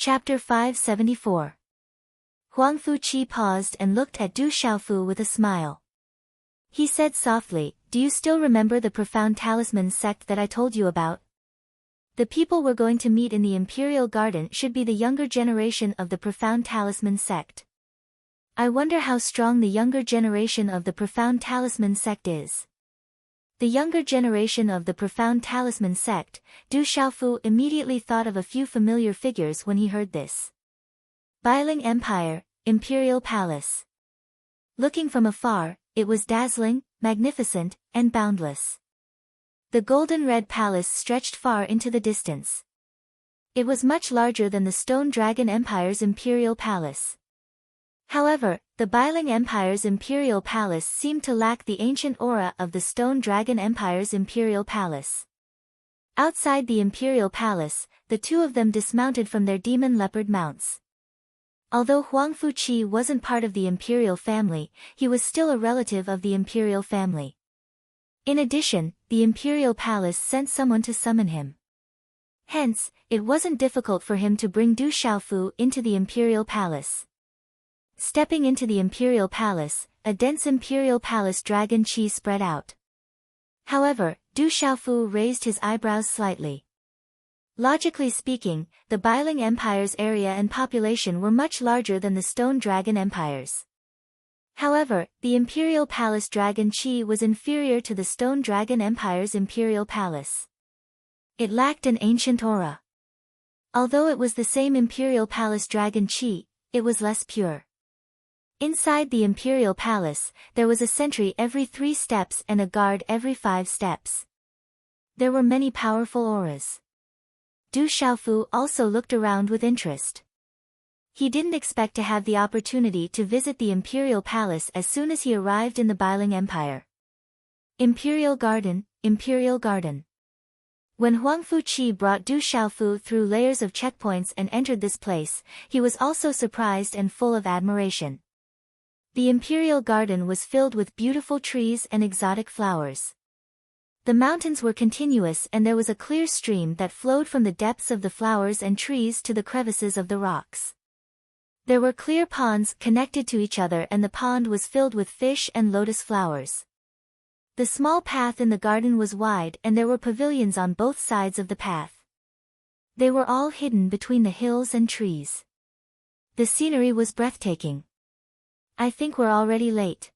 Chapter 574. Huang Fuqi paused and looked at Du Xiaofu with a smile. He said softly, "Do you still remember the profound talisman sect that I told you about? The people we're going to meet in the Imperial Garden should be the younger generation of the profound talisman sect. I wonder how strong the younger generation of the profound talisman sect is." The younger generation of the profound talisman sect, Du Xiaofu immediately thought of a few familiar figures when he heard this. Biling Empire, Imperial Palace. Looking from afar, it was dazzling, magnificent, and boundless. The golden-red palace stretched far into the distance. It was much larger than the Stone Dragon Empire's Imperial Palace. However, the Biling Empire's Imperial Palace seemed to lack the ancient aura of the Stone Dragon Empire's Imperial Palace. Outside the Imperial Palace, the two of them dismounted from their demon leopard mounts. Although Huang Fuqi wasn't part of the Imperial family, he was still a relative of the Imperial family. In addition, the Imperial Palace sent someone to summon him. Hence, it wasn't difficult for him to bring Du Xiaofu into the Imperial Palace. Stepping into the Imperial Palace, a dense Imperial Palace dragon chi spread out. However, Du Xiaofu raised his eyebrows slightly. Logically speaking, the Biling Empire's area and population were much larger than the Stone Dragon Empire's. However, the Imperial Palace dragon chi was inferior to the Stone Dragon Empire's Imperial Palace. It lacked an ancient aura. Although it was the same Imperial Palace dragon chi, it was less pure. Inside the Imperial Palace, there was a sentry every 3 steps and a guard every 5 steps. There were many powerful auras. Du Xiaofu also looked around with interest. He didn't expect to have the opportunity to visit the Imperial Palace as soon as he arrived in the Biling Empire. Imperial Garden, Imperial Garden. When Huang Fuqi brought Du Xiaofu through layers of checkpoints and entered this place, he was also surprised and full of admiration. The Imperial Garden was filled with beautiful trees and exotic flowers. The mountains were continuous and there was a clear stream that flowed from the depths of the flowers and trees to the crevices of the rocks. There were clear ponds connected to each other and the pond was filled with fish and lotus flowers. The small path in the garden was wide and there were pavilions on both sides of the path. They were all hidden between the hills and trees. The scenery was breathtaking. "I think we're already late."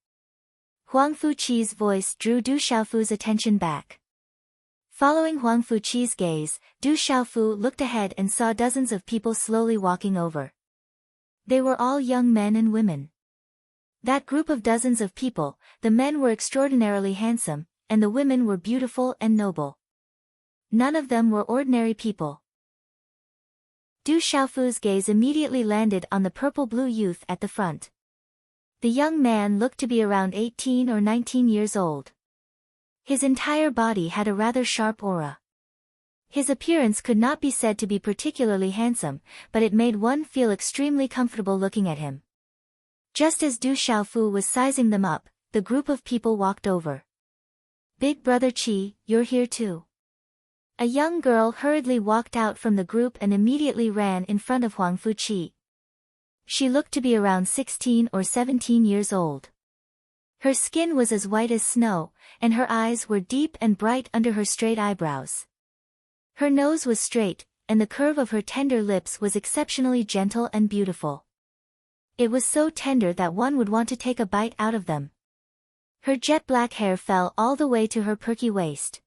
Huang Fuqi's voice drew Du Xiaofu's attention back. Following Huang Fuqi's gaze, Du Xiaofu looked ahead and saw dozens of people slowly walking over. They were all young men and women. That group of dozens of people, the men were extraordinarily handsome, and the women were beautiful and noble. None of them were ordinary people. Du Xiaofu's gaze immediately landed on the purple-blue youth at the front. The young man looked to be around 18 or 19 years old. His entire body had a rather sharp aura. His appearance could not be said to be particularly handsome, but it made one feel extremely comfortable looking at him. Just as Du Xiaofu was sizing them up, the group of people walked over. "Big Brother Qi, you're here too." A young girl hurriedly walked out from the group and immediately ran in front of Huang Fuqi. She looked to be around 16 or 17 years old. Her skin was as white as snow, and her eyes were deep and bright under her straight eyebrows. Her nose was straight, and the curve of her tender lips was exceptionally gentle and beautiful. It was so tender that one would want to take a bite out of them. Her jet-black hair fell all the way to her perky waist.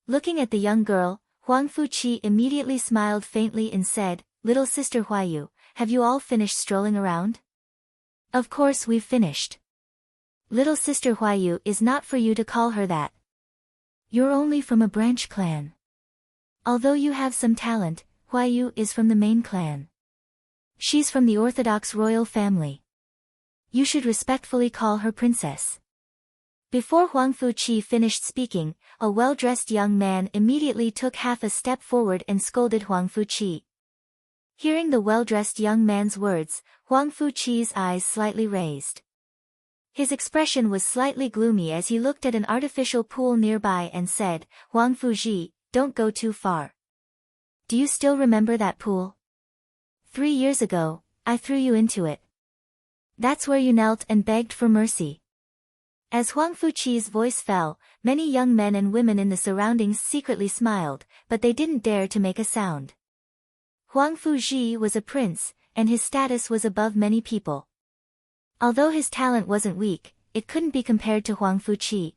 Looking at the young girl, Huang Fuqi immediately smiled faintly and said, "Little sister Huayu, have you all finished strolling around?" "Of course we've finished." "Little sister Huayu is not for you to call her that. You're only from a branch clan. Although you have some talent, Huayu is from the main clan. She's from the orthodox royal family. You should respectfully call her princess." Before Huang Fuqi finished speaking, a well-dressed young man immediately took half a step forward and scolded Huang Fuqi. Hearing the well-dressed young man's words, Huang Fuqi's eyes slightly raised. His expression was slightly gloomy as he looked at an artificial pool nearby and said, "Huang Fuji, don't go too far. Do you still remember that pool?" 3 years ago, I threw you into it. That's where you knelt and begged for mercy. As Huang Fuqi's voice fell, many young men and women in the surroundings secretly smiled, but they didn't dare to make a sound. Huang Fuji was a prince, and his status was above many people. Although his talent wasn't weak, it couldn't be compared to Huang Fuqi.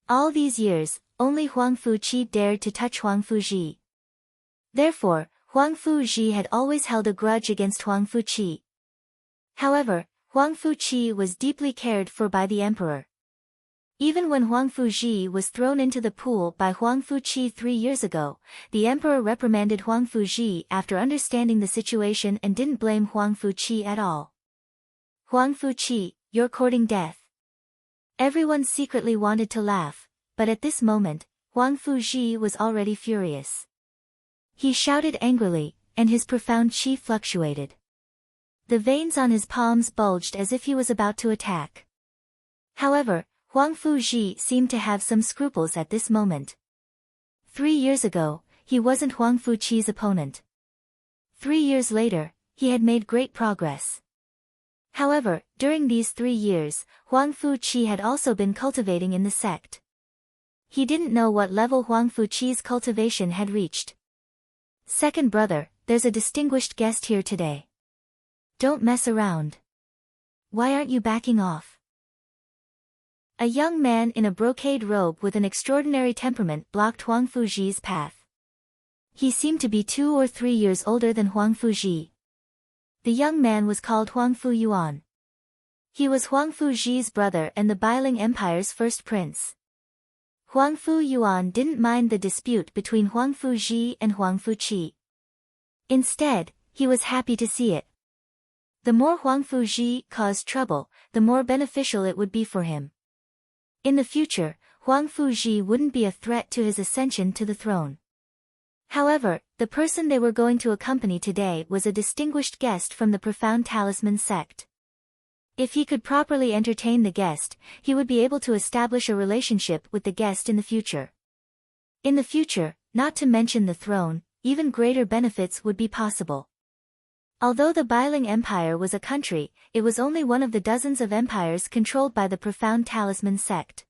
All these years, only Huang Fuqi dared to touch Huang Fuji. Therefore, Huang Fuji had always held a grudge against Huang Fuqi. However, Huang Fuqi was deeply cared for by the emperor. Even when Huang Fuji was thrown into the pool by Huang Fuqi 3 years ago, the emperor reprimanded Huang Fuji after understanding the situation and didn't blame Huang Fuqi at all. Huang Fuqi, you're courting death. Everyone secretly wanted to laugh, but at this moment, Huang Fuji was already furious. He shouted angrily, and his profound qi fluctuated. The veins on his palms bulged as if he was about to attack. However, Huang Fuji seemed to have some scruples at this moment. 3 years ago, he wasn't Huang Fuqi's opponent. 3 years later, he had made great progress. However, during these 3 years, Huang Fuqi had also been cultivating in the sect. He didn't know what level Huang Fuqi's cultivation had reached. Second brother, there's a distinguished guest here today. Don't mess around. Why aren't you backing off? A young man in a brocade robe with an extraordinary temperament blocked Huang Fuji's path. He seemed to be 2 or 3 years older than Huang Fuji. The young man was called Huang Fuyuan. He was Huang Fuji's brother and the Bailing Empire's first prince. Huang Fuyuan didn't mind the dispute between Huang Fuji and Huang Fuqi. Instead, he was happy to see it. The more Huang Fuji caused trouble, the more beneficial it would be for him. In the future, Huang Fuji wouldn't be a threat to his ascension to the throne. However, the person they were going to accompany today was a distinguished guest from the Profound Talisman sect. If he could properly entertain the guest, he would be able to establish a relationship with the guest in the future. In the future, not to mention the throne, even greater benefits would be possible. Although the Bailing Empire was a country, it was only one of the dozens of empires controlled by the Profound Talisman sect.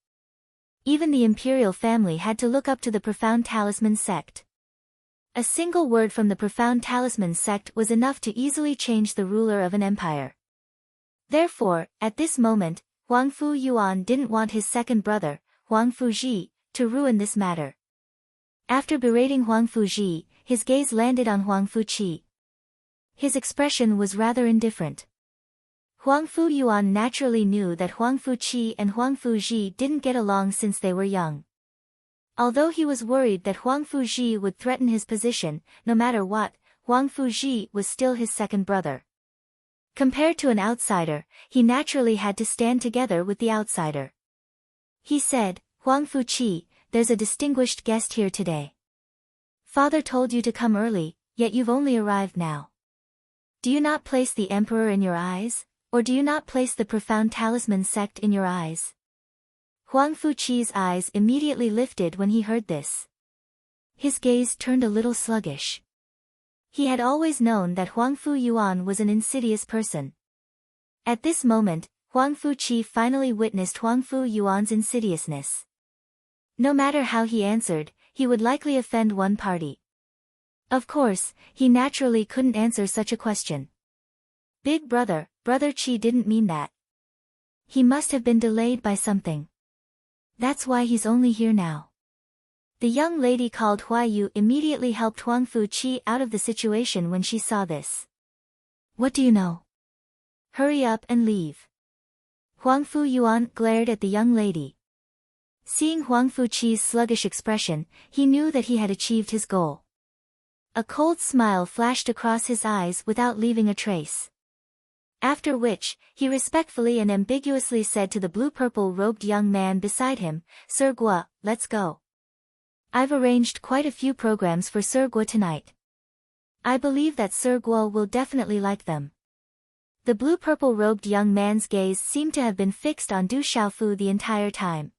Even the imperial family had to look up to the Profound Talisman sect. A single word from the Profound Talisman sect was enough to easily change the ruler of an empire. Therefore, at this moment, Huang Fuyuan didn't want his second brother, Huang Fuji, to ruin this matter. After berating Huang Fuji, his gaze landed on Huang Fuqi. His expression was rather indifferent. Huang Fuyuan naturally knew that Huang Fuqi and Huang Fuji didn't get along since they were young. Although he was worried that Huang Fuji would threaten his position, no matter what, Huang Fuji was still his second brother. Compared to an outsider, he naturally had to stand together with the outsider. He said, Huang Fuqi, there's a distinguished guest here today. Father told you to come early, yet you've only arrived now. Do you not place the emperor in your eyes, or do you not place the Profound Talisman sect in your eyes? Huang Fuqi's eyes immediately lifted when he heard this. His gaze turned a little sluggish. He had always known that Huang Fuyuan was an insidious person. At this moment, Huang Fuqi finally witnessed Huang Fuyuan's insidiousness. No matter how he answered, he would likely offend one party. Of course, he naturally couldn't answer such a question. Big brother, Brother Qi didn't mean that. He must have been delayed by something. That's why he's only here now. The young lady called Huayu immediately helped Huang Fuqi out of the situation when she saw this. What do you know? Hurry up and leave. Huang Fuyuan glared at the young lady. Seeing Huang Fuqi's sluggish expression, he knew that he had achieved his goal. A cold smile flashed across his eyes without leaving a trace. After which, he respectfully and ambiguously said to the blue-purple robed young man beside him, Sir Gua, let's go. I've arranged quite a few programs for Sir Gua tonight. I believe that Sir Gua will definitely like them. The blue-purple robed young man's gaze seemed to have been fixed on Du Xiaofu the entire time.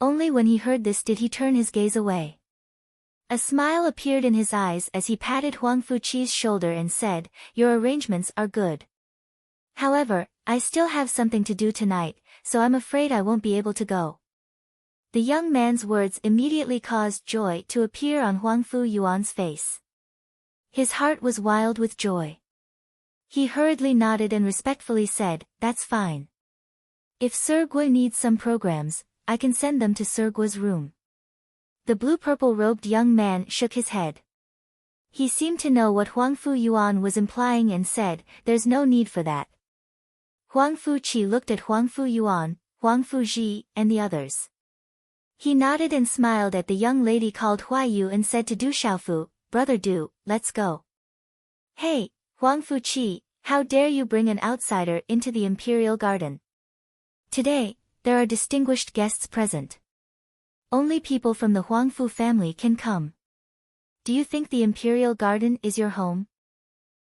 Only when he heard this did he turn his gaze away. A smile appeared in his eyes as he patted Huang Fuqi's shoulder and said, "Your arrangements are good. However, I still have something to do tonight, so I'm afraid I won't be able to go." The young man's words immediately caused joy to appear on Huang Fu Yuan's face. His heart was wild with joy. He hurriedly nodded and respectfully said, "That's fine. If Sir Gui needs some programs, I can send them to Sir Gui's room." The blue-purple robed young man shook his head. He seemed to know what Huang Fu Yuan was implying and said, "There's no need for that." Huang Fuqi looked at Huang Fu Yuan, Huang Fuji, and the others. He nodded and smiled at the young lady called Huayu and said to Du Xiaofu, "Brother Du, let's go." "Hey, Huang Fuqi, how dare you bring an outsider into the imperial garden? Today, there are distinguished guests present. Only people from the Huangfu family can come. Do you think the imperial garden is your home?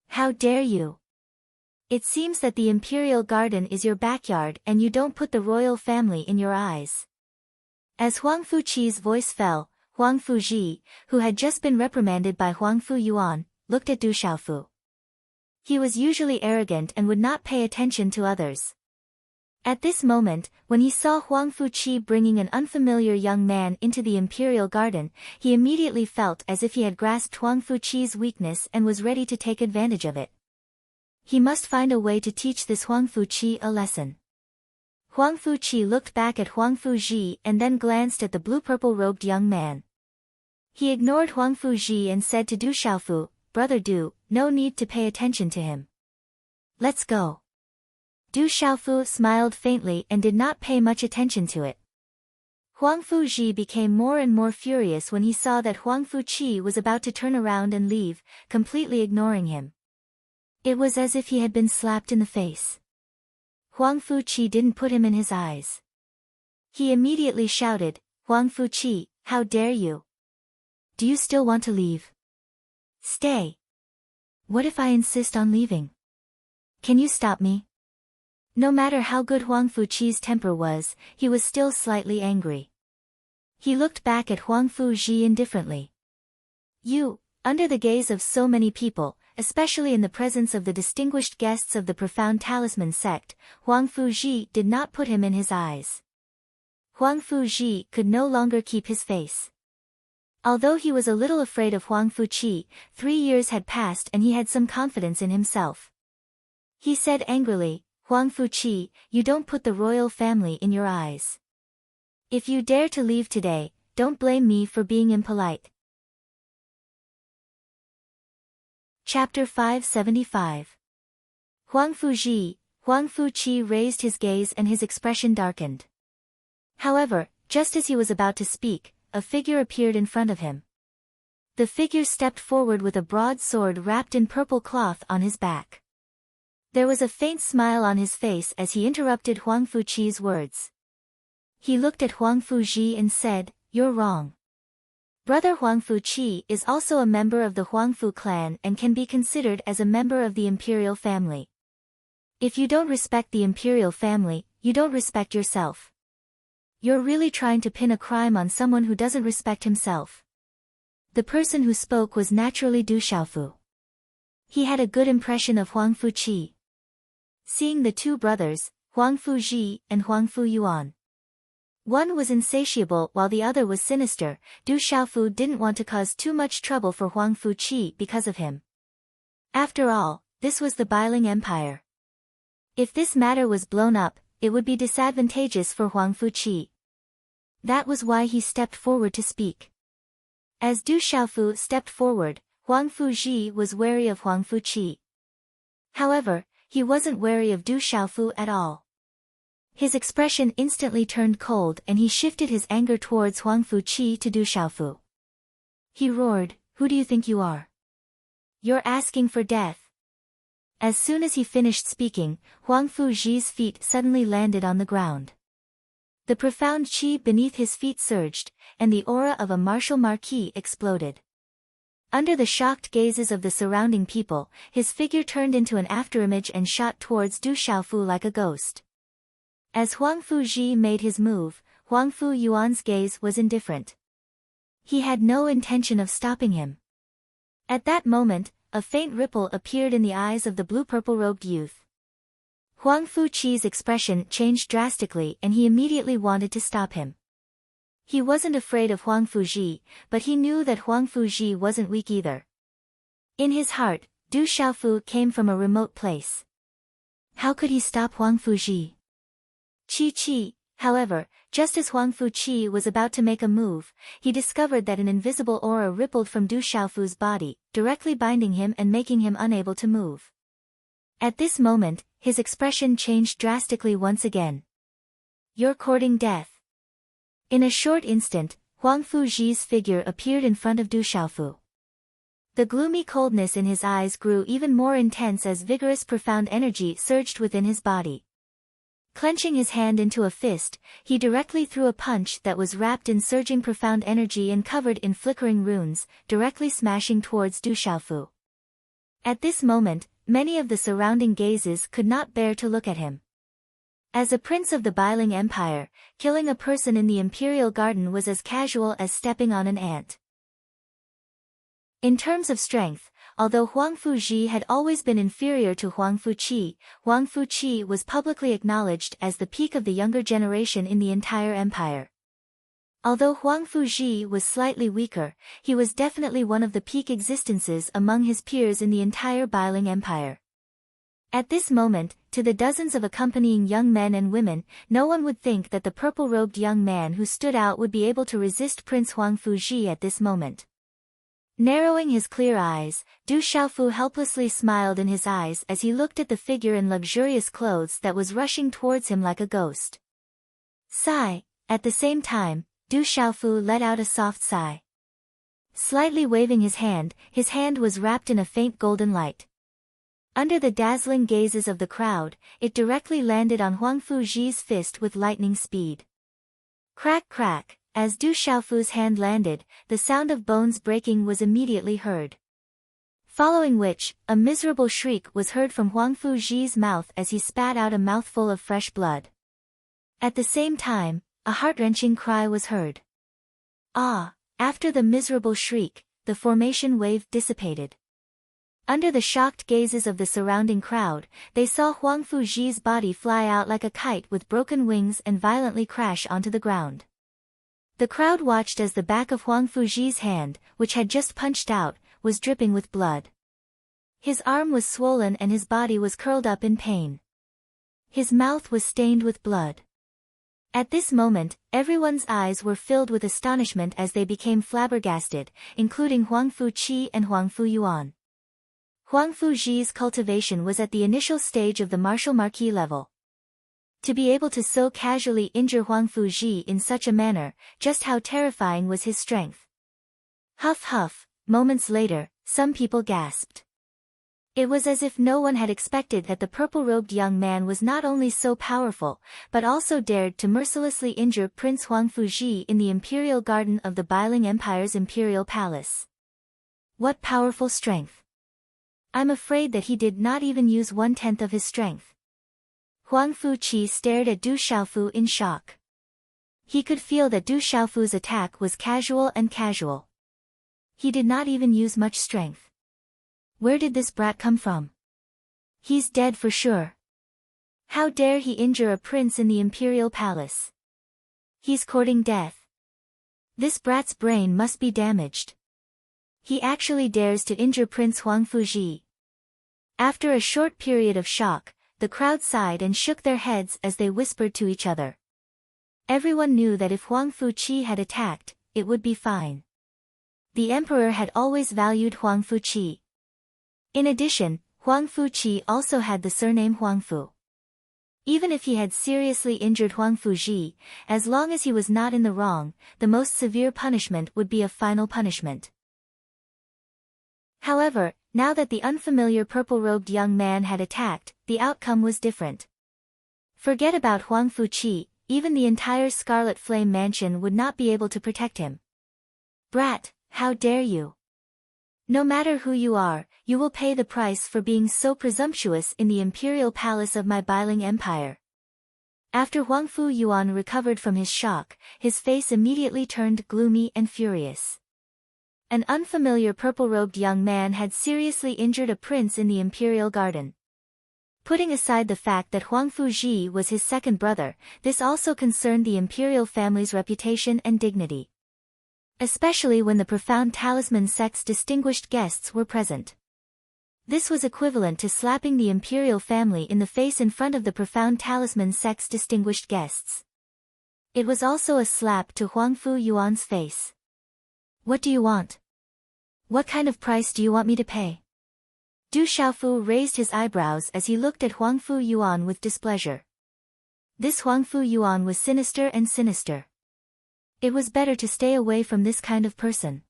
How dare you? It seems that the imperial garden is your backyard and you don't put the royal family in your eyes." As Huang Fuqi's voice fell, Huang Fuji, who had just been reprimanded by Huang Fu Yuan, looked at Du Xiaofu. He was usually arrogant and would not pay attention to others. At this moment, when he saw Huang Fuqi bringing an unfamiliar young man into the imperial garden, he immediately felt as if he had grasped Huang Fuqi's weakness and was ready to take advantage of it. He must find a way to teach this Huang Fuqi a lesson. Huang Fuqi looked back at Huang Fuji and then glanced at the blue-purple robed young man. He ignored Huang Fuji and said to Du Xiaofu, "Brother Du, no need to pay attention to him. Let's go." Du Xiaofu smiled faintly and did not pay much attention to it. Huang Fuji became more and more furious when he saw that Huang Fuqi was about to turn around and leave, completely ignoring him. It was as if he had been slapped in the face. Huang Fuqi didn't put him in his eyes. He immediately shouted, "Huang Fuqi, how dare you? Do you still want to leave? Stay. What if I insist on leaving? Can you stop me?" No matter how good Huang Fuqi's temper was, he was still slightly angry. He looked back at Huang Fuji indifferently. Under the gaze of so many people, especially in the presence of the distinguished guests of the Profound Talisman sect, Huang Fuji did not put him in his eyes. Huang Fuji could no longer keep his face. Although he was a little afraid of Huang Fuqi, 3 years had passed and he had some confidence in himself. He said angrily, "Huang Fuqi, you don't put the royal family in your eyes. If you dare to leave today, don't blame me for being impolite." Chapter 575. Huang Fuji, Huang Fuqi raised his gaze and his expression darkened. However, just as he was about to speak, a figure appeared in front of him. The figure stepped forward with a broad sword wrapped in purple cloth on his back. There was a faint smile on his face as he interrupted Huang Fuqi's words. He looked at Huang Fuji and said, "You're wrong. Brother Huang Fuqi is also a member of the Huangfu clan and can be considered as a member of the imperial family. If you don't respect the imperial family, you don't respect yourself. You're really trying to pin a crime on someone who doesn't respect himself." The person who spoke was naturally Du Xiaofu. He had a good impression of Huang Fuqi. Seeing the two brothers, Huang Fuji and Huang Fu Yuan. One was insatiable while the other was sinister. Du Xiaofu didn't want to cause too much trouble for Huang Fuqi because of him. After all, this was the Bailing Empire. If this matter was blown up, it would be disadvantageous for Huang Fuqi. That was why he stepped forward to speak. As Du Xiaofu stepped forward, Huang Fuji was wary of Huang Fuqi. However, he wasn't wary of Du Xiaofu at all. His expression instantly turned cold and he shifted his anger towards Huang Fuqi to Du Xiaofu. He roared, "Who do you think you are? You're asking for death." As soon as he finished speaking, Huang Fuji's feet suddenly landed on the ground. The profound qi beneath his feet surged, and the aura of a martial marquis exploded. Under the shocked gazes of the surrounding people, his figure turned into an afterimage and shot towards Du Xiaofu like a ghost. As Huang Fuji made his move, Huang Fu Yuan's gaze was indifferent. He had no intention of stopping him. At that moment, a faint ripple appeared in the eyes of the blue-purple-robed youth. Huang Fuqi's expression changed drastically and he immediately wanted to stop him. He wasn't afraid of Huang Fuji, but he knew that Huang Fuji wasn't weak either. In his heart, Du Xiaofu came from a remote place. How could he stop Huang Fuji? Chi, however, just as Huang Fuji was about to make a move, he discovered that an invisible aura rippled from Du Xiaofu's body, directly binding him and making him unable to move. At this moment, his expression changed drastically once again. You're courting death. In a short instant, Huang Fuji's figure appeared in front of Du Xiaofu. The gloomy coldness in his eyes grew even more intense as vigorous profound energy surged within his body. Clenching his hand into a fist, he directly threw a punch that was wrapped in surging profound energy and covered in flickering runes, directly smashing towards Du Xiaofu. At this moment, many of the surrounding gazes could not bear to look at him. As a prince of the Bailing Empire, killing a person in the Imperial Garden was as casual as stepping on an ant. In terms of strength, although Huang Fuji had always been inferior to Huang Fuqi was publicly acknowledged as the peak of the younger generation in the entire empire. Although Huang Fuji was slightly weaker, he was definitely one of the peak existences among his peers in the entire Bailing Empire. At this moment, to the dozens of accompanying young men and women, no one would think that the purple-robed young man who stood out would be able to resist Prince Huang Fuji at this moment. Narrowing his clear eyes, Du Xiaofu helplessly smiled in his eyes as he looked at the figure in luxurious clothes that was rushing towards him like a ghost. Sigh. At the same time, Du Xiaofu let out a soft sigh. Slightly waving his hand was wrapped in a faint golden light. Under the dazzling gazes of the crowd, it directly landed on Huang Fuji's fist with lightning speed. Crack crack, as Du Xiaofu's hand landed, the sound of bones breaking was immediately heard. Following which, a miserable shriek was heard from Huang Fuji's mouth as he spat out a mouthful of fresh blood. At the same time, a heart-wrenching cry was heard. Ah! After the miserable shriek, the formation wave dissipated. Under the shocked gazes of the surrounding crowd, they saw Huang Fuji's body fly out like a kite with broken wings and violently crash onto the ground. The crowd watched as the back of Huang Fuji's hand, which had just punched out, was dripping with blood. His arm was swollen and his body was curled up in pain. His mouth was stained with blood. At this moment, everyone's eyes were filled with astonishment as they became flabbergasted, including Huang Fuqi and Huang Fuyuan. Huang Fuji's cultivation was at the initial stage of the martial marquis level. To be able to so casually injure Huang Fuji in such a manner, just how terrifying was his strength. Huff huff, moments later, some people gasped. It was as if no one had expected that the purple-robed young man was not only so powerful, but also dared to mercilessly injure Prince Huang Fuji in the Imperial Garden of the Bailing Empire's Imperial Palace. What powerful strength! I'm afraid that he did not even use 1/10 of his strength. Huang Fuqi stared at Du Xiaofu in shock. He could feel that Du Xiaofu's attack was casual. He did not even use much strength. Where did this brat come from? He's dead for sure. How dare he injure a prince in the Imperial Palace? He's courting death. This brat's brain must be damaged. He actually dares to injure Prince Huang Fuji. After a short period of shock, the crowd sighed and shook their heads as they whispered to each other. Everyone knew that if Huang Fuqi had attacked, it would be fine. The emperor had always valued Huang Fuqi. In addition, Huang Fuqi also had the surname Huangfu. Even if he had seriously injured Huang Fuji, as long as he was not in the wrong, the most severe punishment would be a final punishment. However, now that the unfamiliar purple-robed young man had attacked, the outcome was different. Forget about Huang Fuqi, even the entire Scarlet Flame Mansion would not be able to protect him. Brat, how dare you! No matter who you are, you will pay the price for being so presumptuous in the imperial palace of my Bailing Empire. After Huangfu Yuan recovered from his shock, his face immediately turned gloomy and furious. An unfamiliar purple-robed young man had seriously injured a prince in the imperial garden. Putting aside the fact that Huangfu Ji was his second brother, this also concerned the imperial family's reputation and dignity. Especially when the profound talisman sect's distinguished guests were present. This was equivalent to slapping the imperial family in the face in front of the profound talisman sect's distinguished guests. It was also a slap to Huangfu Yuan's face. What do you want? What kind of price do you want me to pay? Du Xiaofu raised his eyebrows as he looked at Huangfu Yuan with displeasure. This Huangfu Yuan was sinister and sinister. It was better to stay away from this kind of person.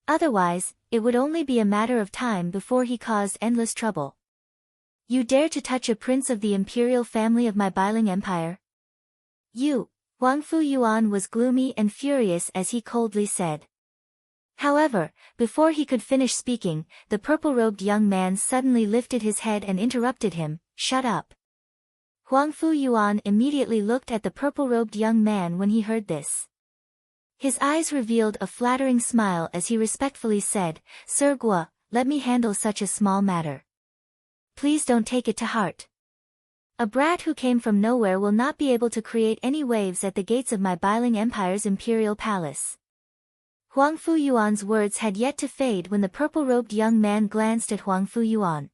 Otherwise, it would only be a matter of time before he caused endless trouble. You dare to touch a prince of the imperial family of my Biling Empire? You! Huangfu Yuan was gloomy and furious as he coldly said. However, before he could finish speaking, the purple-robed young man suddenly lifted his head and interrupted him, "Shut up." Huangfu Yuan immediately looked at the purple-robed young man when he heard this. His eyes revealed a flattering smile as he respectfully said, "Sir Guo, let me handle such a small matter. Please don't take it to heart. A brat who came from nowhere will not be able to create any waves at the gates of my Biling Empire's imperial palace." Huangfu Yuan's words had yet to fade when the purple-robed young man glanced at Huangfu Yuan.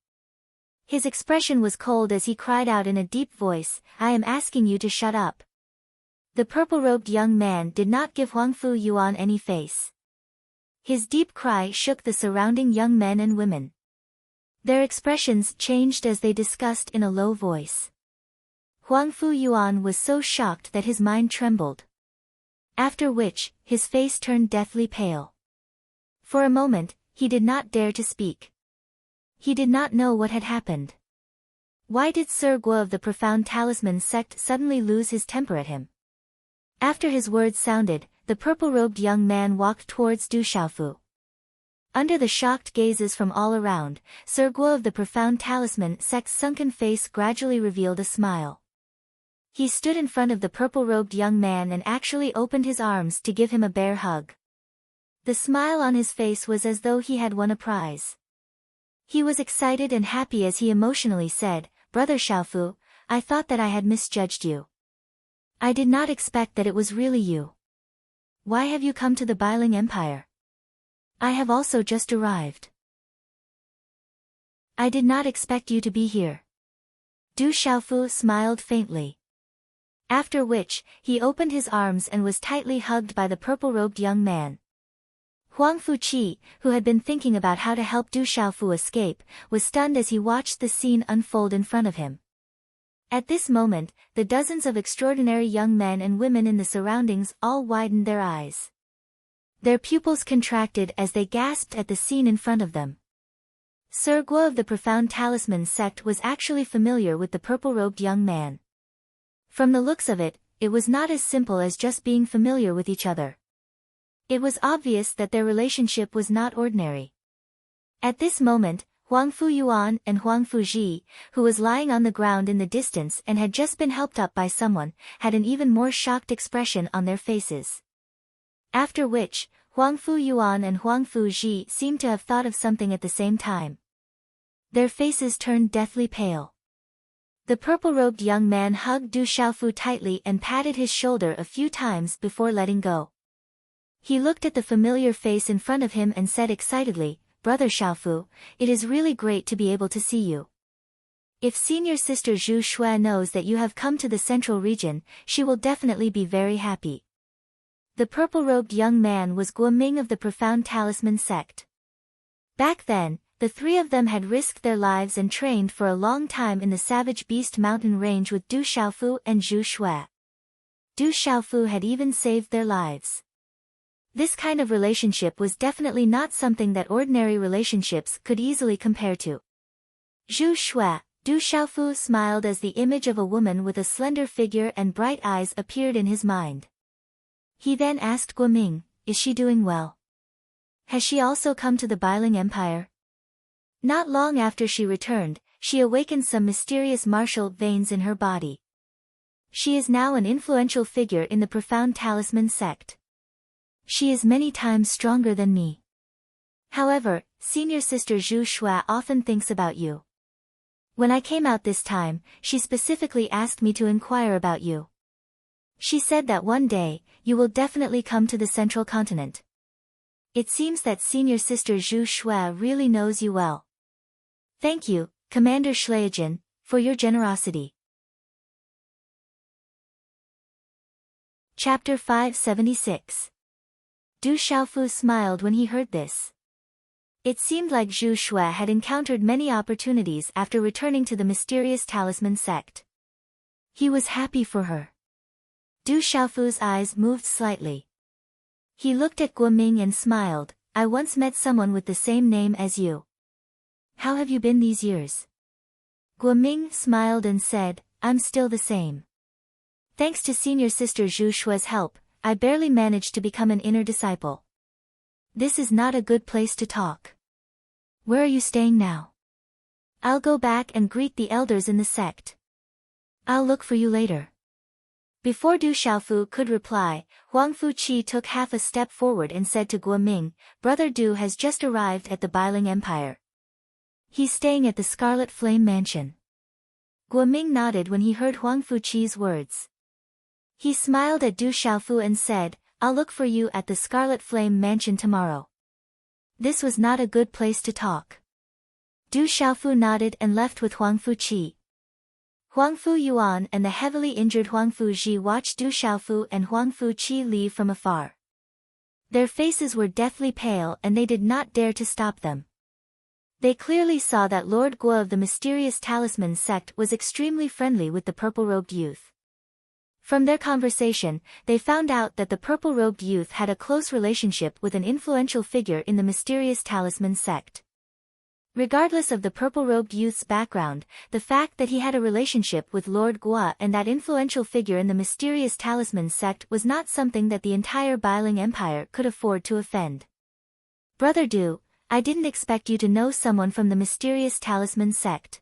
His expression was cold as he cried out in a deep voice, "I am asking you to shut up." The purple-robed young man did not give Huangfu Yuan any face. His deep cry shook the surrounding young men and women. Their expressions changed as they discussed in a low voice. Huangfu Yuan was so shocked that his mind trembled. After which, his face turned deathly pale. For a moment, he did not dare to speak. He did not know what had happened. Why did Sir Guo of the profound talisman sect suddenly lose his temper at him? After his words sounded, the purple-robed young man walked towards Du Xiaofu. Under the shocked gazes from all around, Sir Guo of the profound talisman sect's sunken face gradually revealed a smile. He stood in front of the purple-robed young man and actually opened his arms to give him a bear hug. The smile on his face was as though he had won a prize. He was excited and happy as he emotionally said, "Brother Xiaofu, I thought that I had misjudged you. I did not expect that it was really you. Why have you come to the Biling Empire? I have also just arrived. I did not expect you to be here." Du Xiaofu smiled faintly. After which, he opened his arms and was tightly hugged by the purple-robed young man. Huang Fuqi, who had been thinking about how to help Du Xiaofu escape, was stunned as he watched the scene unfold in front of him. At this moment, the dozens of extraordinary young men and women in the surroundings all widened their eyes. Their pupils contracted as they gasped at the scene in front of them. Sir Guo of the profound talisman sect was actually familiar with the purple-robed young man. From the looks of it, it was not as simple as just being familiar with each other. It was obvious that their relationship was not ordinary. At this moment, Huangfu Yuan and Huangfu Ji, who was lying on the ground in the distance and had just been helped up by someone, had an even more shocked expression on their faces. After which, Huangfu Yuan and Huangfu Ji seemed to have thought of something at the same time. Their faces turned deathly pale. The purple-robed young man hugged Du Xiaofu tightly and patted his shoulder a few times before letting go. He looked at the familiar face in front of him and said excitedly, "Brother Xiaofu, it is really great to be able to see you. If senior sister Zhu Shui knows that you have come to the central region, she will definitely be very happy." The purple-robed young man was Guoming of the profound talisman sect. Back then, the three of them had risked their lives and trained for a long time in the Savage Beast mountain range with Du Xiaofu and Zhu Shui. Du Xiaofu had even saved their lives. This kind of relationship was definitely not something that ordinary relationships could easily compare to. Zhu Shui, Du Xiaofu smiled as the image of a woman with a slender figure and bright eyes appeared in his mind. He then asked Guoming, "Is she doing well? Has she also come to the Biling Empire?" Not long after she returned, she awakened some mysterious martial veins in her body. She is now an influential figure in the profound talisman sect. She is many times stronger than me. However, senior sister Zhu Shua often thinks about you. When I came out this time, she specifically asked me to inquire about you. She said that one day, you will definitely come to the central continent. It seems that senior sister Zhu Shua really knows you well. Thank you, Commander Schleijin, for your generosity. Chapter 576. Du Xiaofu smiled when he heard this. It seemed like Zhu Shua had encountered many opportunities after returning to the mysterious talisman sect. He was happy for her. Du Xiaofu's eyes moved slightly. He looked at Guoming and smiled. I once met someone with the same name as you. How have you been these years? Guoming smiled and said, I'm still the same. Thanks to senior sister Zhu Shua's help, I barely managed to become an inner disciple. This is not a good place to talk. Where are you staying now? I'll go back and greet the elders in the sect. I'll look for you later. Before Du Xiaofu could reply, Huang Fuqi took half a step forward and said to Guoming, Brother Du has just arrived at the Bailing Empire. He's staying at the Scarlet Flame Mansion. Guoming nodded when he heard Huang Fuqi's words. He smiled at Du Xiaofu and said, I'll look for you at the Scarlet Flame Mansion tomorrow. This was not a good place to talk. Du Xiaofu nodded and left with Huang Fuqi. Huang Fu Yuan and the heavily injured Huang Fuji watched Du Xiaofu and Huang Fuqi leave from afar. Their faces were deathly pale and they did not dare to stop them. They clearly saw that Lord Guo of the mysterious talisman sect was extremely friendly with the purple-robed youth. From their conversation, they found out that the purple-robed youth had a close relationship with an influential figure in the mysterious talisman sect. Regardless of the purple-robed youth's background, the fact that he had a relationship with Lord Guo and that influential figure in the mysterious talisman sect was not something that the entire Bailing Empire could afford to offend. Brother Du, I didn't expect you to know someone from the mysterious talisman sect.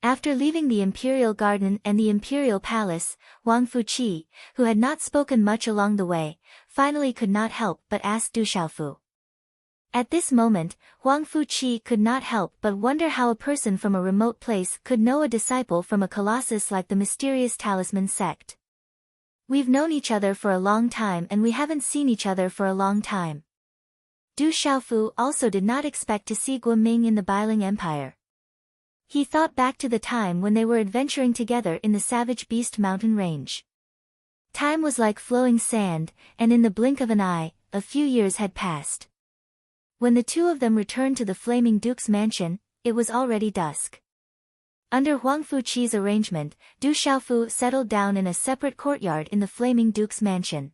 After leaving the Imperial Garden and the Imperial Palace, Huang Fuqi, who had not spoken much along the way, finally could not help but ask Du Xiaofu. At this moment, Huang Fuqi could not help but wonder how a person from a remote place could know a disciple from a colossus like the mysterious talisman sect. We've known each other for a long time and we haven't seen each other for a long time. Du Xiaofu also did not expect to see Guoming in the Bailing Empire. He thought back to the time when they were adventuring together in the Savage Beast mountain range. Time was like flowing sand, and in the blink of an eye, a few years had passed. When the two of them returned to the Flaming Duke's mansion, it was already dusk. Under Huang Fuqi's arrangement, Du Xiaofu settled down in a separate courtyard in the Flaming Duke's mansion.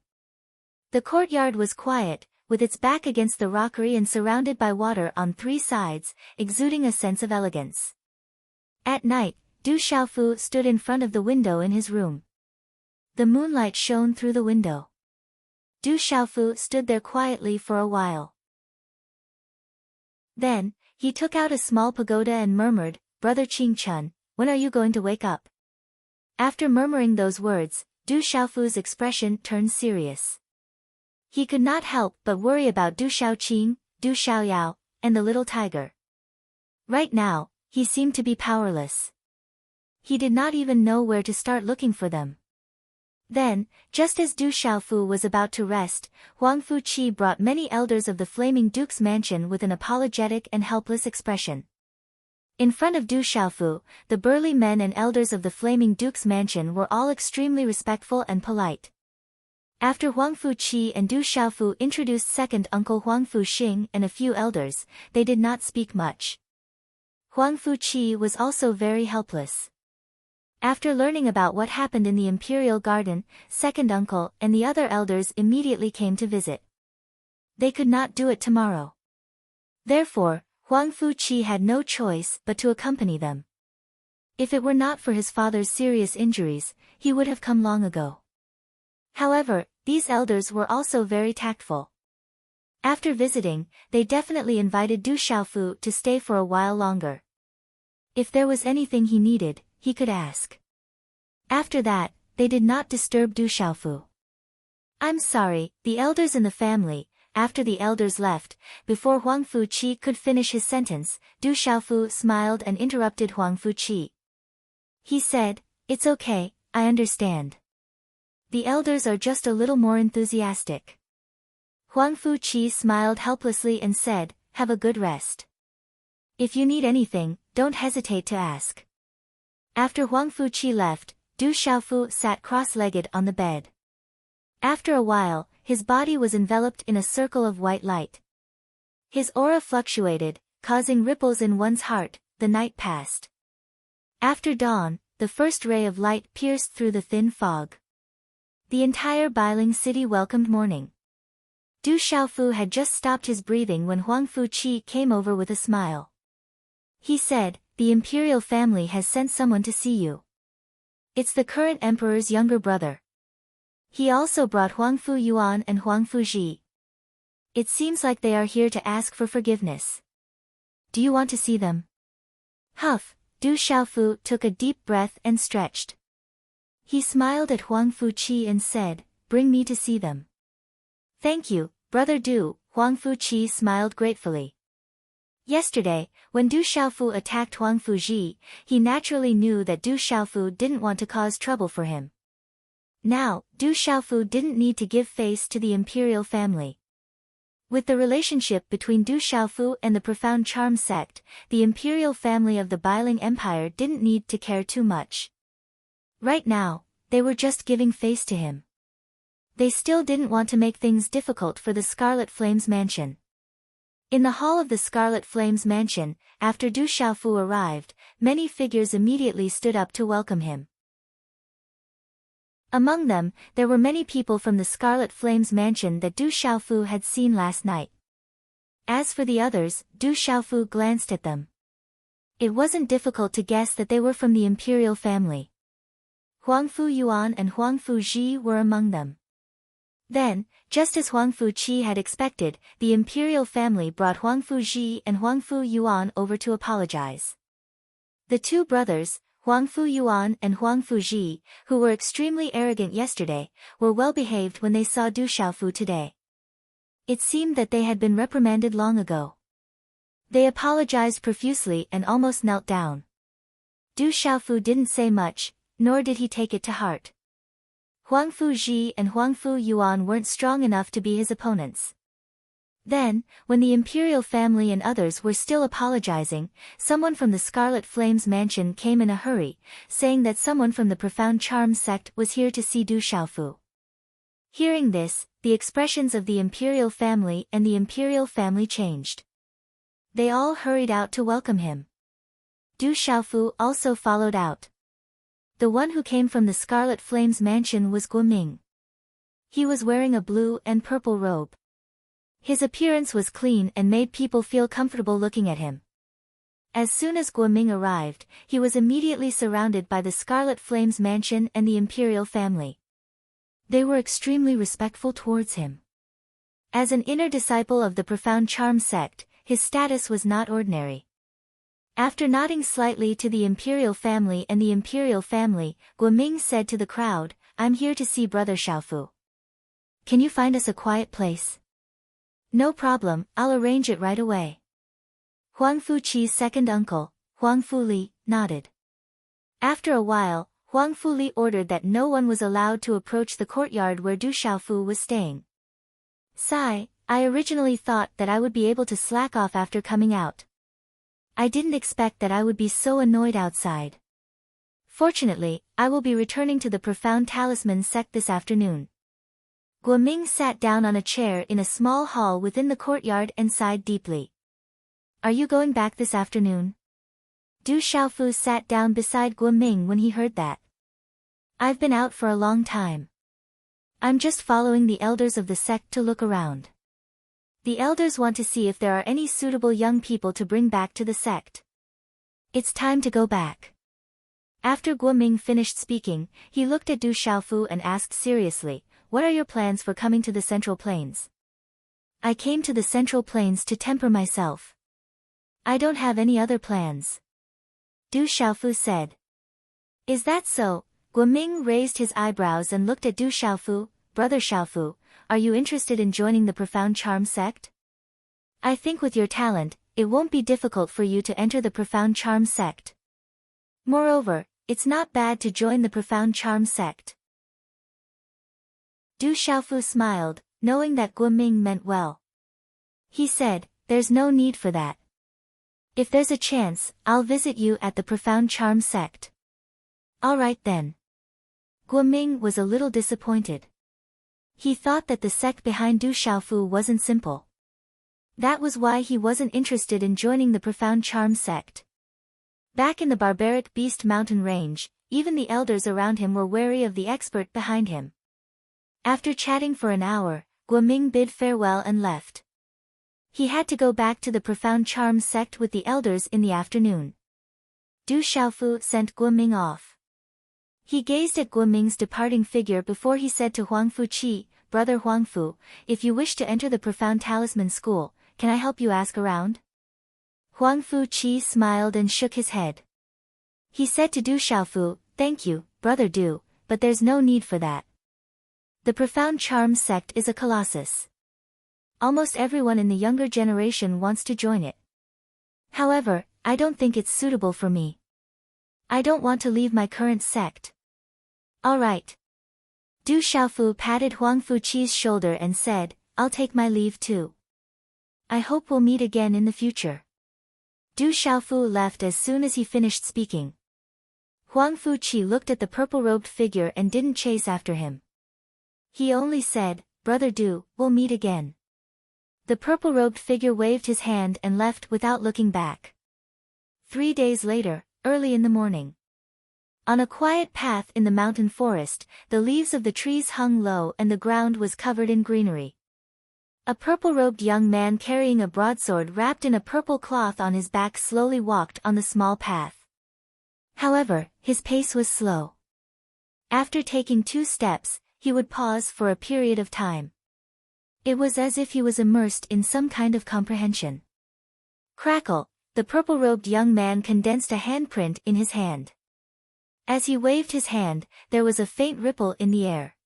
The courtyard was quiet, with its back against the rockery and surrounded by water on three sides, exuding a sense of elegance. At night, Du Xiaofu stood in front of the window in his room. The moonlight shone through the window. Du Xiaofu stood there quietly for a while. Then, he took out a small pagoda and murmured, Brother Qingchun, when are you going to wake up? After murmuring those words, Du Xiaofu's expression turned serious. He could not help but worry about Du Xiaoqing, Du Xiaoyao, and the little tiger. Right now, he seemed to be powerless. He did not even know where to start looking for them. Then, just as Du Xiaofu was about to rest, Huang Fuqi brought many elders of the Flaming Duke's mansion with an apologetic and helpless expression. In front of Du Xiaofu, the burly men and elders of the Flaming Duke's mansion were all extremely respectful and polite. After Huang Fuqi and Du Xiaofu introduced second uncle Huang Fuxing and a few elders, they did not speak much. Huang Fuqi was also very helpless. After learning about what happened in the Imperial Garden, second uncle and the other elders immediately came to visit. They could not do it tomorrow. Therefore, Huang Fuqi had no choice but to accompany them. If it were not for his father's serious injuries, he would have come long ago. However, these elders were also very tactful. After visiting, they definitely invited Du Xiaofu to stay for a while longer. If there was anything he needed, he could ask. After that, they did not disturb Du Xiaofu. I'm sorry, the elders in the family. After the elders left, before Huang Fuqi could finish his sentence, Du Xiaofu smiled and interrupted Huang Fuqi. He said, "It's okay, I understand. The elders are just a little more enthusiastic." Huang Fuqi smiled helplessly and said, "Have a good rest. If you need anything, don't hesitate to ask." After Huang Fuqi left, Du Xiaofu sat cross-legged on the bed. After a while, his body was enveloped in a circle of white light. His aura fluctuated, causing ripples in one's heart. The night passed. After dawn, the first ray of light pierced through the thin fog. The entire Bailing city welcomed morning. Du Xiaofu had just stopped his breathing when Huang Fuqi came over with a smile. He said, "The imperial family has sent someone to see you. It's the current emperor's younger brother. He also brought Huang Fu Yuan and Huang Fuji. It seems like they are here to ask for forgiveness. Do you want to see them?" Huff, Du Xiaofu took a deep breath and stretched. He smiled at Huang Fuqi and said, "Bring me to see them." "Thank you, Brother Du," Huang Fuqi smiled gratefully. Yesterday, when Du Xiaofu attacked Huang Fuji, he naturally knew that Du Xiaofu didn't want to cause trouble for him. Now, Du Xiaofu didn't need to give face to the imperial family. With the relationship between Du Xiaofu and the Profound Charm sect, the imperial family of the Bailing Empire didn't need to care too much. Right now, they were just giving face to him. They still didn't want to make things difficult for the Scarlet Flames Mansion. In the hall of the Scarlet Flames Mansion, after Du Xiaofu arrived, many figures immediately stood up to welcome him. Among them, there were many people from the Scarlet Flames Mansion that Du Xiaofu had seen last night. As for the others, Du Xiaofu glanced at them. It wasn't difficult to guess that they were from the imperial family. Huang Fu Yuan and Huang Fuji were among them. Then, just as Huang Fuqi had expected, the imperial family brought Huang Fuji and Huang Fu Yuan over to apologize. The two brothers, Huang Fu Yuan and Huang Fuji, who were extremely arrogant yesterday, were well behaved when they saw Du Xiaofu today. It seemed that they had been reprimanded long ago. They apologized profusely and almost knelt down. Du Xiaofu didn't say much, nor did he take it to heart. Huang Fuji and Huang Fu Yuan weren't strong enough to be his opponents. Then, when the imperial family and others were still apologizing, someone from the Scarlet Flames Mansion came in a hurry, saying that someone from the Profound Charm sect was here to see Du Xiaofu. Hearing this, the expressions of the imperial family and the imperial family changed. They all hurried out to welcome him. Du Xiaofu also followed out. The one who came from the Scarlet Flames Mansion was Guoming. He was wearing a blue and purple robe. His appearance was clean and made people feel comfortable looking at him. As soon as Guoming arrived, he was immediately surrounded by the Scarlet Flames Mansion and the imperial family. They were extremely respectful towards him. As an inner disciple of the Profound Charm sect, his status was not ordinary. After nodding slightly to the imperial family and the imperial family, Guoming said to the crowd, "I'm here to see Brother Xiaofu. Can you find us a quiet place?" "No problem, I'll arrange it right away." Huang Fuqi's second uncle, Huang Fuli, nodded. After a while, Huang Fuli ordered that no one was allowed to approach the courtyard where Du Xiaofu was staying. "Sigh, I originally thought that I would be able to slack off after coming out. I didn't expect that I would be so annoyed outside. Fortunately, I will be returning to the Profound Talisman sect this afternoon." Guoming sat down on a chair in a small hall within the courtyard and sighed deeply. "Are you going back this afternoon?" Du Xiaofu sat down beside Guoming when he heard that. "I've been out for a long time. I'm just following the elders of the sect to look around. The elders want to see if there are any suitable young people to bring back to the sect. It's time to go back." After Guoming finished speaking, he looked at Du Xiaofu and asked seriously, "What are your plans for coming to the Central Plains?" "I came to the Central Plains to temper myself. I don't have any other plans," Du Xiaofu said. "Is that so? Guoming raised his eyebrows and looked at Du Xiaofu. Brother Xiaofu, are you interested in joining the Profound Charm sect? I think with your talent, it won't be difficult for you to enter the Profound Charm sect. Moreover, it's not bad to join the Profound Charm sect. Du Xiaofu smiled, knowing that Guoming meant well. He said, there's no need for that. If there's a chance, I'll visit you at the Profound Charm sect. All right then. Guoming was a little disappointed. He thought that the sect behind Du Xiaofu wasn't simple. That was why he wasn't interested in joining the Profound Charm sect. Back in the barbaric beast mountain range, even the elders around him were wary of the expert behind him. After chatting for an hour, Guoming bid farewell and left. He had to go back to the Profound Charm sect with the elders in the afternoon. Du Xiaofu sent Guoming off. He gazed at Guoming's departing figure before he said to Huangfu Qi, Brother Huangfu, if you wish to enter the Profound Talisman School, can I help you ask around? Huangfu Qi smiled and shook his head. He said to Du Xiaofu, thank you, Brother Du, but there's no need for that. The Profound Charm sect is a colossus. Almost everyone in the younger generation wants to join it. However, I don't think it's suitable for me. I don't want to leave my current sect. All right. Du Xiaofu patted Huangfu Qi's shoulder and said, I'll take my leave too. I hope we'll meet again in the future. Du Xiaofu left as soon as he finished speaking. Huangfu Qi looked at the purple-robed figure and didn't chase after him. He only said, Brother Du, we'll meet again. The purple-robed figure waved his hand and left without looking back. 3 days later, early in the morning. On a quiet path in the mountain forest, the leaves of the trees hung low and the ground was covered in greenery. A purple-robed young man carrying a broadsword wrapped in a purple cloth on his back slowly walked on the small path. However, his pace was slow. After taking 2 steps, he would pause for a period of time. It was as if he was immersed in some kind of comprehension. Crackle, the purple-robed young man condensed a handprint in his hand. As he waved his hand, there was a faint ripple in the air.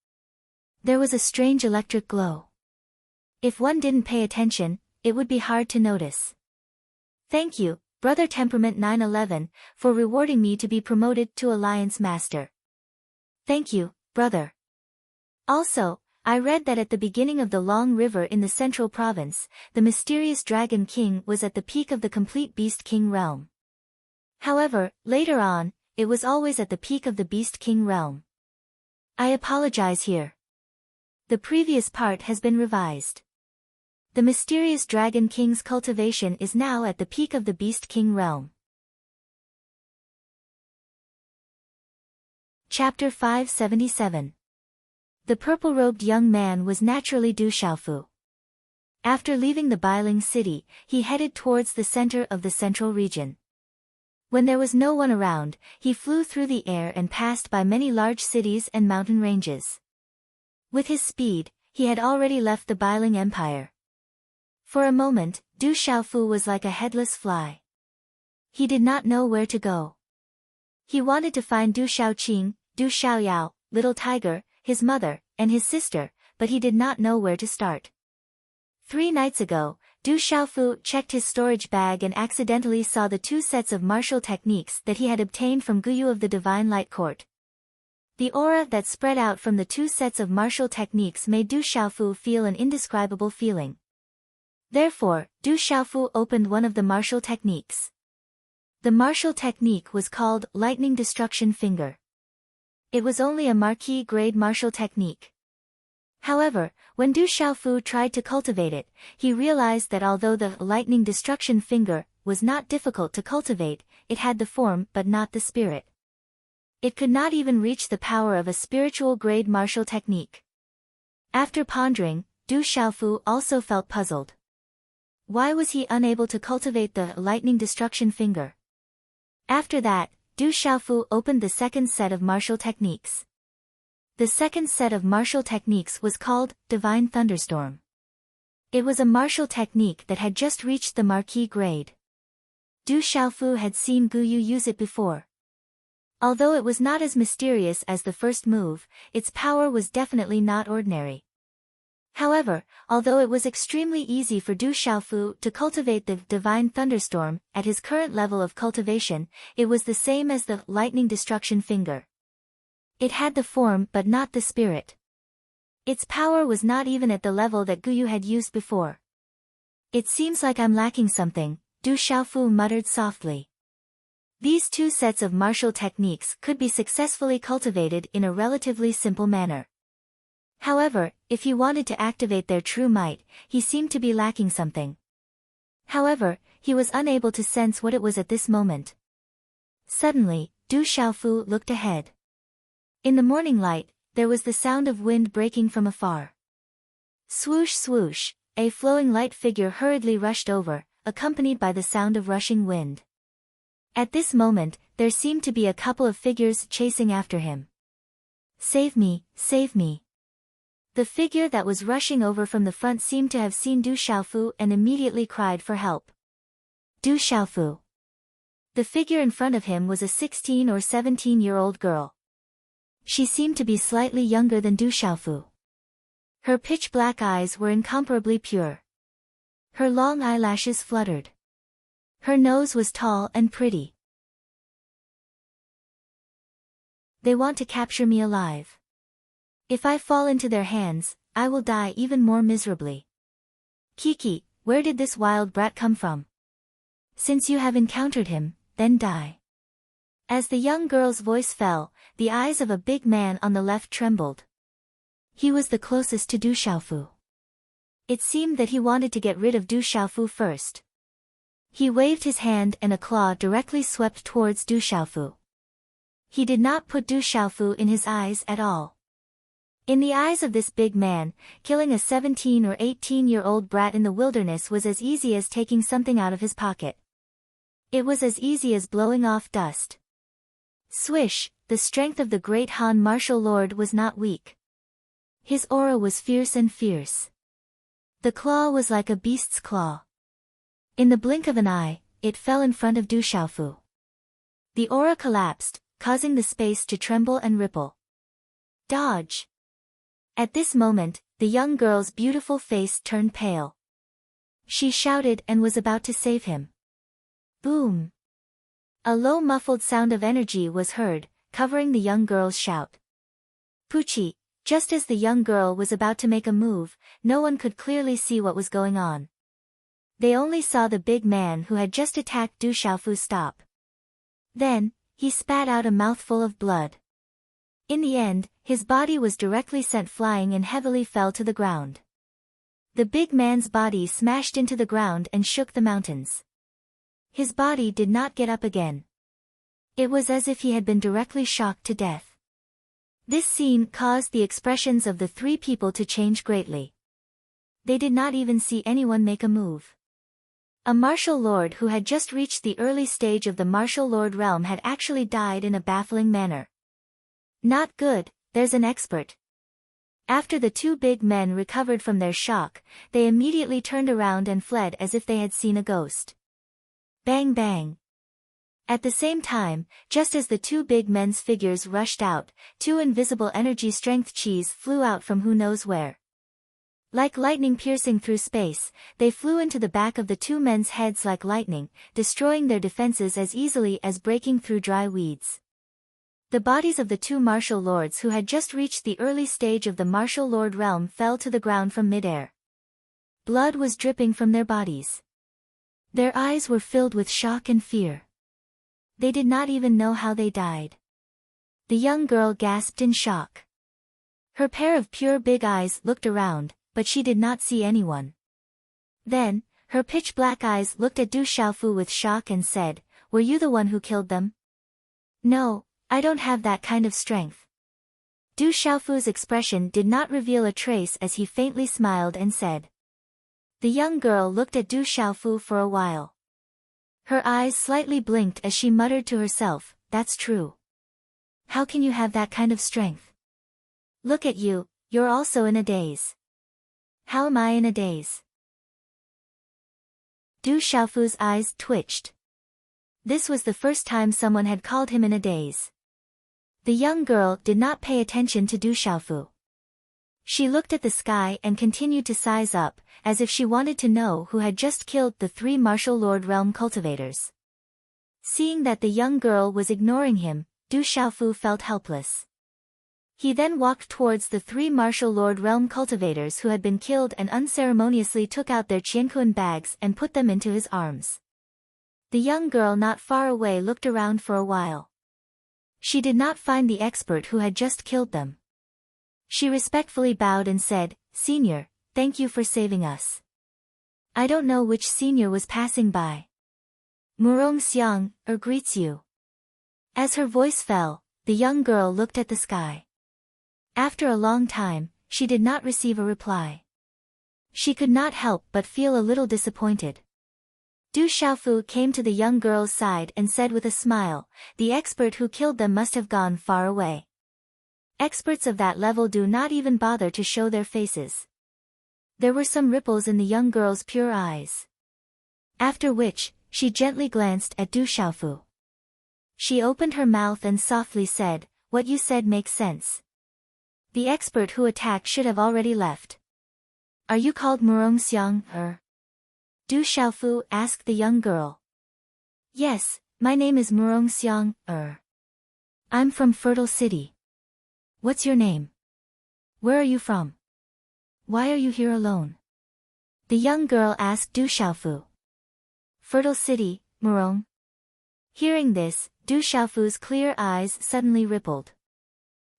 There was a strange electric glow. If one didn't pay attention, it would be hard to notice. Thank you, Brother Temperament 911, for rewarding me to be promoted to Alliance Master. Thank you, brother. Also, I read that at the beginning of the long river in the central province, the mysterious Dragon King was at the peak of the complete Beast King realm. However, later on, it was always at the peak of the Beast King realm. I apologize here. The previous part has been revised. The mysterious Dragon King's cultivation is now at the peak of the Beast King realm. Chapter 577. The purple-robed young man was naturally Du Xiaofu. After leaving the Bailing city, he headed towards the center of the central region. When there was no one around, he flew through the air and passed by many large cities and mountain ranges. With his speed, he had already left the Bailing Empire. For a moment, Du Xiaofu was like a headless fly. He did not know where to go. He wanted to find Du Xiaoqing, Du Xiaoyao, Little Tiger, his mother, and his sister, but he did not know where to start. 3 nights ago, Du Xiaofu checked his storage bag and accidentally saw the 2 sets of martial techniques that he had obtained from Guyu of the Divine Light Court. The aura that spread out from the 2 sets of martial techniques made Du Xiaofu feel an indescribable feeling. Therefore, Du Xiaofu opened one of the martial techniques. The martial technique was called Lightning Destruction Finger. It was only a marquis-grade martial technique. However, when Du Xiaofu tried to cultivate it, he realized that although the Lightning Destruction Finger was not difficult to cultivate, it had the form but not the spirit. It could not even reach the power of a spiritual-grade martial technique. After pondering, Du Xiaofu also felt puzzled. Why was he unable to cultivate the Lightning Destruction Finger? After that, Du Xiaofu opened the second set of martial techniques. The second set of martial techniques was called Divine Thunderstorm. It was a martial technique that had just reached the marquis grade. Du Xiaofu had seen Guyu use it before. Although it was not as mysterious as the first move, its power was definitely not ordinary. However, although it was extremely easy for Du Xiaofu to cultivate the divine thunderstorm, at his current level of cultivation, it was the same as the lightning destruction finger. It had the form but not the spirit. Its power was not even at the level that Guyu had used before. It seems like I'm lacking something, Du Xiaofu muttered softly. These two sets of martial techniques could be successfully cultivated in a relatively simple manner. However, if he wanted to activate their true might, he seemed to be lacking something. However, he was unable to sense what it was at this moment. Suddenly, Du Xiaofu looked ahead. In the morning light, there was the sound of wind breaking from afar. Swoosh swoosh, a flowing light figure hurriedly rushed over, accompanied by the sound of rushing wind. At this moment, there seemed to be a couple of figures chasing after him. Save me, save me. The figure that was rushing over from the front seemed to have seen Du Xiaofu and immediately cried for help. Du Xiaofu. The figure in front of him was a 16 or 17-year-old girl. She seemed to be slightly younger than Du Xiaofu. Her pitch-black eyes were incomparably pure. Her long eyelashes fluttered. Her nose was tall and pretty. They want to capture me alive. If I fall into their hands, I will die even more miserably. Kiki, where did this wild brat come from? Since you have encountered him, then die. As the young girl's voice fell, the eyes of a big man on the left trembled. He was the closest to Du Xiaofu. It seemed that he wanted to get rid of Du Xiaofu first. He waved his hand and a claw directly swept towards Du Xiaofu. He did not put Du Xiaofu in his eyes at all. In the eyes of this big man, killing a 17 or 18-year-old brat in the wilderness was as easy as taking something out of his pocket. It was as easy as blowing off dust. Swish, the strength of the great Han martial lord was not weak. His aura was fierce and fierce. The claw was like a beast's claw. In the blink of an eye, it fell in front of Du Xiaofu. The aura collapsed, causing the space to tremble and ripple. Dodge! At this moment, the young girl's beautiful face turned pale. She shouted and was about to save him. Boom! A low muffled sound of energy was heard, covering the young girl's shout. Pucci, just as the young girl was about to make a move, no one could clearly see what was going on. They only saw the big man who had just attacked Du Xiaofu stop. Then, he spat out a mouthful of blood. In the end, his body was directly sent flying and heavily fell to the ground. The big man's body smashed into the ground and shook the mountains. His body did not get up again. It was as if he had been directly shocked to death. This scene caused the expressions of the three people to change greatly. They did not even see anyone make a move. A martial lord who had just reached the early stage of the martial lord realm had actually died in a baffling manner. Not good, there's an expert. After the two big men recovered from their shock, they immediately turned around and fled as if they had seen a ghost. Bang bang. At the same time, just as the two big men's figures rushed out, two invisible energy strength chis flew out from who knows where. Like lightning piercing through space, they flew into the back of the two men's heads like lightning, destroying their defenses as easily as breaking through dry weeds. The bodies of the two martial lords who had just reached the early stage of the martial lord realm fell to the ground from midair. Blood was dripping from their bodies. Their eyes were filled with shock and fear. They did not even know how they died. The young girl gasped in shock. Her pair of pure big eyes looked around, but she did not see anyone. Then, her pitch-black eyes looked at Du Xiaofu with shock and said, "Were you the one who killed them?" "No, I don't have that kind of strength." Du Xiaofu's expression did not reveal a trace as he faintly smiled and said. The young girl looked at Du Xiaofu for a while. Her eyes slightly blinked as she muttered to herself, "That's true. How can you have that kind of strength? Look at you, you're also in a daze." "How am I in a daze?" Du Xiaofu's eyes twitched. This was the first time someone had called him in a daze. The young girl did not pay attention to Du Xiaofu. She looked at the sky and continued to size up, as if she wanted to know who had just killed the 3 martial lord realm cultivators. Seeing that the young girl was ignoring him, Du Xiaofu felt helpless. He then walked towards the 3 martial lord realm cultivators who had been killed and unceremoniously took out their qiankuan bags and put them into his arms. The young girl not far away looked around for a while. She did not find the expert who had just killed them. She respectfully bowed and said, "Senior, thank you for saving us." "I don't know which senior was passing by." "Murong Xiang, greets you." As her voice fell, the young girl looked at the sky. After a long time, she did not receive a reply. She could not help but feel a little disappointed. Du Xiaofu came to the young girl's side and said with a smile, "The expert who killed them must have gone far away. Experts of that level do not even bother to show their faces." There were some ripples in the young girl's pure eyes. After which, she gently glanced at Du Xiaofu. She opened her mouth and softly said, "What you said makes sense. The expert who attacked should have already left." "Are you called Murong Xiang, Du Xiaofu asked the young girl. "Yes, my name is Murong Xiang, I'm from Fertile City." "What's your name? Where are you from? Why are you here alone?" the young girl asked Du Xiaofu. "Fertile City, Murong." Hearing this, Du Xiaofu's clear eyes suddenly rippled.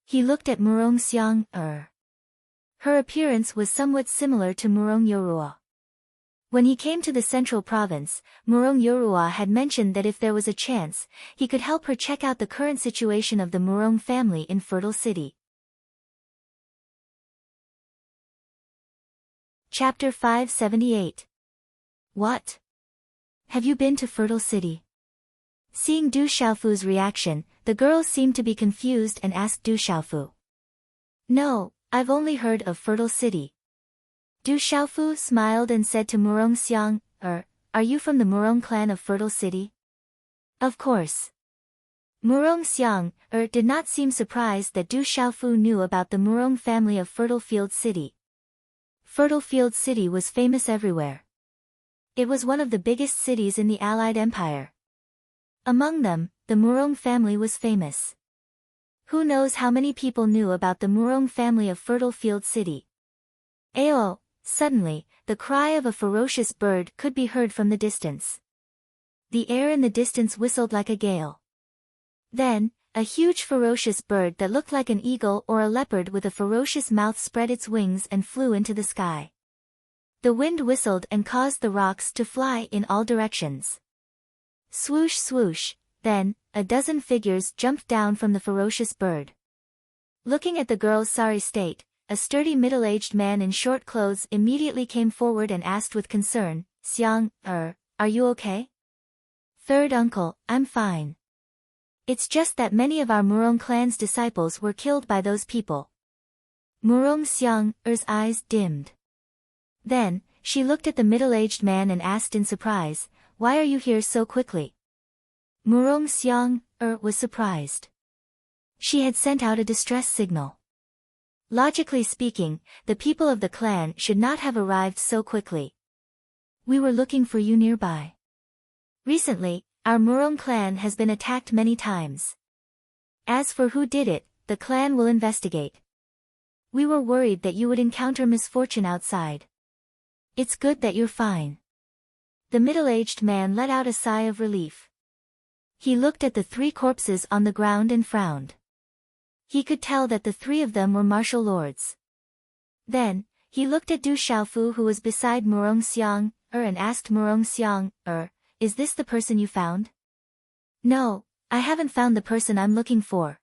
He looked at Murong Xiang, Her appearance was somewhat similar to Murong Yorua. When he came to the central province, Murong Yorua had mentioned that if there was a chance, he could help her check out the current situation of the Murong family in Fertile City. Chapter 578. What? Have you been to Fertile City? Seeing Du Xiaofu's reaction, the girl seemed to be confused and asked Du Xiaofu. "No, I've only heard of Fertile City." Du Xiaofu smiled and said to Murong Xiang, Are you from the Murong clan of Fertile City?" "Of course." Murong Xiang, did not seem surprised that Du Xiaofu knew about the Murong family of Fertile Field City. Fertile Field City was famous everywhere. It was one of the biggest cities in the Allied Empire. Among them, the Murong family was famous. Who knows how many people knew about the Murong family of Fertile Field City? Ayo! Suddenly, the cry of a ferocious bird could be heard from the distance. The air in the distance whistled like a gale. Then, a huge ferocious bird that looked like an eagle or a leopard with a ferocious mouth spread its wings and flew into the sky. The wind whistled and caused the rocks to fly in all directions. Swoosh swoosh, then, a dozen figures jumped down from the ferocious bird. Looking at the girl's sorry state, a sturdy middle-aged man in short clothes immediately came forward and asked with concern, "Xiang, are you okay?" "Third uncle, I'm fine. It's just that many of our Murong clan's disciples were killed by those people." Murong Xiang's eyes dimmed. Then, she looked at the middle-aged man and asked in surprise, "Why are you here so quickly?" Murong Xiang was surprised. She had sent out a distress signal. Logically speaking, the people of the clan should not have arrived so quickly. "We were looking for you nearby. Recently, our Murong clan has been attacked many times. As for who did it, the clan will investigate. We were worried that you would encounter misfortune outside. It's good that you're fine." The middle-aged man let out a sigh of relief. He looked at the 3 corpses on the ground and frowned. He could tell that the 3 of them were martial lords. Then, he looked at Du Xiaofu who was beside Murong Xiang, and asked Murong Xiang, "Is this the person you found?" "No, I haven't found the person I'm looking for.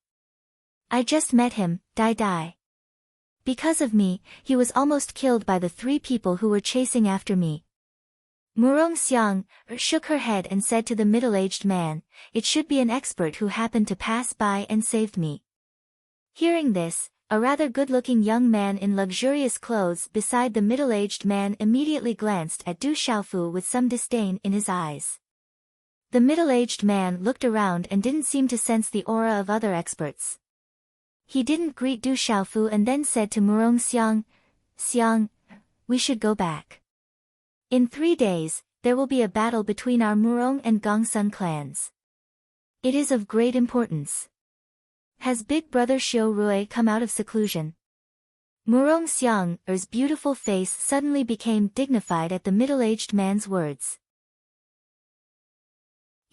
I just met him, Dai. Because of me, he was almost killed by the 3 people who were chasing after me." Murong Xiang shook her head and said to the middle-aged man, "It should be an expert who happened to pass by and saved me." Hearing this, a rather good-looking young man in luxurious clothes beside the middle-aged man immediately glanced at Du Xiaofu with some disdain in his eyes. The middle-aged man looked around and didn't seem to sense the aura of other experts. He didn't greet Du Xiaofu and then said to Murong Xiang, Xiang, we should go back. In 3 days, there will be a battle between our Murong and Gongsun clans. It is of great importance. Has Big Brother Xiu Rui come out of seclusion? Murong Xiang's beautiful face suddenly became dignified at the middle-aged man's words.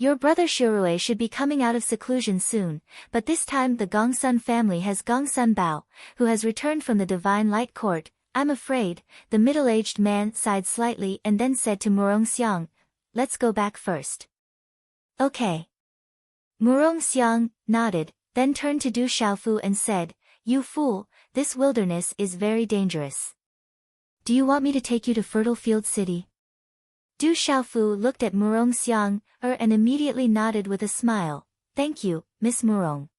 Your brother Xiurui should be coming out of seclusion soon, but this time the Gongsun family has Gongsun Bao, who has returned from the Divine Light Court. I'm afraid. The middle-aged man sighed slightly and then said to Murong Xiang, let's go back first. Okay. Murong Xiang nodded, then turned to Du Xiaofu and said, you fool, this wilderness is very dangerous. Do you want me to take you to Fertile Field City? Du Xiaofu looked at Murong Xiang and immediately nodded with a smile. Thank you, Miss Murong.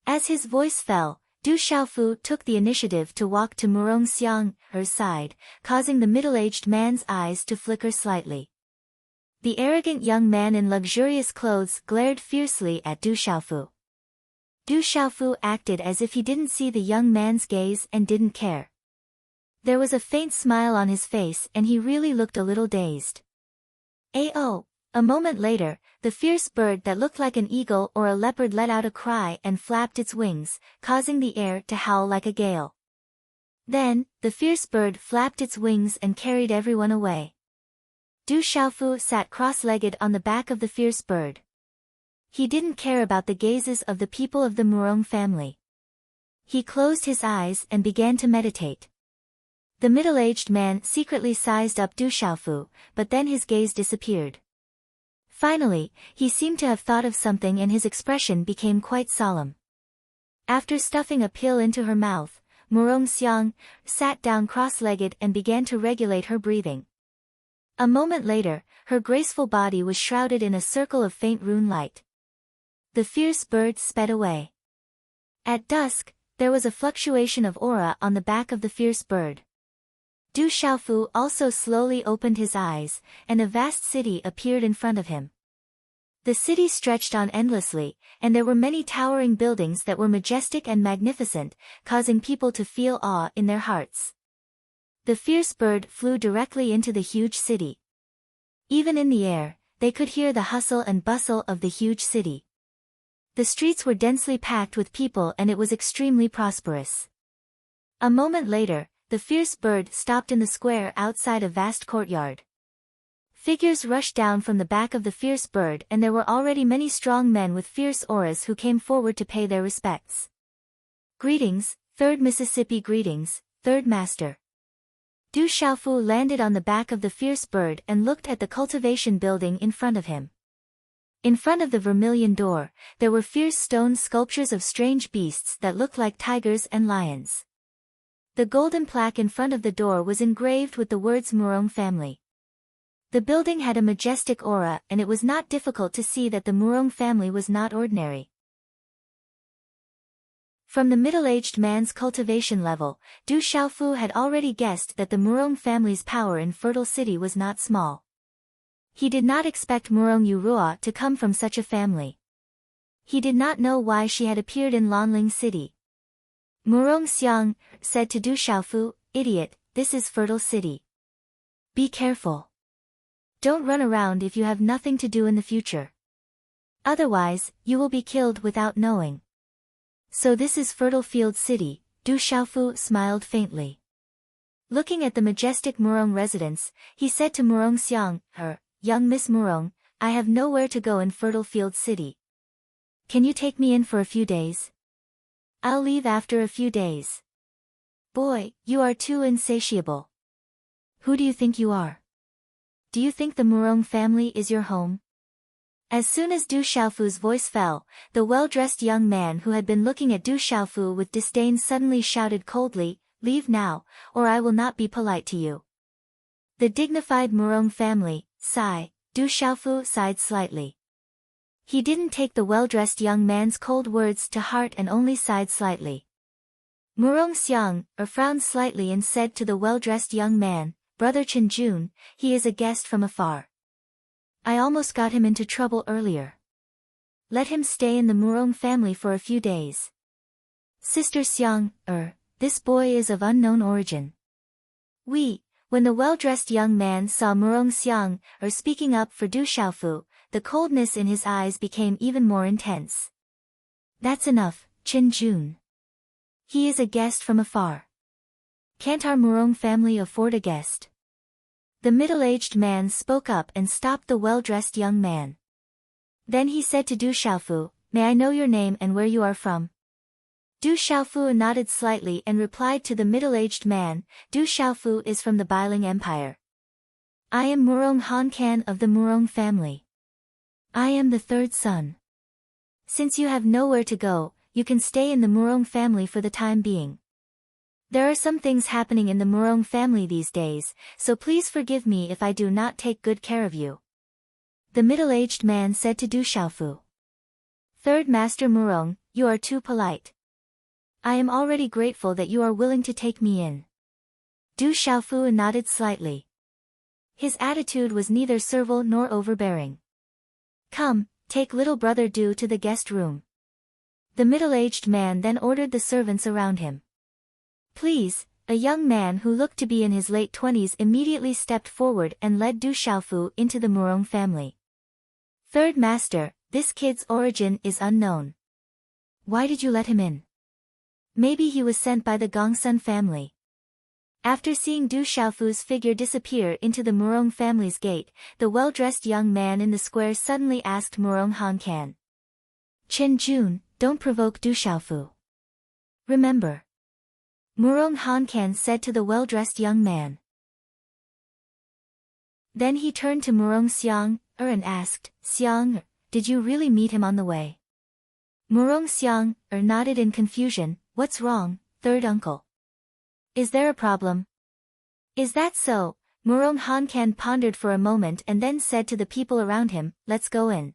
As his voice fell, Du Xiaofu took the initiative to walk to Murong Xiang's side, causing the middle-aged man's eyes to flicker slightly. The arrogant young man in luxurious clothes glared fiercely at Du Xiaofu. Du Xiaofu acted as if he didn't see the young man's gaze and didn't care. There was a faint smile on his face and he really looked a little dazed. A moment later, the fierce bird that looked like an eagle or a leopard let out a cry and flapped its wings, causing the air to howl like a gale. Then, the fierce bird flapped its wings and carried everyone away. Du Xiaofu sat cross-legged on the back of the fierce bird. He didn't care about the gazes of the people of the Murong family. He closed his eyes and began to meditate. The middle-aged man secretly sized up Du Xiaofu, but then his gaze disappeared. Finally, he seemed to have thought of something and his expression became quite solemn. After stuffing a pill into her mouth, Murong Xiang sat down cross-legged and began to regulate her breathing. A moment later, her graceful body was shrouded in a circle of faint rune light. The fierce bird sped away. At dusk, there was a fluctuation of aura on the back of the fierce bird. Du Xiaofu also slowly opened his eyes, and a vast city appeared in front of him. The city stretched on endlessly, and there were many towering buildings that were majestic and magnificent, causing people to feel awe in their hearts. The fierce bird flew directly into the huge city. Even in the air, they could hear the hustle and bustle of the huge city. The streets were densely packed with people and it was extremely prosperous. A moment later, the fierce bird stopped in the square outside a vast courtyard. Figures rushed down from the back of the fierce bird and there were already many strong men with fierce auras who came forward to pay their respects. Greetings, 3rd Mississippi greetings, 3rd Master. Du Xiaofu landed on the back of the fierce bird and looked at the cultivation building in front of him. In front of the vermilion door, there were fierce stone sculptures of strange beasts that looked like tigers and lions. The golden plaque in front of the door was engraved with the words Murong family. The building had a majestic aura and it was not difficult to see that the Murong family was not ordinary. From the middle-aged man's cultivation level, Du Xiaofu had already guessed that the Murong family's power in Fertile City was not small. He did not expect Murong Yurua to come from such a family. He did not know why she had appeared in Lanling City. Murong Xiang said to Du Xiaofu, idiot, this is Fertile City. Be careful. Don't run around if you have nothing to do in the future. Otherwise, you will be killed without knowing. So this is Fertile Field City, Du Xiaofu smiled faintly. Looking at the majestic Murong residence, he said to Murong Xiang, young Miss Murong, I have nowhere to go in Fertile Field City. Can you take me in for a few days? I'll leave after a few days. Boy, you are too insatiable. Who do you think you are? Do you think the Murong family is your home? As soon as Du Xiaofu's voice fell, the well-dressed young man who had been looking at Du Xiaofu with disdain suddenly shouted coldly, leave now, or I will not be polite to you. The dignified Murong family, sigh, Du Xiaofu sighed slightly. He didn't take the well-dressed young man's cold words to heart and only sighed slightly. Murong Xiang frowned slightly and said to the well-dressed young man, Brother Chen Jun, he is a guest from afar. I almost got him into trouble earlier. Let him stay in the Murong family for a few days. Sister Xiang, this boy is of unknown origin. When the well-dressed young man saw Murong Xiang, speaking up for Du Xiaofu, the coldness in his eyes became even more intense. That's enough, Qin Jun. He is a guest from afar. Can't our Murong family afford a guest? The middle-aged man spoke up and stopped the well-dressed young man. Then he said to Du Xiaofu, "May I know your name and where you are from?" Du Xiaofu nodded slightly and replied to the middle-aged man, "Du Xiaofu is from the Bailing Empire. I am Murong Hankan of the Murong family. I am the third son. Since you have nowhere to go, you can stay in the Murong family for the time being. There are some things happening in the Murong family these days, so please forgive me if I do not take good care of you." The middle-aged man said to Du Xiaofu. "Third Master Murong, you are too polite. I am already grateful that you are willing to take me in." Du Xiaofu nodded slightly. His attitude was neither servile nor overbearing. "Come, take little brother Du to the guest room." The middle-aged man then ordered the servants around him. "Please," a young man who looked to be in his late 20s immediately stepped forward and led Du Xiaofu into the Murong family. "Third Master, this kid's origin is unknown. Why did you let him in? Maybe he was sent by the Gongsun family." After seeing Du Xiaofu's figure disappear into the Murong family's gate, the well-dressed young man in the square suddenly asked Murong Hankan. "Chen Jun, don't provoke Du Xiaofu. Remember." Murong Hankan said to the well-dressed young man. Then he turned to Murong Xiang, and asked, "Xiang, did you really meet him on the way?" Murong Xiang, nodded in confusion. "What's wrong, third uncle? Is there a problem?" "Is that so?" Murong Hankan pondered for a moment and then said to the people around him, "Let's go in.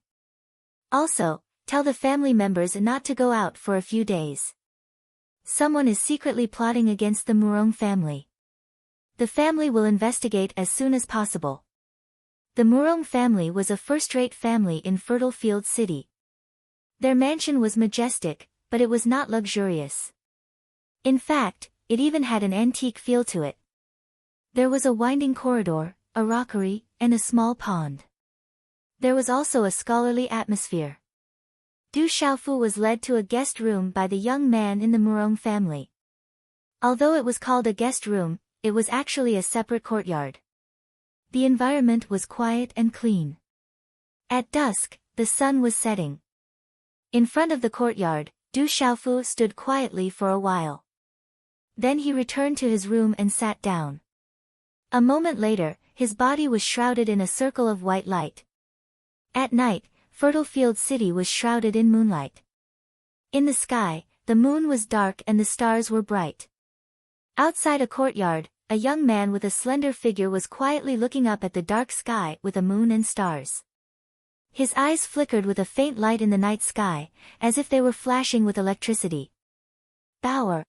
Also, tell the family members not to go out for a few days. Someone is secretly plotting against the Murong family. The family will investigate as soon as possible." The Murong family was a first-rate family in Fertile Field City. Their mansion was majestic, but it was not luxurious. In fact, it even had an antique feel to it. There was a winding corridor, a rockery, and a small pond. There was also a scholarly atmosphere. Du Xiaofu was led to a guest room by the young man in the Murong family. Although it was called a guest room, it was actually a separate courtyard. The environment was quiet and clean. At dusk, the sun was setting. In front of the courtyard, Du Xiaofu stood quietly for a while. Then he returned to his room and sat down. A moment later, his body was shrouded in a circle of white light. At night, Fertile Field City was shrouded in moonlight. In the sky, the moon was dark and the stars were bright. Outside a courtyard, a young man with a slender figure was quietly looking up at the dark sky with a moon and stars. His eyes flickered with a faint light in the night sky, as if they were flashing with electricity. "Bauer."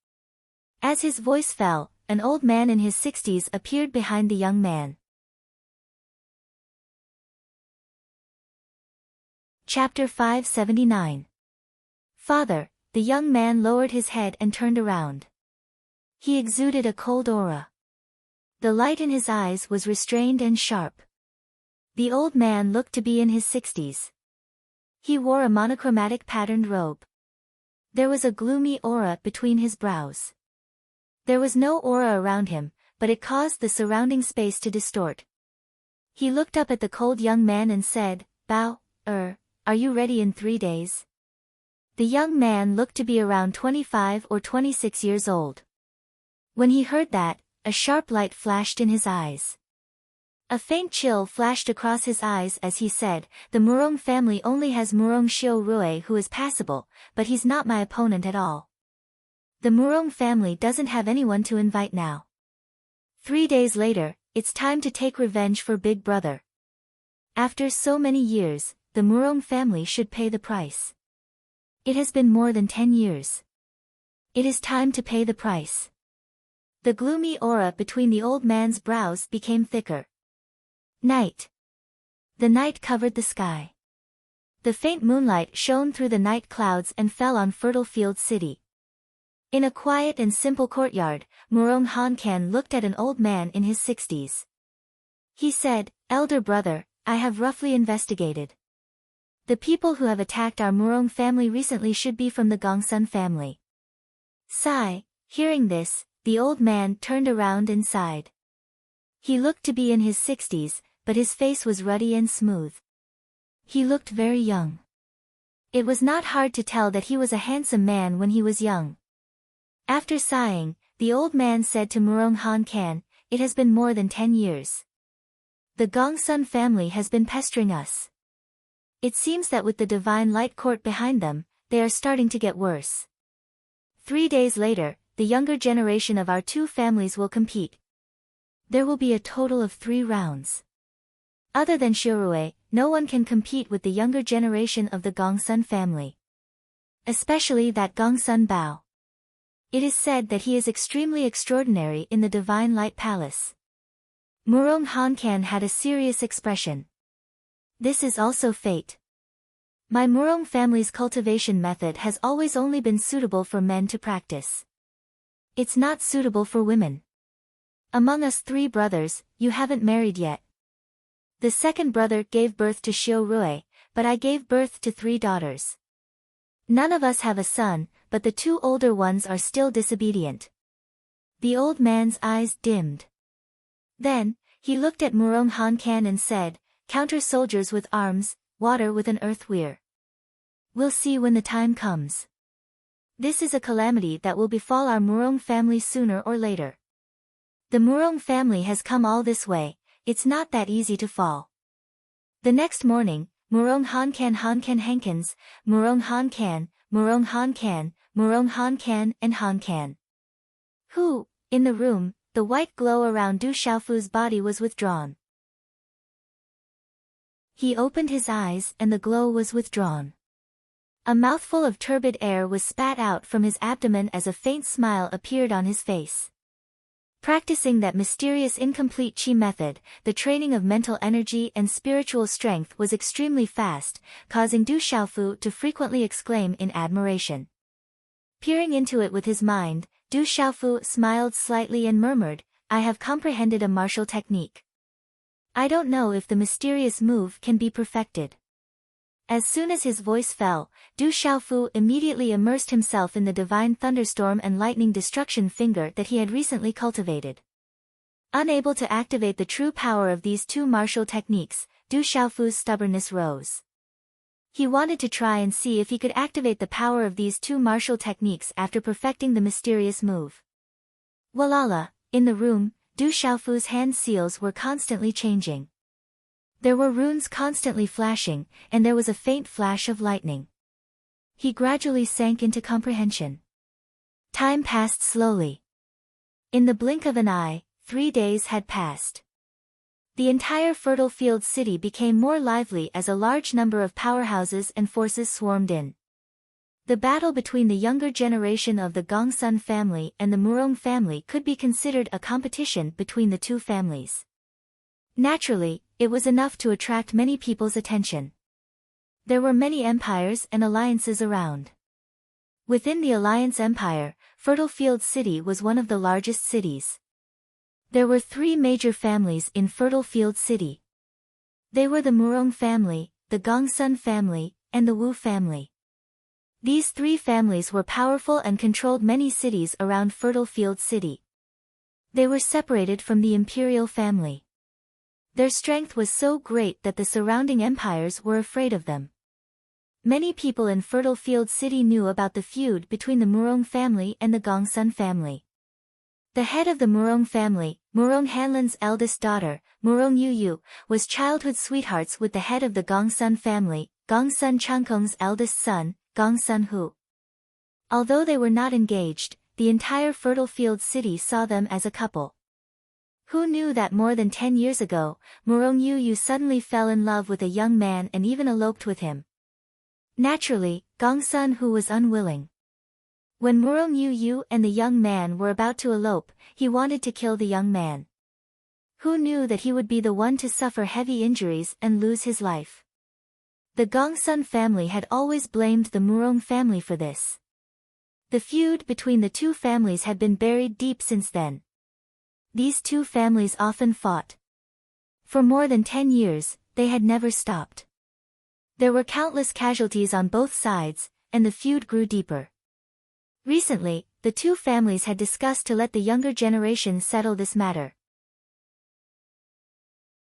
As his voice fell, an old man in his 60s appeared behind the young man. Chapter 579. "Father," the young man lowered his head and turned around. He exuded a cold aura. The light in his eyes was restrained and sharp. The old man looked to be in his 60s. He wore a monochromatic patterned robe. There was a gloomy aura between his brows. There was no aura around him, but it caused the surrounding space to distort. He looked up at the cold young man and said, Are you ready in 3 days?" The young man looked to be around 25 or 26 years old. When he heard that, a sharp light flashed in his eyes. A faint chill flashed across his eyes as he said, "The Murong family only has Murong Xiu Rui who is passable, but he's not my opponent at all. The Murong family doesn't have anyone to invite now. 3 days later, it's time to take revenge for Big Brother. After so many years, the Murong family should pay the price. It has been more than 10 years. It is time to pay the price." The gloomy aura between the old man's brows became thicker. Night. The night covered the sky. The faint moonlight shone through the night clouds and fell on Fertile Field City. In a quiet and simple courtyard, Murong Hankan looked at an old man in his 60s. He said, "Elder brother, I have roughly investigated. The people who have attacked our Murong family recently should be from the Gongsun family." Sigh. Hearing this, the old man turned around and sighed. He looked to be in his 60s, but his face was ruddy and smooth. He looked very young. It was not hard to tell that he was a handsome man when he was young. After sighing, the old man said to Murong Hankan, "It has been more than 10 years. The Gongsun family has been pestering us. It seems that with the divine light court behind them, they are starting to get worse. 3 days later, the younger generation of our two families will compete. There will be a total of 3 rounds. Other than Shirue, no one can compete with the younger generation of the Gongsun family. Especially that Gongsun Bao. It is said that he is extremely extraordinary in the Divine Light Palace." Murong Hankan had a serious expression. "This is also fate. My Murong family's cultivation method has always only been suitable for men to practice. It's not suitable for women. Among us 3 brothers, you haven't married yet. The second brother gave birth to Xiu Rui, but I gave birth to 3 daughters. None of us have a son, but the 2 older ones are still disobedient." The old man's eyes dimmed. Then, he looked at Murong Hankan and said, "Counter soldiers with arms, water with an earth weir. We'll see when the time comes. This is a calamity that will befall our Murong family sooner or later. The Murong family has come all this way, it's not that easy to fall." The next morning, Murong Hankan Hankans, Murong Hankan, Murong Hankan, Murong Hankan and Hankan. Who, in the room, the white glow around Du Xiaofu's body was withdrawn. He opened his eyes and the glow was withdrawn. A mouthful of turbid air was spat out from his abdomen as a faint smile appeared on his face. Practicing that mysterious incomplete qi method, the training of mental energy and spiritual strength was extremely fast, causing Du Xiaofu to frequently exclaim in admiration. Peering into it with his mind, Du Xiaofu smiled slightly and murmured, "I have comprehended a martial technique. I don't know if the mysterious move can be perfected." As soon as his voice fell, Du Xiaofu immediately immersed himself in the divine thunderstorm and lightning destruction finger that he had recently cultivated. Unable to activate the true power of these 2 martial techniques, Du Xiaofu's stubbornness rose. He wanted to try and see if he could activate the power of these 2 martial techniques after perfecting the mysterious move. Walala, in the room, Du Xiaofu's hand seals were constantly changing. There were runes constantly flashing, and there was a faint flash of lightning. He gradually sank into comprehension. Time passed slowly. In the blink of an eye, 3 days had passed. The entire fertile field city became more lively as a large number of powerhouses and forces swarmed in. The battle between the younger generation of the Gongsun family and the Murong family could be considered a competition between the 2 families. Naturally, it was enough to attract many people's attention. There were many empires and alliances around. Within the Alliance Empire, Fertile Field City was one of the largest cities. There were 3 major families in Fertile Field City. They were the Murong family, the Gongsun family, and the Wu family. These 3 families were powerful and controlled many cities around Fertile Field City. They were separated from the imperial family. Their strength was so great that the surrounding empires were afraid of them. Many people in Fertile Field City knew about the feud between the Murong family and the Gongsun family. The head of the Murong family, Murong Hanlan's eldest daughter, Murong Yuyu, was childhood sweethearts with the head of the Gongsun family, Gongsun Changkong's eldest son, Gongsun Hu. Although they were not engaged, the entire Fertile Field City saw them as a couple. Who knew that more than 10 years ago, Murong Yuyu suddenly fell in love with a young man and even eloped with him? Naturally, Gongsun Hu was unwilling. When Murong Yuyu and the young man were about to elope, he wanted to kill the young man. Who knew that he would be the one to suffer heavy injuries and lose his life? The Gongsun family had always blamed the Murong family for this. The feud between the two families had been buried deep since then. These two families often fought. For more than 10 years, they had never stopped. There were countless casualties on both sides, and the feud grew deeper. Recently, the two families had discussed to let the younger generation settle this matter.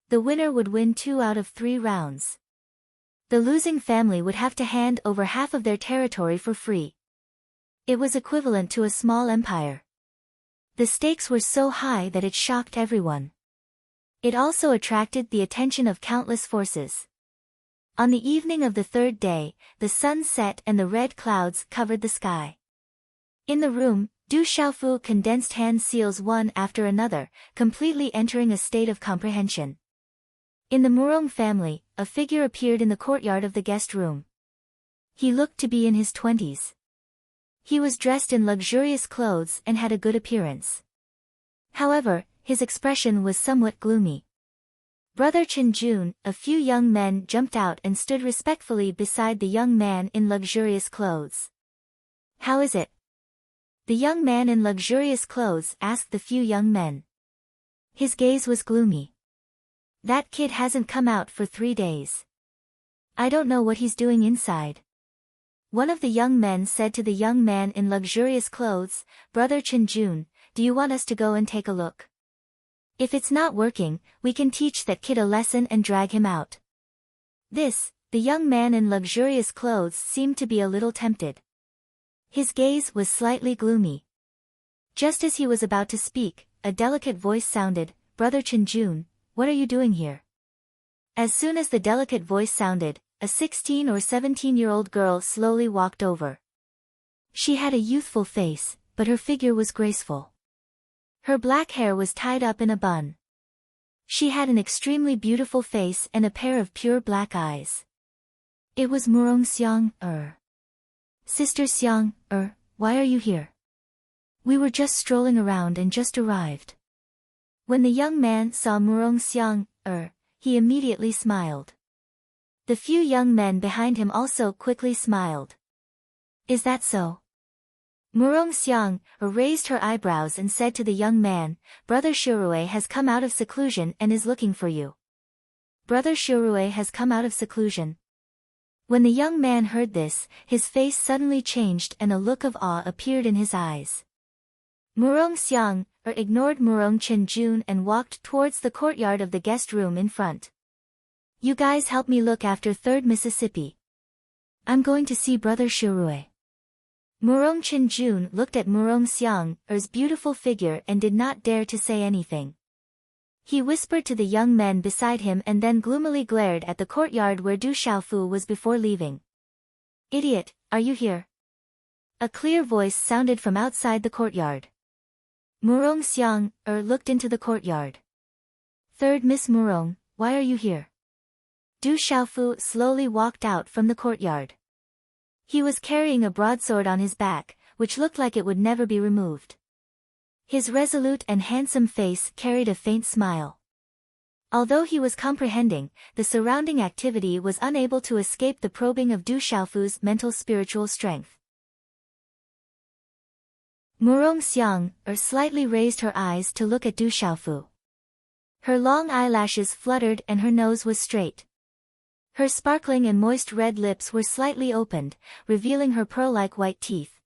The winner would win 2 out of 3 rounds. The losing family would have to hand over half of their territory for free. It was equivalent to a small empire. The stakes were so high that it shocked everyone. It also attracted the attention of countless forces. On the evening of the 3rd day, the sun set and the red clouds covered the sky. In the room, Du Xiaofu condensed hand seals one after another, completely entering a state of comprehension. In the Murong family, a figure appeared in the courtyard of the guest room. He looked to be in his 20s. He was dressed in luxurious clothes and had a good appearance. However, his expression was somewhat gloomy. Brother Chen Jun, a few young men jumped out and stood respectfully beside the young man in luxurious clothes. "How is it?" The young man in luxurious clothes asked the few young men. His gaze was gloomy. "That kid hasn't come out for 3 days. I don't know what he's doing inside." One of the young men said to the young man in luxurious clothes, "Brother Chen Jun, do you want us to go and take a look? If it's not working, we can teach that kid a lesson and drag him out." The young man in luxurious clothes seemed to be a little tempted. His gaze was slightly gloomy. Just as he was about to speak, a delicate voice sounded, "Brother Chen Jun, what are you doing here?" As soon as the delicate voice sounded, a 16 or 17-year-old girl slowly walked over. She had a youthful face, but her figure was graceful. Her black hair was tied up in a bun. She had an extremely beautiful face and a pair of pure black eyes. It was Murong Xiang. "Sister Xiang, why are you here?" "We were just strolling around and just arrived." When the young man saw Murong Xiang, he immediately smiled. The few young men behind him also quickly smiled. "Is that so?" Murong Xiang raised her eyebrows and said to the young man, "Brother Shirue has come out of seclusion and is looking for you." "Brother Shirue has come out of seclusion." When the young man heard this, his face suddenly changed and a look of awe appeared in his eyes. Murong Xiang ignored Murong Chen Jun and walked towards the courtyard of the guest room in front. "You guys help me look after 3rd Mississippi. I'm going to see Brother Shirue." Murong Chen Jun looked at Murong Xiang's beautiful figure and did not dare to say anything. He whispered to the young men beside him and then gloomily glared at the courtyard where Du Xiaofu was before leaving. "Idiot, are you here?" A clear voice sounded from outside the courtyard. Murong Xiang looked into the courtyard. "3rd Miss Murong, why are you here?" Du Xiaofu slowly walked out from the courtyard. He was carrying a broadsword on his back, which looked like it would never be removed. His resolute and handsome face carried a faint smile. Although he was comprehending, the surrounding activity was unable to escape the probing of Du Xiaofu's mental spiritual strength. Murong Xiang slightly raised her eyes to look at Du Xiaofu. Her long eyelashes fluttered and her nose was straight. Her sparkling and moist red lips were slightly opened, revealing her pearl-like white teeth.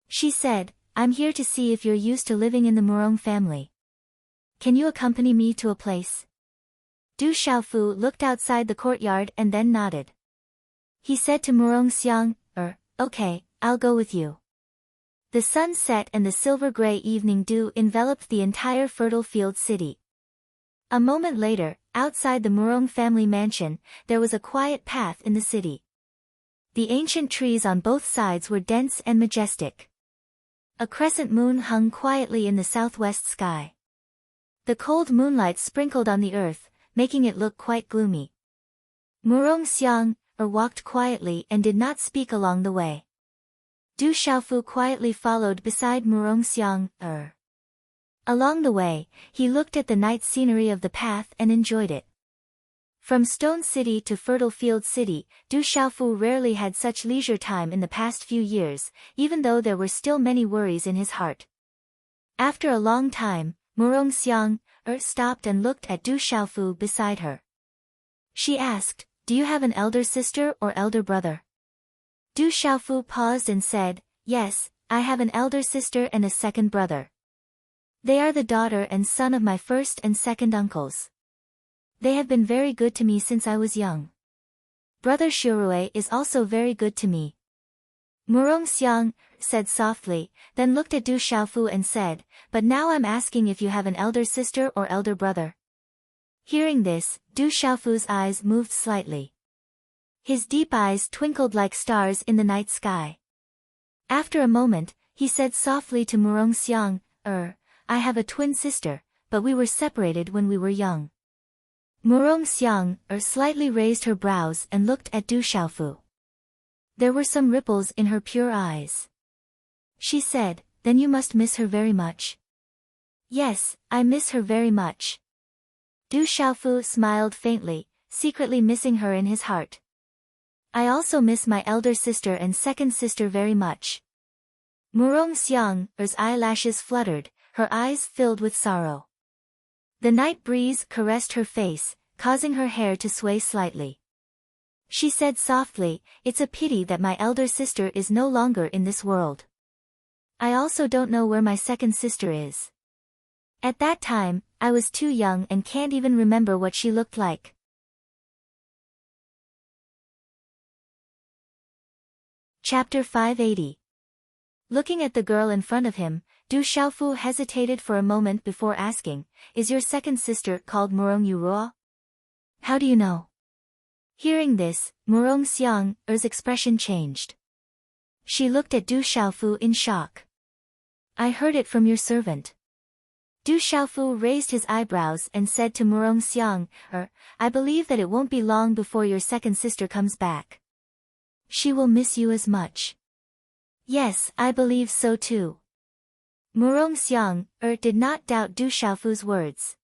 She said, "I'm here to see if you're used to living in the Murong family. Can you accompany me to a place?" Du Xiaofu looked outside the courtyard and then nodded. He said to Murong Xiang, "Okay, I'll go with you." The sun set and the silver-gray evening dew enveloped the entire fertile field city. A moment later, outside the Murong family mansion, there was a quiet path in the city. The ancient trees on both sides were dense and majestic. A crescent moon hung quietly in the southwest sky. The cold moonlight sprinkled on the earth, making it look quite gloomy. Murong Xiang walked quietly and did not speak along the way. Du Xiaofu quietly followed beside Murong Xiang. Along the way, he looked at the night scenery of the path and enjoyed it. From Stone City to Fertile Field City, Du Xiaofu rarely had such leisure time in the past few years, even though there were still many worries in his heart. After a long time, Murong Xiang stopped and looked at Du Xiaofu beside her. She asked, "Do you have an elder sister or elder brother?" Du Xiaofu paused and said, "Yes, I have an elder sister and a second brother. They are the daughter and son of my first and second uncles. They have been very good to me since I was young. Brother Shirue is also very good to me." Murong Xiang said softly, then looked at Du Xiaofu and said, "But now I'm asking if you have an elder sister or elder brother." Hearing this, Du Xiaofu's eyes moved slightly. His deep eyes twinkled like stars in the night sky. After a moment, he said softly to Murong Xiang, "I have a twin sister, but we were separated when we were young." Murong Xiang slightly raised her brows and looked at Du Xiaofu. There were some ripples in her pure eyes. She said, "Then you must miss her very much." "Yes, I miss her very much." Du Xiaofu smiled faintly, secretly missing her in his heart. "I also miss my elder sister and second sister very much." Murong Xiang's eyelashes fluttered, her eyes filled with sorrow. The night breeze caressed her face, causing her hair to sway slightly. She said softly, "It's a pity that my elder sister is no longer in this world. I also don't know where my second sister is. At that time, I was too young and can't even remember what she looked like." Chapter 580. Looking at the girl in front of him, Du Xiaofu hesitated for a moment before asking, "Is your second sister called Murong Yuruo?" "How do you know?" Hearing this, Murong Xiang's expression changed. She looked at Du Xiaofu in shock. "I heard it from your servant." Du Xiaofu raised his eyebrows and said to Murong Xiang, "I believe that it won't be long before your second sister comes back. She will miss you as much." "Yes, I believe so too." Murong Xiang did not doubt Du Xiaofu's words.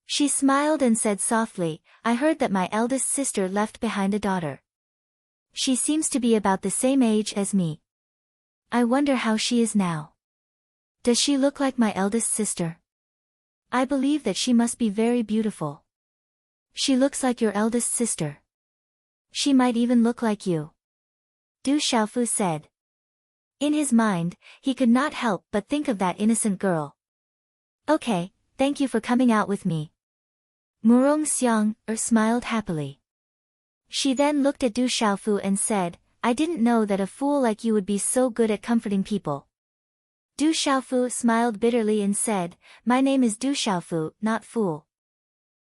She smiled and said softly, "I heard that my eldest sister left behind a daughter. She seems to be about the same age as me. I wonder how she is now. Does she look like my eldest sister? I believe that she must be very beautiful. She looks like your eldest sister. She might even look like you." Du Xiaofu said. In his mind, he could not help but think of that innocent girl. "Okay, thank you for coming out with me." Murong Xiang smiled happily. She then looked at Du Xiaofu and said, "I didn't know that a fool like you would be so good at comforting people." Du Xiaofu smiled bitterly and said, "My name is Du Xiaofu, not Fool.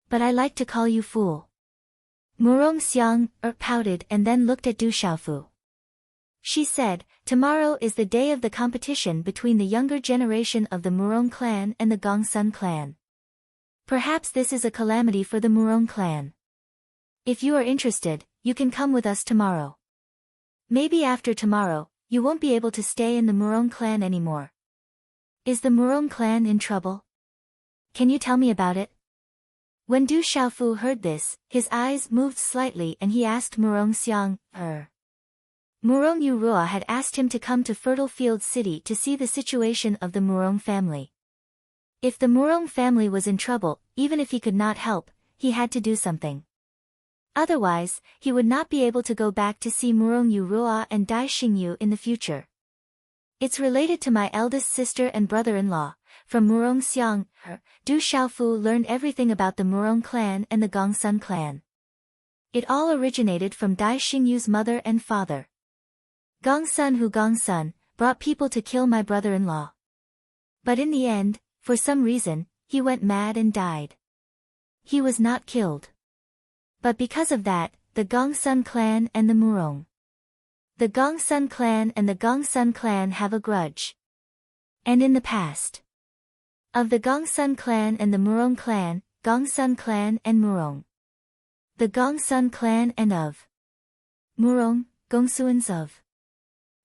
But I like to call you Fool." Murong Xiang pouted and then looked at Du Xiaofu. She said, "Tomorrow is the day of the competition between the younger generation of the Murong clan and the Gongsun clan. Perhaps this is a calamity for the Murong clan. If you are interested, you can come with us tomorrow. Maybe after tomorrow, you won't be able to stay in the Murong clan anymore. Is the Murong clan in trouble? Can you tell me about it?" When Du Xiaofu heard this, his eyes moved slightly and he asked Murong Xiang, Murong Yuruo had asked him to come to Fertile Field City to see the situation of the Murong family. If the Murong family was in trouble, even if he could not help, he had to do something. Otherwise, he would not be able to go back to see Murong Yuruo and Dai Xingyu in the future. "It's related to my eldest sister and brother-in-law." From Murong Xiang, Du Xiaofu learned everything about the Murong clan and the Gongsun clan. It all originated from Dai Xingyu's mother and father. Gongsun brought people to kill my brother-in-law. But in the end, for some reason, he went mad and died. He was not killed. But because of that, the Gongsun clan and the Murong. The Gongsun clan and the Gongsun clan have a grudge. And in the past, of the Gongsun clan and the Murong clan, Gongsun clan and Murong. The Gongsun clan and of Murong, Gongsuans of.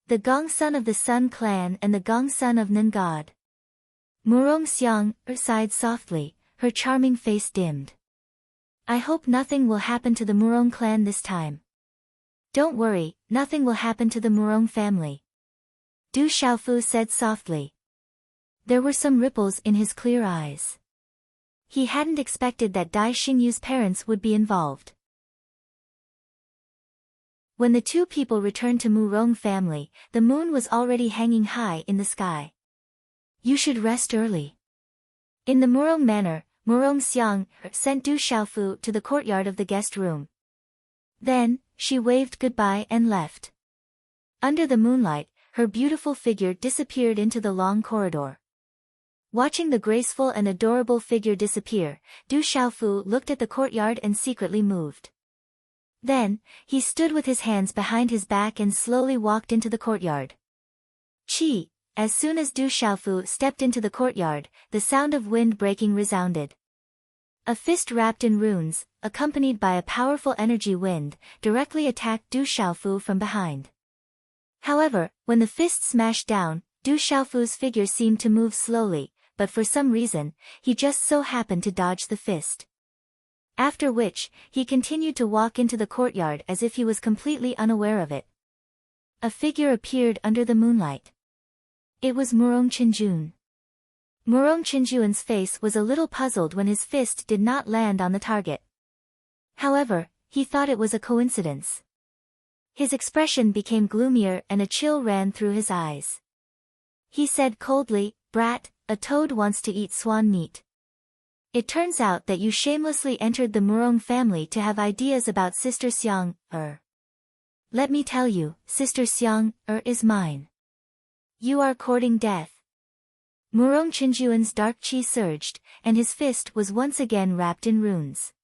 The Gongsun of the Sun clan and the Gongsun of Nun God. Murong Xiang sighed softly, her charming face dimmed. I hope nothing will happen to the Murong clan this time. Don't worry, nothing will happen to the Murong family. Du Xiaofu said softly. There were some ripples in his clear eyes. He hadn't expected that Dai Xingyu's parents would be involved. When the two people returned to Murong family, the moon was already hanging high in the sky. You should rest early. In the Murong manner, Murong Xiang sent Du Xiaofu to the courtyard of the guest room. Then, she waved goodbye and left. Under the moonlight, her beautiful figure disappeared into the long corridor. Watching the graceful and adorable figure disappear, Du Xiaofu looked at the courtyard and secretly moved. Then, he stood with his hands behind his back and slowly walked into the courtyard. Chi! As soon as Du Xiaofu stepped into the courtyard, the sound of wind breaking resounded. A fist wrapped in runes, accompanied by a powerful energy wind, directly attacked Du Xiaofu from behind. However, when the fist smashed down, Du Xiaofu's figure seemed to move slowly, but for some reason, he just so happened to dodge the fist. After which, he continued to walk into the courtyard as if he was completely unaware of it. A figure appeared under the moonlight. It was Murong Qinjun. Murong Qinjun's face was a little puzzled when his fist did not land on the target. However, he thought it was a coincidence. His expression became gloomier and a chill ran through his eyes. He said coldly, "Brat, a toad wants to eat swan meat. It turns out that you shamelessly entered the Murong family to have ideas about Sister Xiang, Let me tell you, Sister Xiang, is mine. You are courting death." Murong Qinjuan's dark qi surged, and his fist was once again wrapped in runes.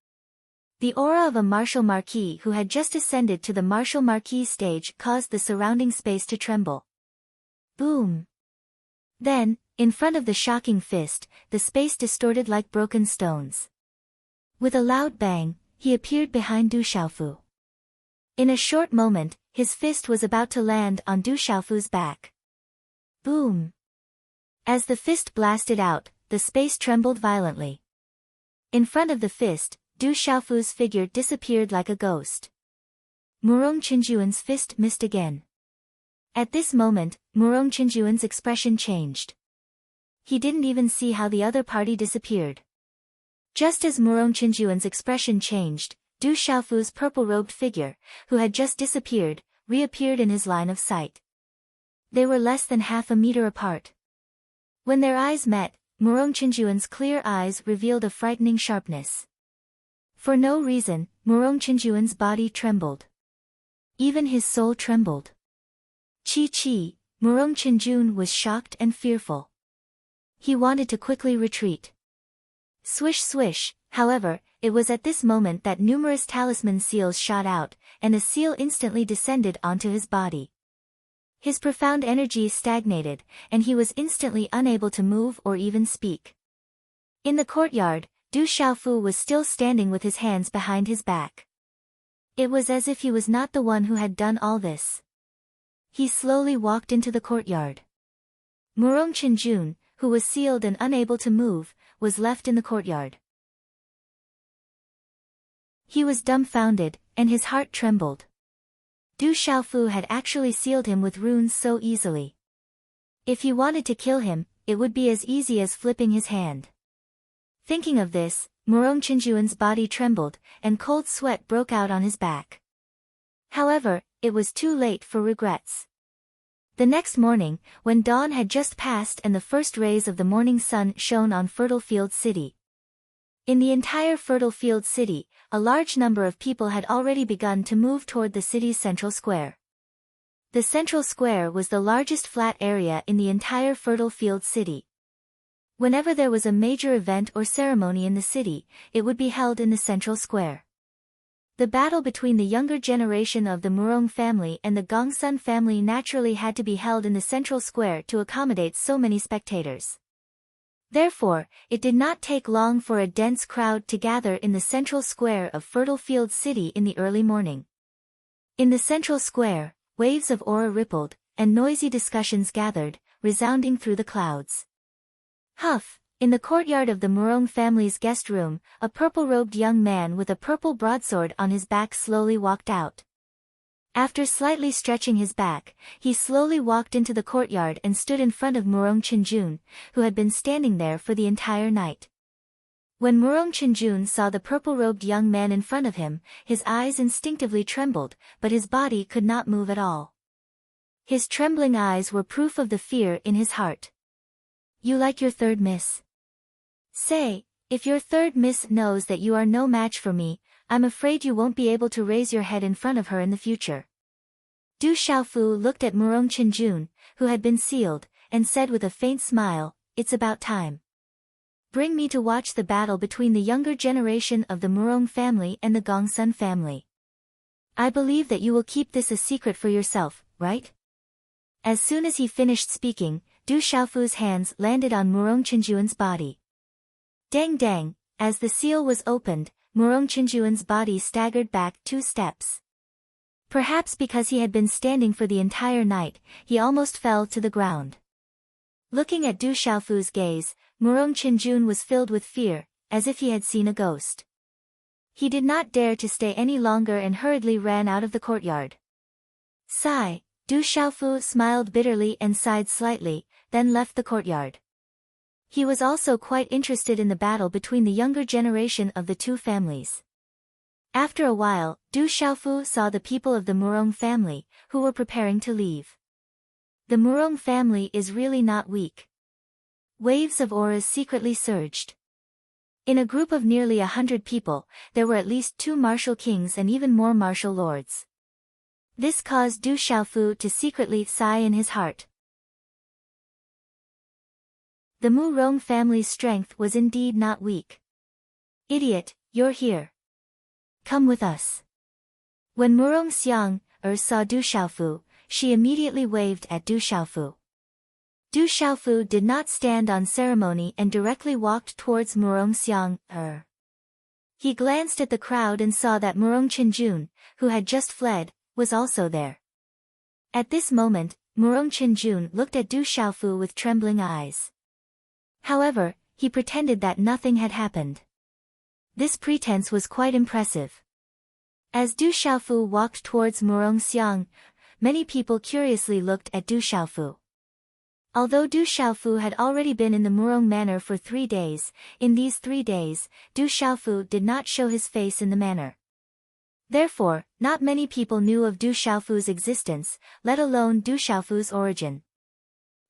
The aura of a martial marquis who had just ascended to the martial marquis stage caused the surrounding space to tremble. Boom! Then, in front of the shocking fist, the space distorted like broken stones. With a loud bang, he appeared behind Du Xiaofu. In a short moment, his fist was about to land on Du Xiaofu's back. Boom! As the fist blasted out, the space trembled violently. In front of the fist, Du Xiaofu's figure disappeared like a ghost. Murong Qinjuan's fist missed again. At this moment, Murong Qinjuan's expression changed. He didn't even see how the other party disappeared. Just as Murong Qinjuan's expression changed, Du Xiaofu's purple-robed figure, who had just disappeared, reappeared in his line of sight. They were less than half a meter apart. When their eyes met, Murong Qinjuan's clear eyes revealed a frightening sharpness. For no reason, Murong Qinjuan's body trembled. Even his soul trembled. Chi! Murong Qinjun was shocked and fearful. He wanted to quickly retreat. Swish swish, however, it was at this moment that numerous talisman seals shot out, and a seal instantly descended onto his body. His profound energy stagnated, and he was instantly unable to move or even speak. In the courtyard, Du Xiaofu was still standing with his hands behind his back. It was as if he was not the one who had done all this. He slowly walked into the courtyard. Murong Qinjun, who was sealed and unable to move, was left in the courtyard. He was dumbfounded, and his heart trembled. Du Xiaofu had actually sealed him with runes so easily. If he wanted to kill him, it would be as easy as flipping his hand. Thinking of this, Murong Qinjuan's body trembled, and cold sweat broke out on his back. However, it was too late for regrets. The next morning, when dawn had just passed and the first rays of the morning sun shone on Fertile Field City. In the entire Fertile Field City, a large number of people had already begun to move toward the city's central square. The central square was the largest flat area in the entire Fertile Field City. Whenever there was a major event or ceremony in the city, it would be held in the central square. The battle between the younger generation of the Murong family and the Gongsun family naturally had to be held in the central square to accommodate so many spectators. Therefore, it did not take long for a dense crowd to gather in the central square of Fertile Field City in the early morning. In the central square, waves of aura rippled, and noisy discussions gathered, resounding through the clouds. Huff! In the courtyard of the Murong family's guest room, a purple-robed young man with a purple broadsword on his back slowly walked out. After slightly stretching his back, he slowly walked into the courtyard and stood in front of Murong Chenjun, who had been standing there for the entire night. When Murong Chenjun saw the purple-robed young man in front of him, his eyes instinctively trembled, but his body could not move at all. His trembling eyes were proof of the fear in his heart. "You like your third miss? Say, if your third miss knows that you are no match for me, I'm afraid you won't be able to raise your head in front of her in the future." Du Xiaofu looked at Murong Chenjun, who had been sealed, and said with a faint smile, "It's about time. Bring me to watch the battle between the younger generation of the Murong family and the Gongsun family. I believe that you will keep this a secret for yourself, right?" As soon as he finished speaking, Du Xiaofu's hands landed on Murong Chenjun's body. Dang dang, as the seal was opened, Murong Chenjun's body staggered back 2 steps. Perhaps because he had been standing for the entire night, he almost fell to the ground. Looking at Du Xiaofu's gaze, Murong Chenjun was filled with fear, as if he had seen a ghost. He did not dare to stay any longer and hurriedly ran out of the courtyard. Sigh, Du Xiaofu smiled bitterly and sighed slightly, then left the courtyard. He was also quite interested in the battle between the younger generation of the two families. After a while, Du Xiaofu saw the people of the Murong family, who were preparing to leave. The Murong family is really not weak. Waves of auras secretly surged. In a group of nearly 100 people, there were at least 2 martial kings and even more martial lords. This caused Du Xiaofu to secretly sigh in his heart. The Murong family's strength was indeed not weak. "Idiot, you're here. Come with us." When Murong Xiang saw Du Xiaofu, she immediately waved at Du Xiaofu. Du Xiaofu did not stand on ceremony and directly walked towards Murong Xiang. He glanced at the crowd and saw that Murong Chenjun, who had just fled, was also there. At this moment, Murong Chenjun looked at Du Xiaofu with trembling eyes. However, he pretended that nothing had happened. This pretense was quite impressive. As Du Xiaofu walked towards Murong Xiang, many people curiously looked at Du Xiaofu. Although Du Xiaofu had already been in the Murong manor for 3 days, in these 3 days, Du Xiaofu did not show his face in the manor. Therefore, not many people knew of Du Xiaofu's existence, let alone Du Xiaofu's origin.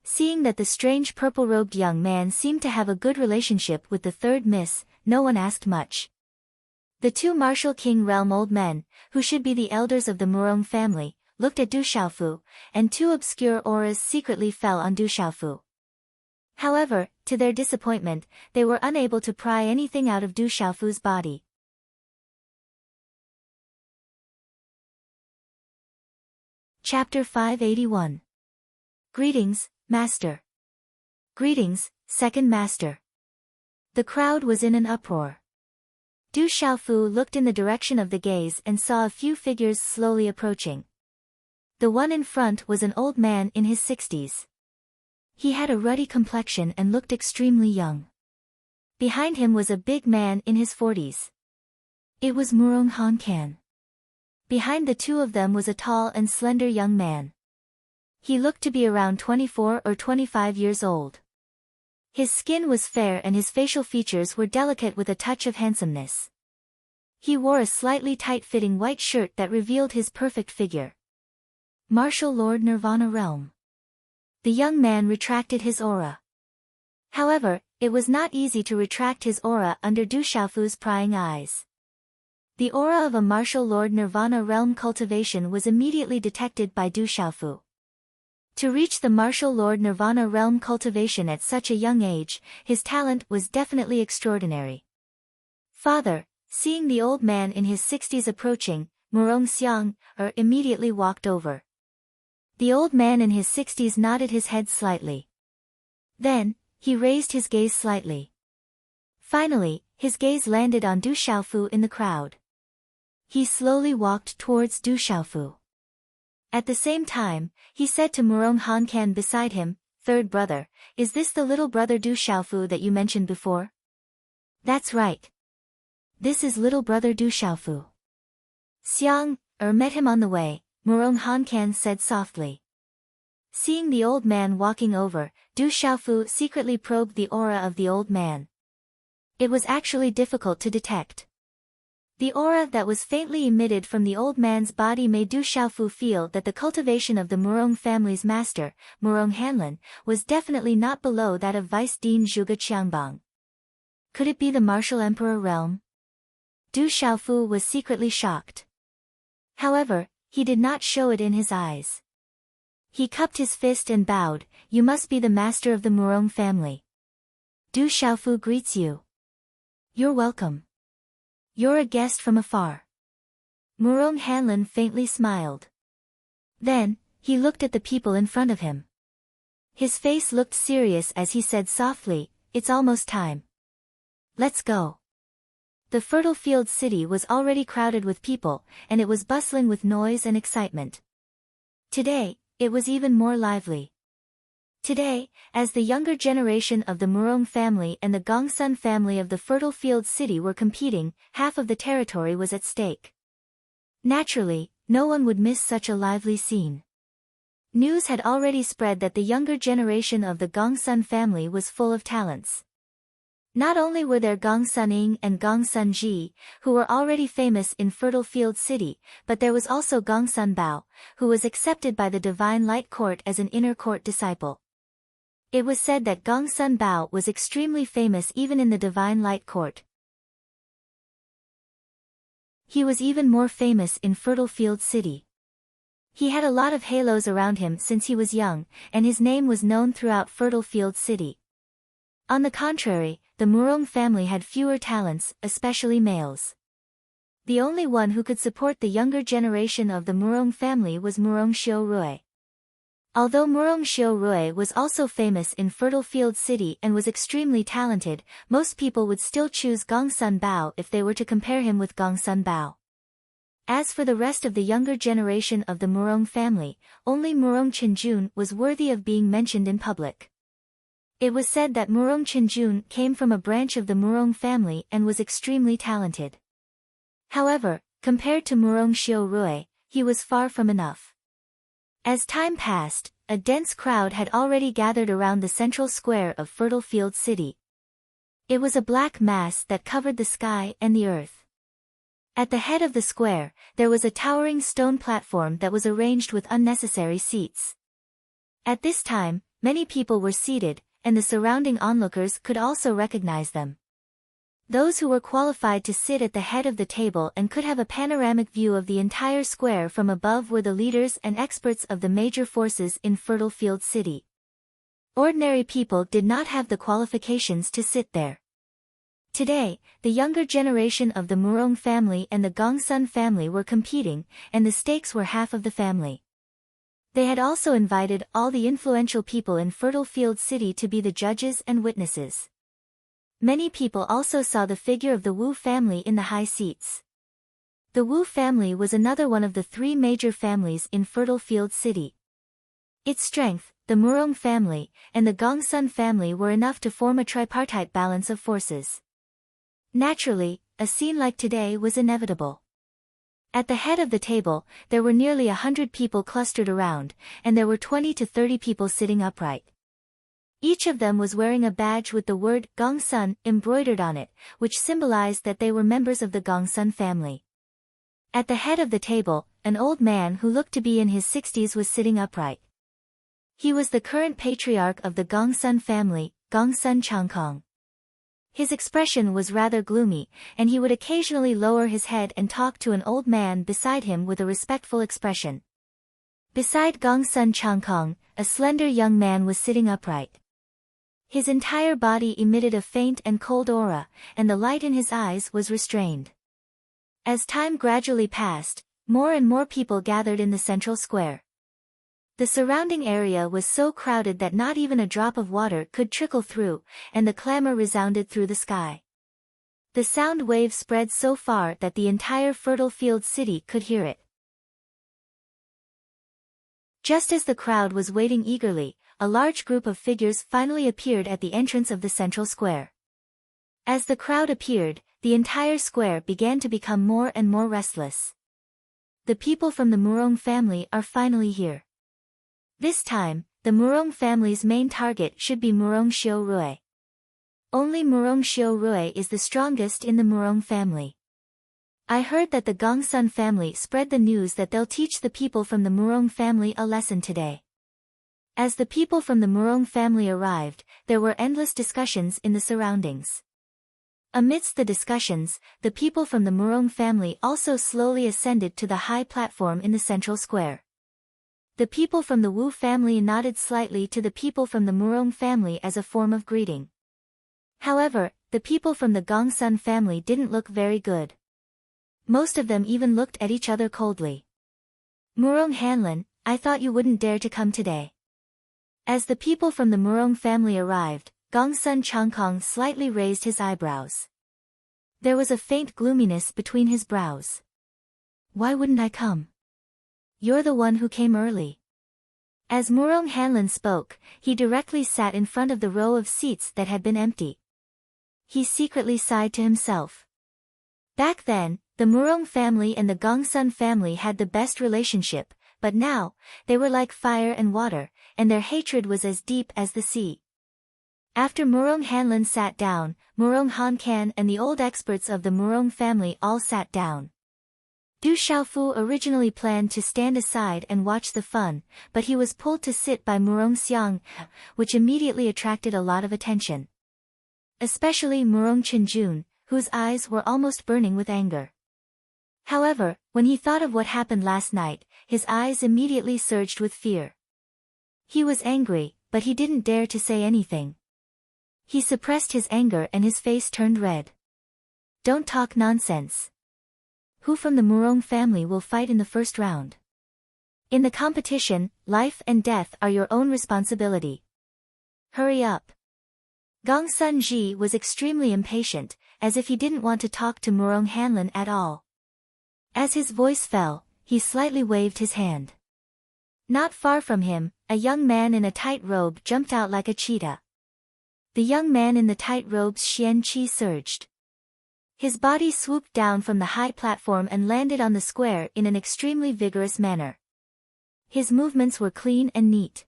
Seeing that the strange purple-robed young man seemed to have a good relationship with the third miss, no one asked much. The 2 martial king realm old men, who should be the elders of the Murong family, looked at Du Xiaofu, and 2 obscure auras secretly fell on Du Xiaofu. However, to their disappointment, they were unable to pry anything out of Du Xiaofu's body. Chapter 581. Greetings, Master. Greetings, Second Master. The crowd was in an uproar. Du Xiaofu looked in the direction of the gaze and saw a few figures slowly approaching. The one in front was an old man in his 60s. He had a ruddy complexion and looked extremely young. Behind him was a big man in his 40s. It was Murong Hankan. Behind the 2 of them was a tall and slender young man. He looked to be around 24 or 25 years old. His skin was fair and his facial features were delicate with a touch of handsomeness. He wore a slightly tight-fitting white shirt that revealed his perfect figure. Martial Lord Nirvana Realm. The young man retracted his aura. However, it was not easy to retract his aura under Du Xiaofu's prying eyes. The aura of a martial Lord Nirvana Realm cultivation was immediately detected by Du Xiaofu. To reach the martial Lord Nirvana Realm cultivation at such a young age, his talent was definitely extraordinary. Father, seeing the old man in his 60s approaching, Murong Xiang immediately walked over. The old man in his 60s nodded his head slightly. Then, he raised his gaze slightly. Finally, his gaze landed on Du Xiaofu in the crowd. He slowly walked towards Du Xiaofu. At the same time, he said to Murong Hankan beside him, third brother, is this the little brother Du Xiaofu that you mentioned before? That's right. This is little brother Du Xiaofu. Xiang, met him on the way, Murong Hankan said softly. Seeing the old man walking over, Du Xiaofu secretly probed the aura of the old man. It was actually difficult to detect. The aura that was faintly emitted from the old man's body made Du Xiaofu feel that the cultivation of the Murong family's master, Murong Hanlin, was definitely not below that of Vice Dean Zhuge Qiangbang. Could it be the martial emperor realm? Du Xiaofu was secretly shocked. However, he did not show it in his eyes. He cupped his fist and bowed. You must be the master of the Murong family. Du Xiaofu greets you. You're welcome. You're a guest from afar. Murong Hanlin faintly smiled. Then, he looked at the people in front of him. His face looked serious as he said softly, it's almost time. Let's go. The fertile field city was already crowded with people, and it was bustling with noise and excitement. Today, it was even more lively. Today, as the younger generation of the Murong family and the Gongsun family of the fertile field city were competing, half of the territory was at stake. Naturally, no one would miss such a lively scene. News had already spread that the younger generation of the Gongsun family was full of talents. Not only were there Gongsun Ying and Gongsun Ji, who were already famous in Fertile Field City, but there was also Gongsun Bao, who was accepted by the Divine Light Court as an inner court disciple. It was said that Gongsun Bao was extremely famous even in the Divine Light Court. He was even more famous in Fertile Field City. He had a lot of halos around him since he was young, and his name was known throughout Fertile Field City. On the contrary, the Murong family had fewer talents, especially males. The only one who could support the younger generation of the Murong family was Murong Xiaorui. Although Murong Xiaorui was also famous in Fertile Field City and was extremely talented, most people would still choose Gongsun Bao if they were to compare him with Gongsun Bao. As for the rest of the younger generation of the Murong family, only Murong Chenjun was worthy of being mentioned in public. It was said that Murong Chenjun came from a branch of the Murong family and was extremely talented. However, compared to Murong Xiaorui, he was far from enough. As time passed, a dense crowd had already gathered around the central square of Fertile Field City. It was a black mass that covered the sky and the earth. At the head of the square, there was a towering stone platform that was arranged with unnecessary seats. At this time, many people were seated, and the surrounding onlookers could also recognize them. Those who were qualified to sit at the head of the table and could have a panoramic view of the entire square from above were the leaders and experts of the major forces in Fertile Field City. Ordinary people did not have the qualifications to sit there. Today, the younger generation of the Murong family and the Gongsun family were competing, and the stakes were half of the family. They had also invited all the influential people in Fertile Field City to be the judges and witnesses. Many people also saw the figure of the Wu family in the high seats. The Wu family was another one of the three major families in Fertile Field City. Its strength, the Murong family, and the Gongsun family were enough to form a tripartite balance of forces. Naturally, a scene like today was inevitable. At the head of the table, there were nearly 100 people clustered around, and there were 20 to 30 people sitting upright. Each of them was wearing a badge with the word Gongsun embroidered on it, which symbolized that they were members of the Gongsun family. At the head of the table, an old man who looked to be in his 60s was sitting upright. He was the current patriarch of the Gongsun family, Gongsun Changkong. His expression was rather gloomy, and he would occasionally lower his head and talk to an old man beside him with a respectful expression. Beside Gongsun Changkong, a slender young man was sitting upright. His entire body emitted a faint and cold aura, and the light in his eyes was restrained. As time gradually passed, more and more people gathered in the central square. The surrounding area was so crowded that not even a drop of water could trickle through, and the clamor resounded through the sky. The sound wave spread so far that the entire Fertile Field City could hear it. Just as the crowd was waiting eagerly, a large group of figures finally appeared at the entrance of the central square. As the crowd appeared, the entire square began to become more and more restless. The people from the Murong family are finally here. This time, the Murong family's main target should be Murong Xiao Rui. Only Murong Xiao Rui is the strongest in the Murong family. I heard that the Gongsun family spread the news that they'll teach the people from the Murong family a lesson today. As the people from the Murong family arrived, there were endless discussions in the surroundings. Amidst the discussions, the people from the Murong family also slowly ascended to the high platform in the central square. The people from the Wu family nodded slightly to the people from the Murong family as a form of greeting. However, the people from the Gongsun family didn't look very good. Most of them even looked at each other coldly. Murong Hanlin, I thought you wouldn't dare to come today. As the people from the Murong family arrived, Gongsun Changkong slightly raised his eyebrows. There was a faint gloominess between his brows. Why wouldn't I come? You're the one who came early. As Murong Hanlin spoke, he directly sat in front of the row of seats that had been empty. He secretly sighed to himself. Back then, the Murong family and the Gongsun family had the best relationship, but now, they were like fire and water, and their hatred was as deep as the sea. After Murong Hanlin sat down, Murong Hankan and the old experts of the Murong family all sat down. Du Xiaofu originally planned to stand aside and watch the fun, but he was pulled to sit by Murong Xiang, which immediately attracted a lot of attention. Especially Murong Chenjun, whose eyes were almost burning with anger. However, when he thought of what happened last night, his eyes immediately surged with fear. He was angry, but he didn't dare to say anything. He suppressed his anger and his face turned red. Don't talk nonsense. Who from the Murong family will fight in the first round? In the competition, life and death are your own responsibility. Hurry up. Gongsun Ji was extremely impatient, as if he didn't want to talk to Murong Hanlin at all. As his voice fell, he slightly waved his hand. Not far from him, a young man in a tight robe jumped out like a cheetah. The young man in the tight robe's xian qi surged. His body swooped down from the high platform and landed on the square in an extremely vigorous manner. His movements were clean and neat.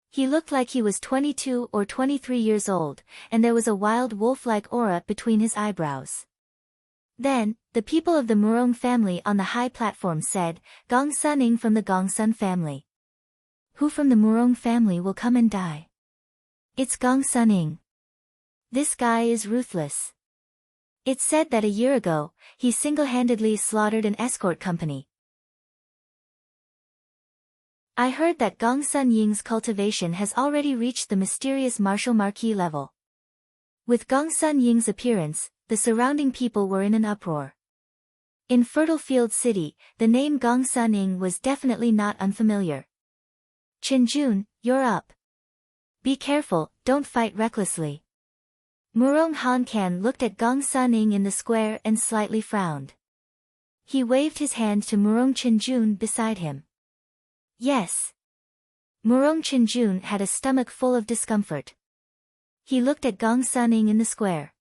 He looked like he was 22 or 23 years old, and there was a wild wolf-like aura between his eyebrows. Then, the people of the Murong family on the high platform said, Gongsun Ing from the Gongsun family. Who from the Murong family will come and die? It's Gongsun Ing. This guy is ruthless. It's said that a year ago, he single-handedly slaughtered an escort company. I heard that Gongsun Ying's cultivation has already reached the mysterious martial marquis level. With Gongsun Ying's appearance, the surrounding people were in an uproar. In Fertile Field City, the name Gongsun Ying was definitely not unfamiliar. Chenjun, you're up. Be careful, don't fight recklessly. Murong Hankan looked at Gongsun Ying in the square and slightly frowned. He waved his hand to Murong Chenjun beside him. Yes. Murong Chenjun had a stomach full of discomfort. He looked at Gongsun Ying in the square.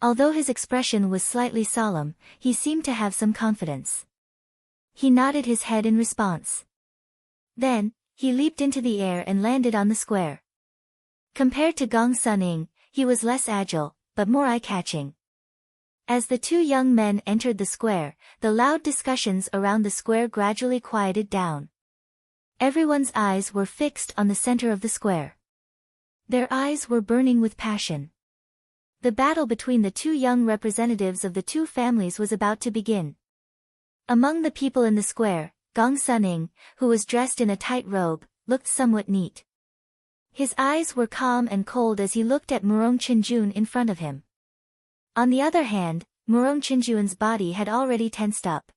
Although his expression was slightly solemn, he seemed to have some confidence. He nodded his head in response. Then, he leaped into the air and landed on the square. Compared to Gongsun Ying, he was less agile, but more eye-catching. As the two young men entered the square, the loud discussions around the square gradually quieted down. Everyone's eyes were fixed on the center of the square. Their eyes were burning with passion. The battle between the two young representatives of the two families was about to begin. Among the people in the square, Gongsun Ying, who was dressed in a tight robe, looked somewhat neat. His eyes were calm and cold as he looked at Murong Chenjun in front of him. On the other hand, Murong Chenjun's body had already tensed up.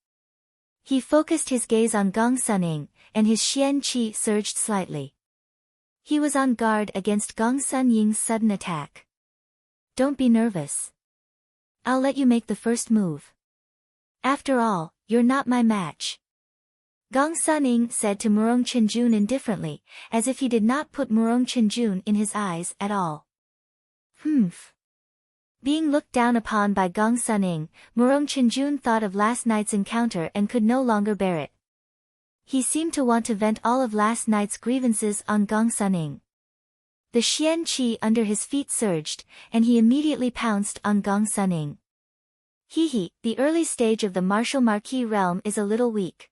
He focused his gaze on Gongsun Ying, and his xian qi surged slightly. He was on guard against Gongsun Ying's sudden attack. Don't be nervous. I'll let you make the first move. After all, you're not my match. Gong Suning said to Murong Chenjun indifferently, as if he did not put Murong Chenjun in his eyes at all. Humph. Being looked down upon by Gong Suning, Murong Chenjun thought of last night's encounter and could no longer bear it. He seemed to want to vent all of last night's grievances on Gong Suning. The Xian Qi under his feet surged, and he immediately pounced on Gong Suning. Hee, the early stage of the martial marquis realm is a little weak.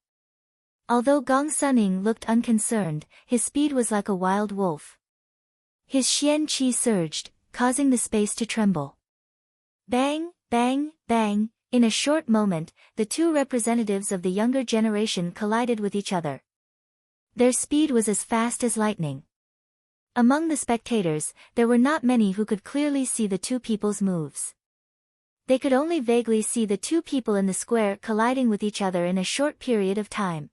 Although Gong Suning looked unconcerned, his speed was like a wild wolf. His Xian Qi surged, causing the space to tremble. Bang, bang, bang, in a short moment, the two representatives of the younger generation collided with each other. Their speed was as fast as lightning. Among the spectators, there were not many who could clearly see the two people's moves. They could only vaguely see the two people in the square colliding with each other in a short period of time.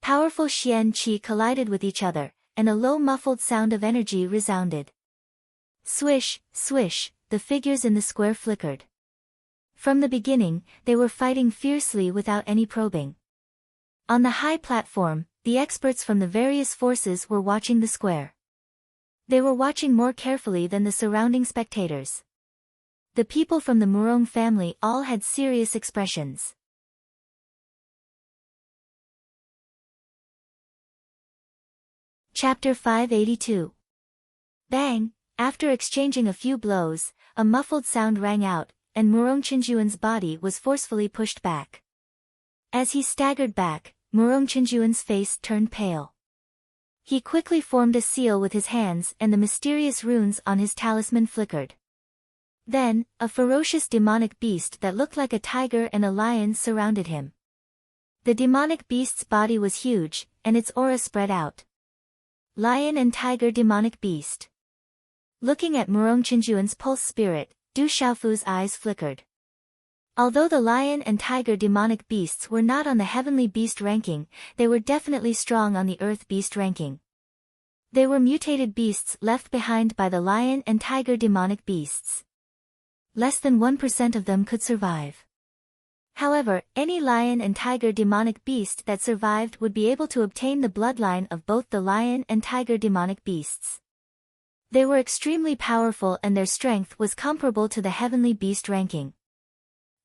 Powerful Xian Qi collided with each other, and a low muffled sound of energy resounded. Swish, swish, the figures in the square flickered. From the beginning, they were fighting fiercely without any probing. On the high platform, the experts from the various forces were watching the square. They were watching more carefully than the surrounding spectators. The people from the Murong family all had serious expressions. Chapter 582. Bang! After exchanging a few blows, a muffled sound rang out, and Murong Chenjuan's body was forcefully pushed back. As he staggered back, Murong Chenjuan's face turned pale. He quickly formed a seal with his hands and the mysterious runes on his talisman flickered. Then, a ferocious demonic beast that looked like a tiger and a lion surrounded him. The demonic beast's body was huge, and its aura spread out. Lion and tiger demonic beast. Looking at Murong Chenjuan's pulse spirit, Du Xiaofu's eyes flickered. Although the lion and tiger demonic beasts were not on the heavenly beast ranking, they were definitely strong on the earth beast ranking. They were mutated beasts left behind by the lion and tiger demonic beasts. Less than 1% of them could survive. However, any lion and tiger demonic beast that survived would be able to obtain the bloodline of both the lion and tiger demonic beasts. They were extremely powerful and their strength was comparable to the heavenly beast ranking.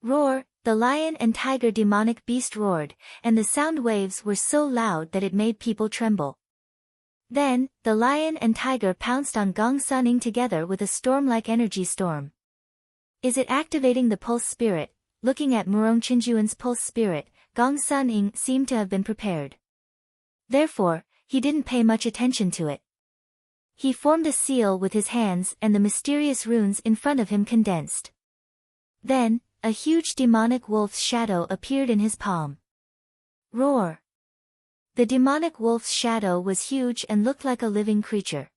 Roar! The lion and tiger demonic beast roared, and the sound waves were so loud that it made people tremble. Then, the lion and tiger pounced on Gong Suning together with a storm-like energy storm. Is it activating the pulse spirit? Looking at Murong Chenjuan's pulse spirit, Gong Suning seemed to have been prepared. Therefore, he didn't pay much attention to it. He formed a seal with his hands and the mysterious runes in front of him condensed. Then, a huge demonic wolf's shadow appeared in his palm. Roar! The demonic wolf's shadow was huge and looked like a living creature.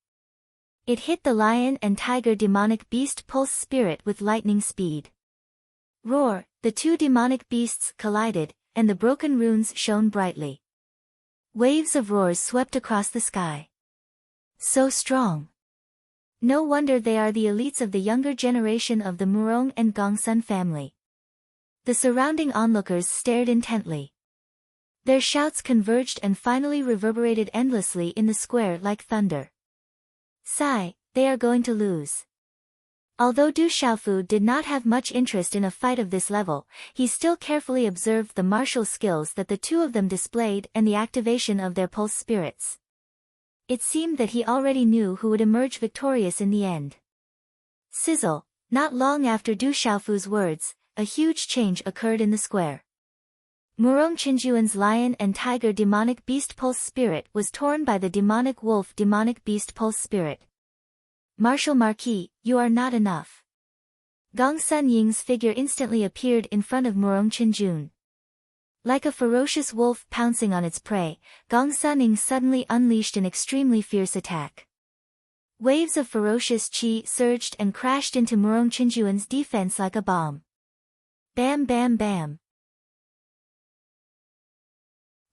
It hit the lion and tiger demonic beast pulse spirit with lightning speed. Roar! The two demonic beasts collided, and the broken runes shone brightly. Waves of roars swept across the sky. So strong! No wonder they are the elites of the younger generation of the Murong and Gongsun family. The surrounding onlookers stared intently. Their shouts converged and finally reverberated endlessly in the square like thunder. Sigh, they are going to lose. Although Du Xiaofu did not have much interest in a fight of this level, he still carefully observed the martial skills that the two of them displayed and the activation of their pulse spirits. It seemed that he already knew who would emerge victorious in the end. Sizzle! Not long after Du Xiaofu's words, a huge change occurred in the square. Murong Chenjuan's lion and tiger demonic beast pulse spirit was torn by the demonic wolf demonic beast pulse spirit. Martial Marquis, you are not enough. Gong Sun Ying's figure instantly appeared in front of Murong Chenjun. Like a ferocious wolf pouncing on its prey, Gong Suning suddenly unleashed an extremely fierce attack. Waves of ferocious qi surged and crashed into Murong Chenjuan's defense like a bomb. Bam bam bam.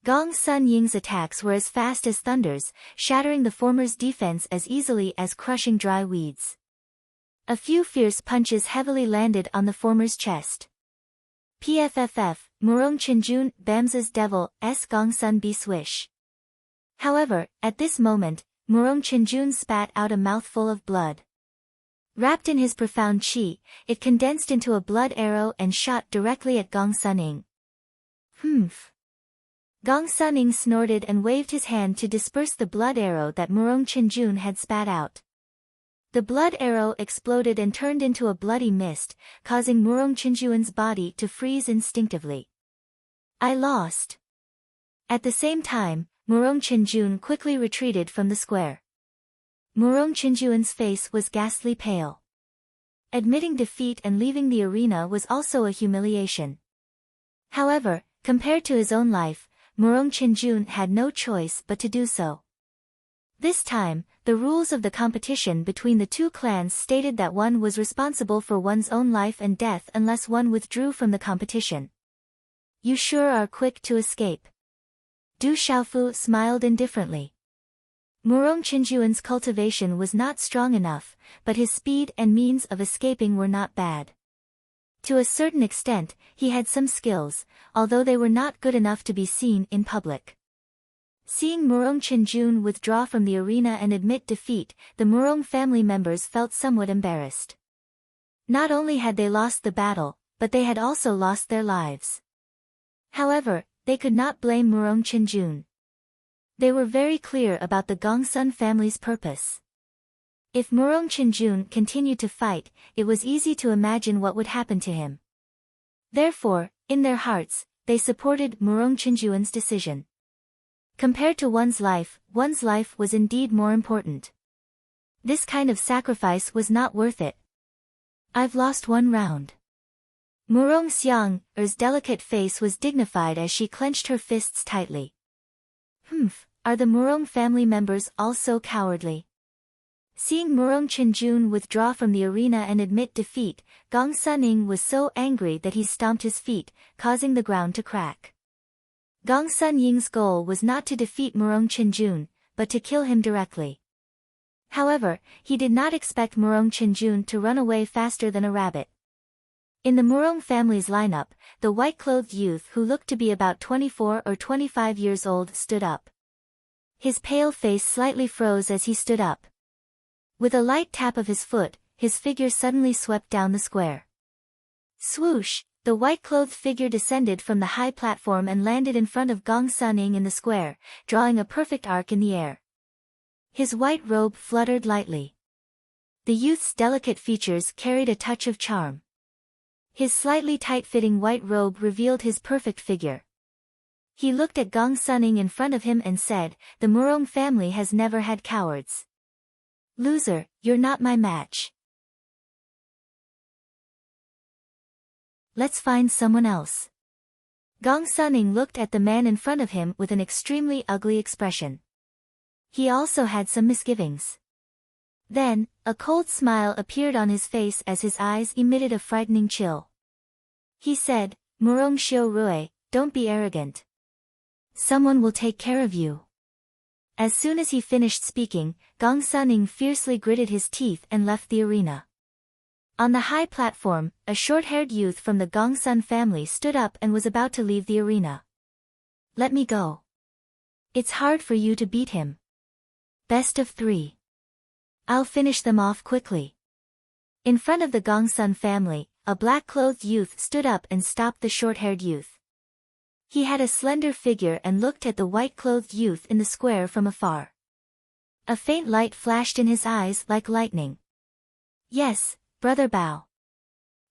Gong Sun Ying's attacks were as fast as thunders, shattering the former's defense as easily as crushing dry weeds. A few fierce punches heavily landed on the former's chest. PFFF, Murong Chinjun, Bamsa's devil, s Gongsun be swish. However, at this moment, Murong Chinjun spat out a mouthful of blood. Wrapped in his profound chi, it condensed into a blood arrow and shot directly at Gong Suning. Humph. Gong Suning snorted and waved his hand to disperse the blood arrow that Murong Chinjun had spat out. The blood arrow exploded and turned into a bloody mist, causing Murong Chinjun's body to freeze instinctively. I lost. At the same time, Murong Chinjun quickly retreated from the square. Murong Chinjun's face was ghastly pale. Admitting defeat and leaving the arena was also a humiliation. However, compared to his own life, Murong Chinjun had no choice but to do so. This time, the rules of the competition between the two clans stated that one was responsible for one's own life and death unless one withdrew from the competition. You sure are quick to escape. Du Xiaofu smiled indifferently. Murong Chinjuan's cultivation was not strong enough, but his speed and means of escaping were not bad. To a certain extent, he had some skills, although they were not good enough to be seen in public. Seeing Murong Chinjun withdraw from the arena and admit defeat, the Murong family members felt somewhat embarrassed. Not only had they lost the battle, but they had also lost their lives. However, they could not blame Murong Chinjun. They were very clear about the Gongsun family's purpose. If Murong Chinjun continued to fight, it was easy to imagine what would happen to him. Therefore, in their hearts, they supported Murong Chinjuan's decision. Compared to one's life was indeed more important. This kind of sacrifice was not worth it. I've lost one round. Murong Xiang's delicate face was dignified as she clenched her fists tightly. Are the Murong family members all so cowardly? Seeing Murong Chinjun withdraw from the arena and admit defeat, Gong Suning was so angry that he stomped his feet, causing the ground to crack. Gong Sunying's goal was not to defeat Murong Chinjun, but to kill him directly. However, he did not expect Murong Chinjun to run away faster than a rabbit. In the Murong family's lineup, the white-clothed youth who looked to be about 24 or 25 years old stood up. His pale face slightly froze as he stood up. With a light tap of his foot, his figure suddenly swept down the square. Swoosh! The white-clothed figure descended from the high platform and landed in front of Gong Suning in the square, drawing a perfect arc in the air. His white robe fluttered lightly. The youth's delicate features carried a touch of charm. His slightly tight-fitting white robe revealed his perfect figure. He looked at Gong Suning in front of him and said, "The Murong family has never had cowards. Loser, you're not my match. Let's find someone else." Gong Suning looked at the man in front of him with an extremely ugly expression. He also had some misgivings. Then, a cold smile appeared on his face as his eyes emitted a frightening chill. He said, "Murong Xiu Rui, don't be arrogant. Someone will take care of you." As soon as he finished speaking, Gong Suning fiercely gritted his teeth and left the arena. On the high platform, a short-haired youth from the Gongsun family stood up and was about to leave the arena. "Let me go. It's hard for you to beat him. Best of 3. I'll finish them off quickly." In front of the Gongsun family, a black-clothed youth stood up and stopped the short-haired youth. He had a slender figure and looked at the white-clothed youth in the square from afar. A faint light flashed in his eyes like lightning. "Yes, Brother Bao."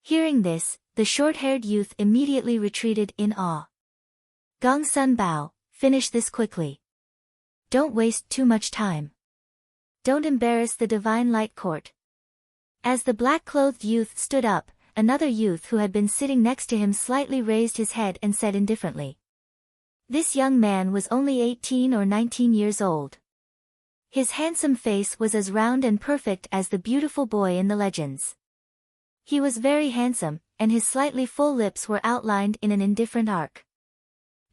Hearing this, the short-haired youth immediately retreated in awe. "Gongsun Bao, finish this quickly. Don't waste too much time. Don't embarrass the Divine Light Court." As the black-clothed youth stood up, another youth who had been sitting next to him slightly raised his head and said indifferently. This young man was only 18 or 19 years old. His handsome face was as round and perfect as the beautiful boy in the legends. He was very handsome, and his slightly full lips were outlined in an indifferent arc.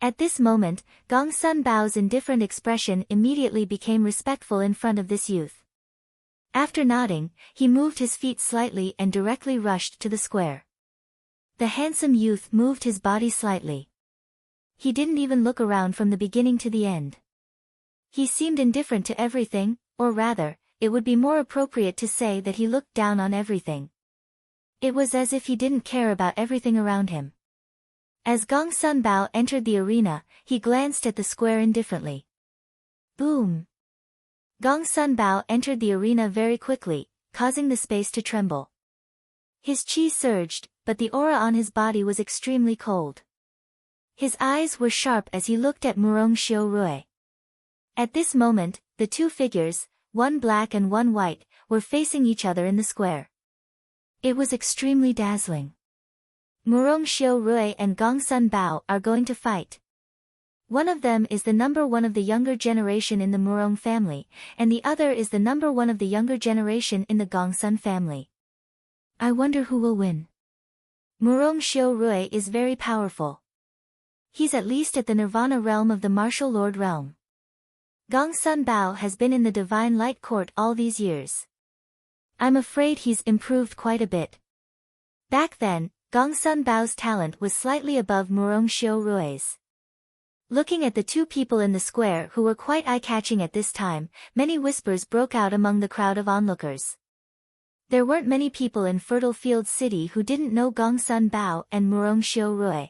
At this moment, Gongsun Bao's indifferent expression immediately became respectful in front of this youth. After nodding, he moved his feet slightly and directly rushed to the square. The handsome youth moved his body slightly. He didn't even look around from the beginning to the end. He seemed indifferent to everything, or rather, it would be more appropriate to say that he looked down on everything. It was as if he didn't care about everything around him. As Gong Sun Bao entered the arena, he glanced at the square indifferently. Boom! Gong Sun Bao entered the arena very quickly, causing the space to tremble. His chi surged, but the aura on his body was extremely cold. His eyes were sharp as he looked at Murong Xiu Rui. At this moment, the two figures, one black and one white, were facing each other in the square. It was extremely dazzling. Murong Xiu Rui and Gong Sun Bao are going to fight. One of them is the number one of the younger generation in the Murong family, and the other is the number one of the younger generation in the Gong Sun family. I wonder who will win. Murong Xiu Rui is very powerful. He's at least at the Nirvana realm of the Martial Lord realm. Gong Sun Bao has been in the Divine Light Court all these years. I'm afraid he's improved quite a bit. Back then, Gong Sun Bao's talent was slightly above Murong Xiu Rui's. Looking at the two people in the square who were quite eye-catching at this time, many whispers broke out among the crowd of onlookers. There weren't many people in Fertile Field City who didn't know Gong Sun Bao and Murong Xiu Rui.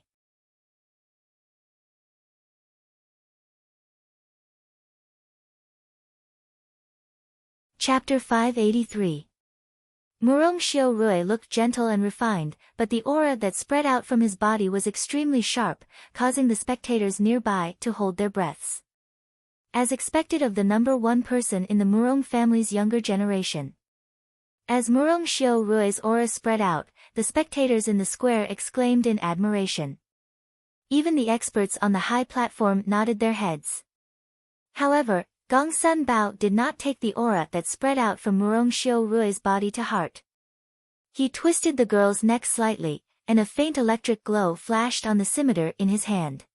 Chapter 583. Murong Xiu Rui looked gentle and refined, but the aura that spread out from his body was extremely sharp, causing the spectators nearby to hold their breaths. As expected of the number one person in the Murong family's younger generation. As Murong Xiu Rui's aura spread out, the spectators in the square exclaimed in admiration. Even the experts on the high platform nodded their heads. However, Gong Sun Bao did not take the aura that spread out from Murong Xiu Rui's body to heart. He twisted the girl's neck slightly, and a faint electric glow flashed on the scimitar in his hand.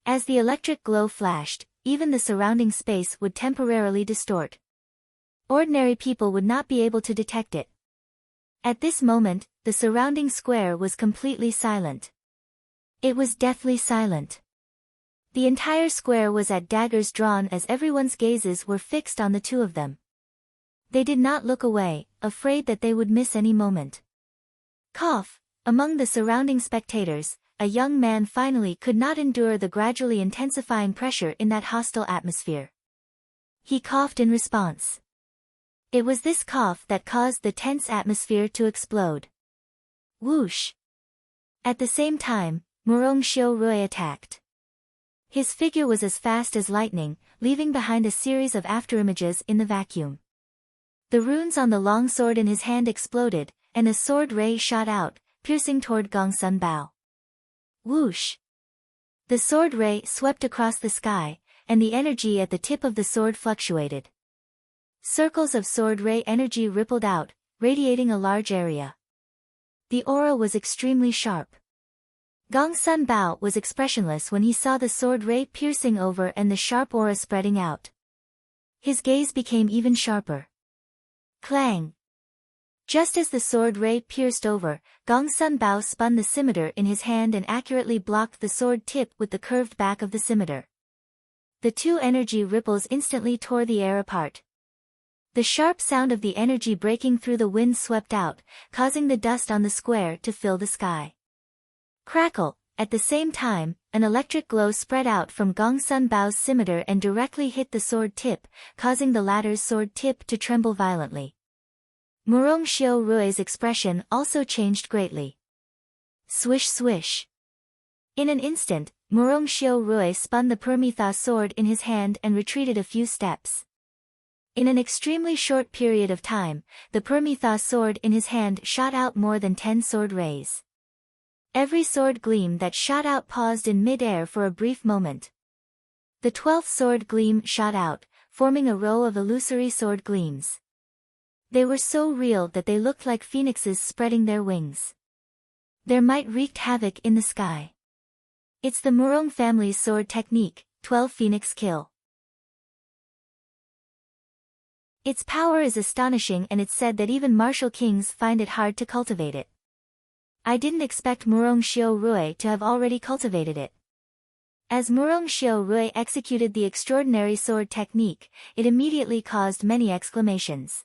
As the electric glow flashed, even the surrounding space would temporarily distort. Ordinary people would not be able to detect it. At this moment, the surrounding square was completely silent. It was deathly silent. The entire square was at daggers drawn as everyone's gazes were fixed on the two of them. They did not look away, afraid that they would miss any moment. Cough! Among the surrounding spectators, a young man finally could not endure the gradually intensifying pressure in that hostile atmosphere. He coughed in response. It was this cough that caused the tense atmosphere to explode. Whoosh! At the same time, Murong Xiu Rui attacked. His figure was as fast as lightning, leaving behind a series of afterimages in the vacuum. The runes on the long sword in his hand exploded, and a sword ray shot out, piercing toward Gong Sun Bao. Whoosh! The sword ray swept across the sky, and the energy at the tip of the sword fluctuated. Circles of sword ray energy rippled out, radiating a large area. The aura was extremely sharp. Gong Sun Bao was expressionless when he saw the sword ray piercing over and the sharp aura spreading out. His gaze became even sharper. Clang! Just as the sword ray pierced over, Gong Sun Bao spun the scimitar in his hand and accurately blocked the sword tip with the curved back of the scimitar. The two energy ripples instantly tore the air apart. The sharp sound of the energy breaking through the wind swept out, causing the dust on the square to fill the sky. Crackle! At the same time, an electric glow spread out from Gong Sun Bao's scimitar and directly hit the sword tip, causing the latter's sword tip to tremble violently. Murong Xiu Rui's expression also changed greatly. Swish swish! In an instant, Murong Xiu Rui spun the Permitha sword in his hand and retreated a few steps. In an extremely short period of time, the Permitha sword in his hand shot out more than 10 sword rays. Every sword gleam that shot out paused in mid-air for a brief moment. The 12th sword gleam shot out, forming a row of illusory sword gleams. They were so real that they looked like phoenixes spreading their wings. Their might wreaked havoc in the sky. It's the Murong family's sword technique, 12 Phoenix Kill. Its power is astonishing, and it's said that even martial kings find it hard to cultivate it. I didn't expect Murong Xiao Rui to have already cultivated it. As Murong Xiao Rui executed the extraordinary sword technique, it immediately caused many exclamations.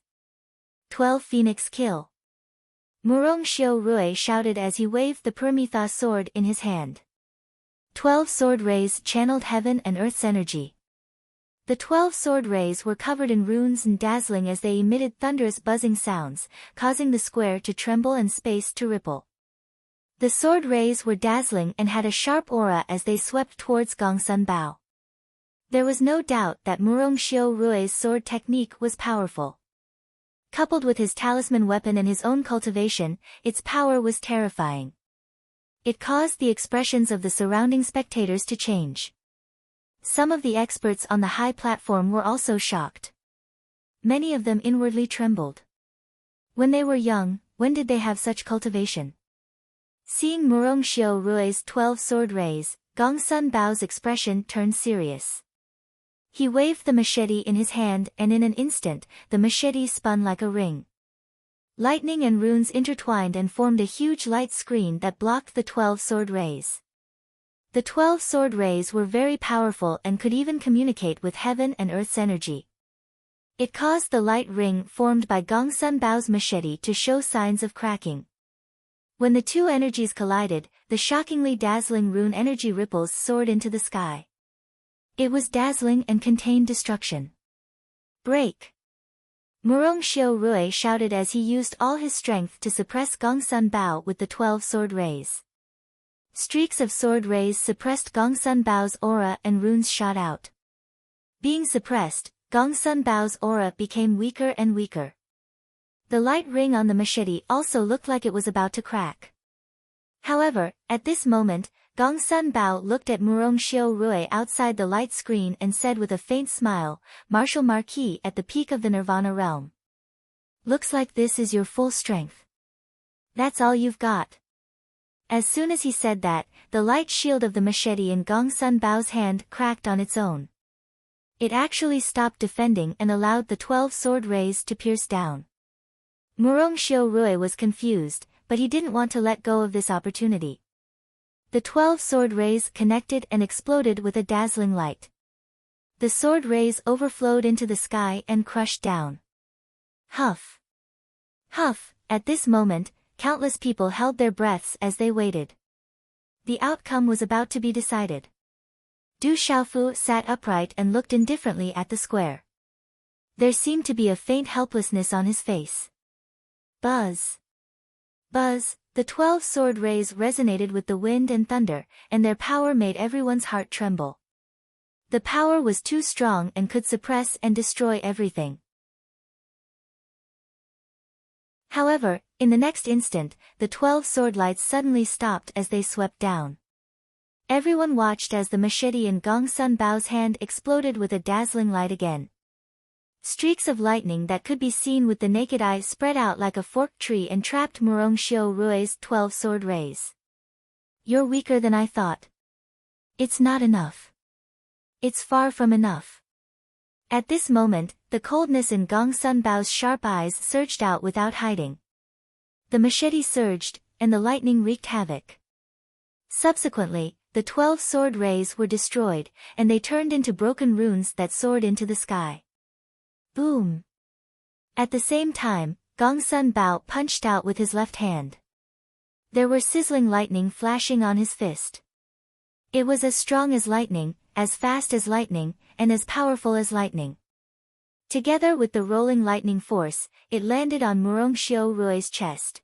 12 Phoenix Kill. Murong Xiao Rui shouted as he waved the Permitha sword in his hand. 12 sword rays channeled heaven and earth's energy. The 12 sword rays were covered in runes and dazzling as they emitted thunderous buzzing sounds, causing the square to tremble and space to ripple. The sword rays were dazzling and had a sharp aura as they swept towards Gongsun Bao. There was no doubt that Murong Xiao Rui's sword technique was powerful. Coupled with his talisman weapon and his own cultivation, its power was terrifying. It caused the expressions of the surrounding spectators to change. Some of the experts on the high platform were also shocked. Many of them inwardly trembled. When they were young, when did they have such cultivation? Seeing Murong Xiao Rui's 12 sword rays, Gongsun Bao's expression turned serious. He waved the machete in his hand and in an instant, the machete spun like a ring. Lightning and runes intertwined and formed a huge light screen that blocked the 12 sword rays. The 12 sword rays were very powerful and could even communicate with heaven and earth's energy. It caused the light ring formed by Gongsun Bao's machete to show signs of cracking. When the two energies collided, the shockingly dazzling rune energy ripples soared into the sky. It was dazzling and contained destruction. Break! Murong Xiao Rui shouted as he used all his strength to suppress Gongsun Bao with the 12 sword rays. Streaks of sword rays suppressed Gongsun Bao's aura and runes shot out. Being suppressed, Gongsun Bao's aura became weaker and weaker. The light ring on the machete also looked like it was about to crack. However, at this moment, Gongsun Bao looked at Murong Xiao Rui outside the light screen and said with a faint smile, "Martial Marquis at the peak of the Nirvana realm. Looks like this is your full strength. That's all you've got." As soon as he said that, the light shield of the machete in Gongsun Bao's hand cracked on its own. It actually stopped defending and allowed the 12 sword rays to pierce down. Murong Xiao Rui was confused, but he didn't want to let go of this opportunity. The 12 sword rays connected and exploded with a dazzling light. The sword rays overflowed into the sky and crushed down. Huff! Huff! At this moment, countless people held their breaths as they waited. The outcome was about to be decided. Du Xiaofu sat upright and looked indifferently at the square. There seemed to be a faint helplessness on his face. Buzz! Buzz! The 12 sword rays resonated with the wind and thunder, and their power made everyone's heart tremble. The power was too strong and could suppress and destroy everything. However, in the next instant, the 12 sword lights suddenly stopped as they swept down. Everyone watched as the machete in Gongsun Bao's hand exploded with a dazzling light again. Streaks of lightning that could be seen with the naked eye spread out like a forked tree and trapped Murong Xiao Rui's 12 sword rays. "You're weaker than I thought. It's not enough. It's far from enough." At this moment, the coldness in Gongsun Bao's sharp eyes surged out without hiding. The machete surged, and the lightning wreaked havoc. Subsequently, the 12 sword rays were destroyed, and they turned into broken runes that soared into the sky. Boom! At the same time, Gongsun Bao punched out with his left hand. There were sizzling lightning flashing on his fist. It was as strong as lightning, as fast as lightning, and as powerful as lightning. Together with the rolling lightning force, it landed on Murong Xiao Rui's chest.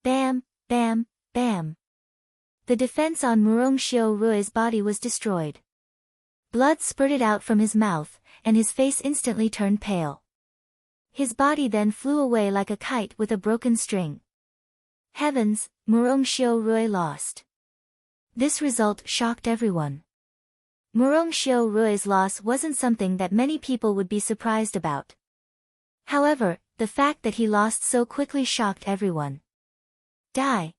Bam, bam, bam. The defense on Murong Xiao Rui's body was destroyed. Blood spurted out from his mouth, and his face instantly turned pale. His body then flew away like a kite with a broken string. Heavens, Murong Xiao Rui lost. This result shocked everyone. Murong Xiao Rui's loss wasn't something that many people would be surprised about. However, the fact that he lost so quickly shocked everyone. Die!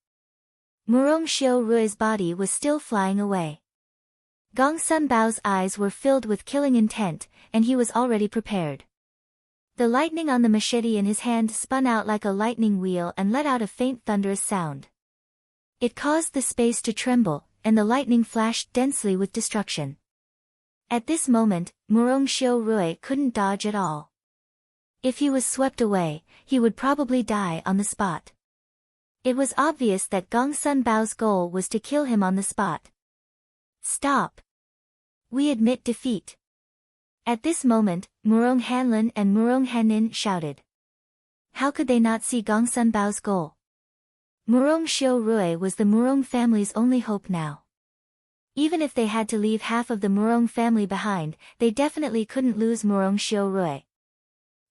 Murong Xiao Rui's body was still flying away. Gongsun Bao's eyes were filled with killing intent, and he was already prepared. The lightning on the machete in his hand spun out like a lightning wheel and let out a faint thunderous sound. It caused the space to tremble, and the lightning flashed densely with destruction. At this moment, Murong Xiu couldn't dodge at all. If he was swept away, he would probably die on the spot. It was obvious that Gongsun Bao's goal was to kill him on the spot. Stop! We admit defeat. At this moment, Murong Hanlin and Murong Hanin shouted. How could they not see Gongsun Bao's goal? Murong Xiu was the Murong family's only hope now. Even if they had to leave half of the Murong family behind, they definitely couldn't lose Murong Xiu.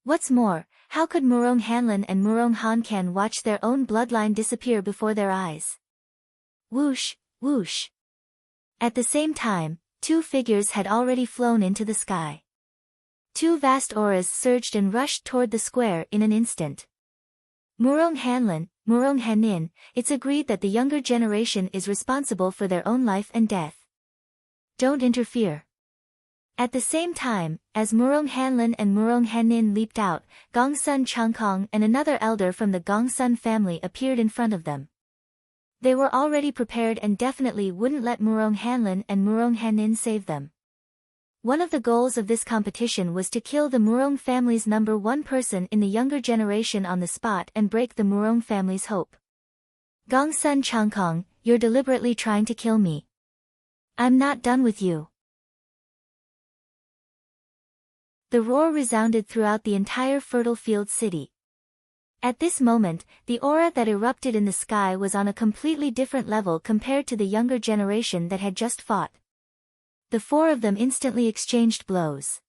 What's more, how could Murong Hanlin and Murong Hankan watch their own bloodline disappear before their eyes? Whoosh, whoosh. At the same time, two figures had already flown into the sky. Two vast auras surged and rushed toward the square in an instant. Murong Hanlin, Murong Hanin, it's agreed that the younger generation is responsible for their own life and death. Don't interfere. At the same time, as Murong Hanlin and Murong Hanin leaped out, Gongsun Changkong and another elder from the Gongsun family appeared in front of them. They were already prepared and definitely wouldn't let Murong Hanlin and Murong Hanin save them. One of the goals of this competition was to kill the Murong family's number one person in the younger generation on the spot and break the Murong family's hope. Gongsun Changkong, you're deliberately trying to kill me. I'm not done with you. The roar resounded throughout the entire fertile field city. At this moment, the aura that erupted in the sky was on a completely different level compared to the younger generation that had just fought. The four of them instantly exchanged blows.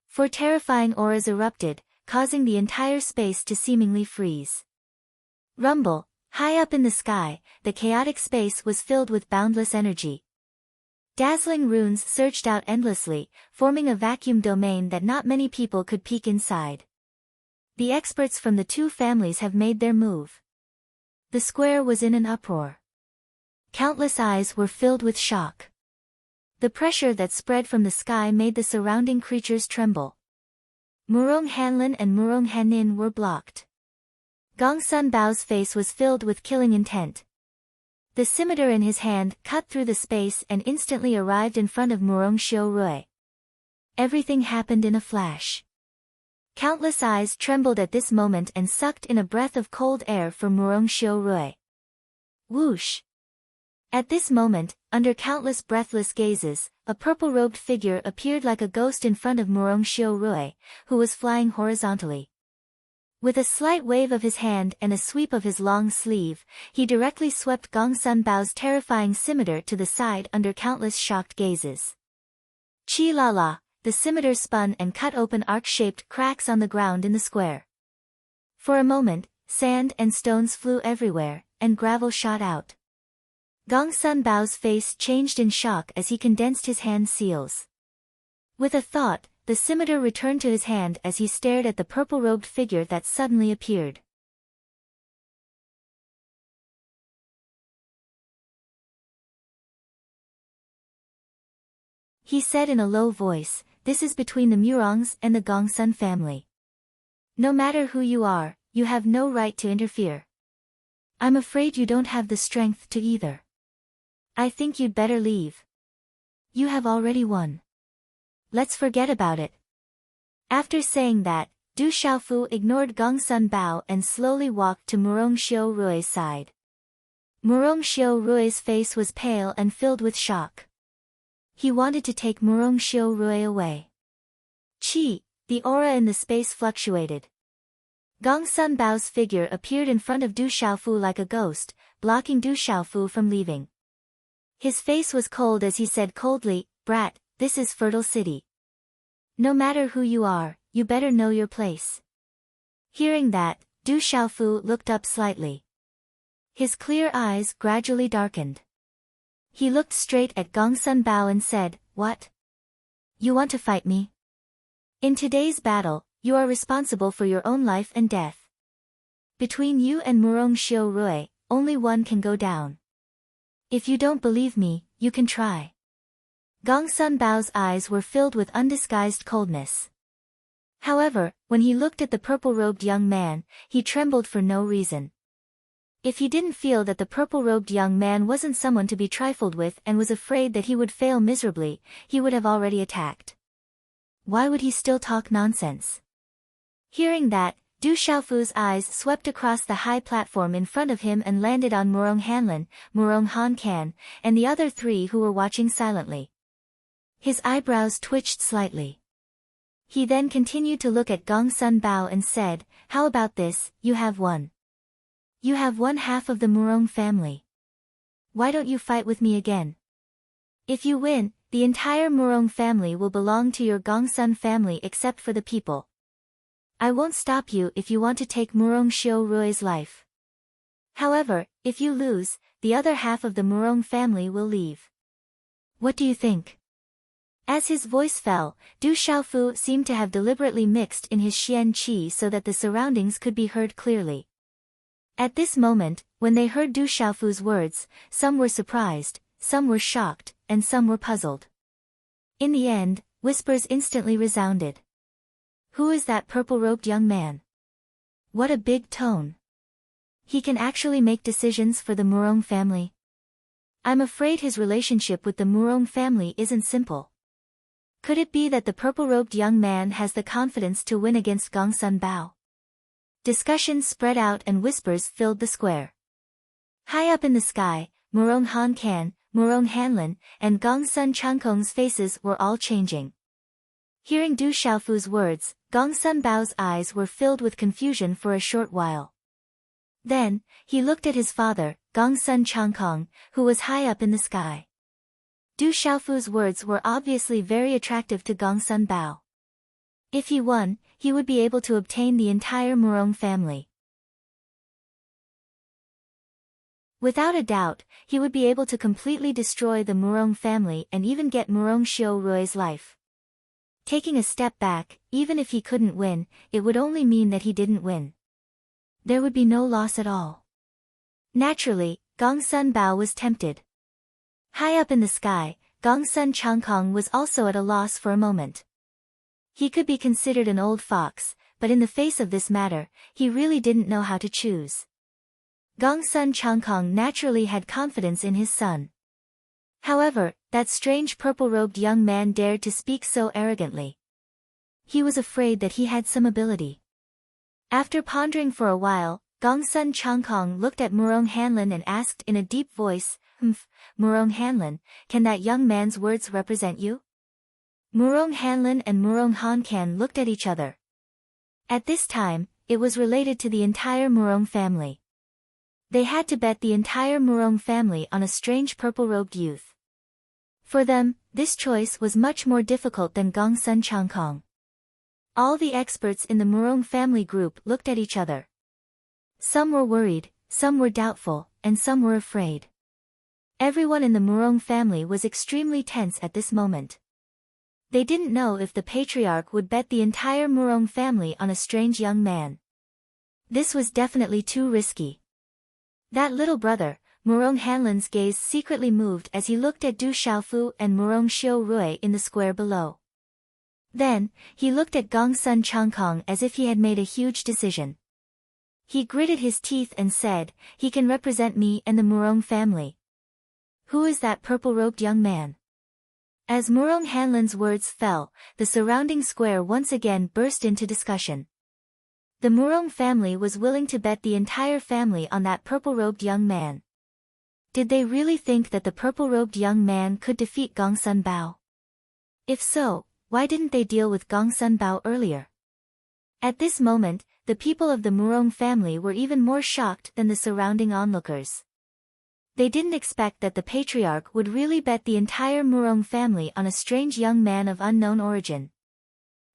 Four terrifying auras erupted, causing the entire space to seemingly freeze. Rumble, high up in the sky, the chaotic space was filled with boundless energy. Dazzling runes surged out endlessly, forming a vacuum domain that not many people could peek inside. The experts from the two families have made their move. The square was in an uproar. Countless eyes were filled with shock. The pressure that spread from the sky made the surrounding creatures tremble. Murong Hanlin and Murong Hanin were blocked. Gongsun Bao's face was filled with killing intent. The scimitar in his hand cut through the space and instantly arrived in front of Murong Xiu. Everything happened in a flash. Countless eyes trembled at this moment and sucked in a breath of cold air for Murong Xiu. Whoosh! At this moment, under countless breathless gazes, a purple-robed figure appeared like a ghost in front of Murong Xiu, who was flying horizontally. With a slight wave of his hand and a sweep of his long sleeve, he directly swept Gongsun Bao's terrifying scimitar to the side under countless shocked gazes. Chi la la, the scimitar spun and cut open arc-shaped cracks on the ground in the square. For a moment, sand and stones flew everywhere, and gravel shot out. Gongsun Bao's face changed in shock as he condensed his hand seals. With a thought, the scimitar returned to his hand as he stared at the purple-robed figure that suddenly appeared. He said in a low voice, "This is between the Murongs and the Gongsun family. No matter who you are, you have no right to interfere. I'm afraid you don't have the strength to either. I think you'd better leave. You have already won. Let's forget about it." After saying that, Du Xiaofu ignored Gongsun Bao and slowly walked to Murong Xiu's side. Murong Xiu's face was pale and filled with shock. He wanted to take Murong Xiu away. Chi, the aura in the space fluctuated. Gongsun Bao's figure appeared in front of Du Xiaofu like a ghost, blocking Du Xiaofu from leaving. His face was cold as he said coldly, "Brat, this is Fertile City. No matter who you are, you better know your place." Hearing that, Du Xiaofu looked up slightly. His clear eyes gradually darkened. He looked straight at Gongsun Bao and said, "What? You want to fight me? In today's battle, you are responsible for your own life and death. Between you and Murong Xiu, only one can go down. If you don't believe me, you can try." Gongsun Bao's eyes were filled with undisguised coldness. However, when he looked at the purple-robed young man, he trembled for no reason. If he didn't feel that the purple-robed young man wasn't someone to be trifled with and was afraid that he would fail miserably, he would have already attacked. Why would he still talk nonsense? Hearing that, Du Xiaofu's eyes swept across the high platform in front of him and landed on Murong Hanlin, Murong Han Kan, and the other three who were watching silently. His eyebrows twitched slightly. He then continued to look at Gong Sun Bao and said, "How about this, you have one. You have one half of the Murong family. Why don't you fight with me again? If you win, the entire Murong family will belong to your Gong Sun family except for the people. I won't stop you if you want to take Murong Xiu Rui's life. However, if you lose, the other half of the Murong family will leave. What do you think?" As his voice fell, Du Xiaofu seemed to have deliberately mixed in his Xian qi so that the surroundings could be heard clearly. At this moment, when they heard Du Xiaofu's words, some were surprised, some were shocked, and some were puzzled. In the end, whispers instantly resounded. "Who is that purple-robed young man? What a big tone. He can actually make decisions for the Murong family. I'm afraid his relationship with the Murong family isn't simple. Could it be that the purple-robed young man has the confidence to win against Gong Sun Bao?" Discussions spread out and whispers filled the square. High up in the sky, Murong Han Kan, Murong Hanlin, and Gong Sun Changkong's faces were all changing. Hearing Du Xiaofu's words, Gong Sun Bao's eyes were filled with confusion for a short while. Then, he looked at his father, Gong Sun Changkong, who was high up in the sky. Du Xiaofu's words were obviously very attractive to Gong Sun Bao. If he won, he would be able to obtain the entire Murong family. Without a doubt, he would be able to completely destroy the Murong family and even get Murong Xiu Rui's life. Taking a step back, even if he couldn't win, it would only mean that he didn't win. There would be no loss at all. Naturally, Gong Sun Bao was tempted. High up in the sky, Gong Sun Changkong was also at a loss for a moment. He could be considered an old fox, but in the face of this matter, he really didn't know how to choose. Gong Sun Changkong naturally had confidence in his son. However, that strange purple-robed young man dared to speak so arrogantly. He was afraid that he had some ability. After pondering for a while, Gong Sun Changkong looked at Murong Hanlin and asked in a deep voice, Murong Hanlin, can that young man's words represent you?" Murong Hanlin and Murong Han Kan looked at each other. At this time, it was related to the entire Murong family. They had to bet the entire Murong family on a strange purple-robed youth. For them, this choice was much more difficult than Gong Sun Changkong. All the experts in the Murong family group looked at each other. Some were worried, some were doubtful, and some were afraid. Everyone in the Murong family was extremely tense at this moment. They didn't know if the patriarch would bet the entire Murong family on a strange young man. This was definitely too risky. That little brother, Murong Hanlin's gaze secretly moved as he looked at Du Xiaofu and Murong Xiu Rui in the square below. Then, he looked at Gong Sun Changkong as if he had made a huge decision. He gritted his teeth and said, "He can represent me and the Murong family. Who is that purple-robed young man?" As Murong Hanlin's words fell, the surrounding square once again burst into discussion. The Murong family was willing to bet the entire family on that purple-robed young man. Did they really think that the purple-robed young man could defeat Gong Sun Bao? If so, why didn't they deal with Gong Sun Bao earlier? At this moment, the people of the Murong family were even more shocked than the surrounding onlookers. They didn't expect that the patriarch would really bet the entire Murong family on a strange young man of unknown origin.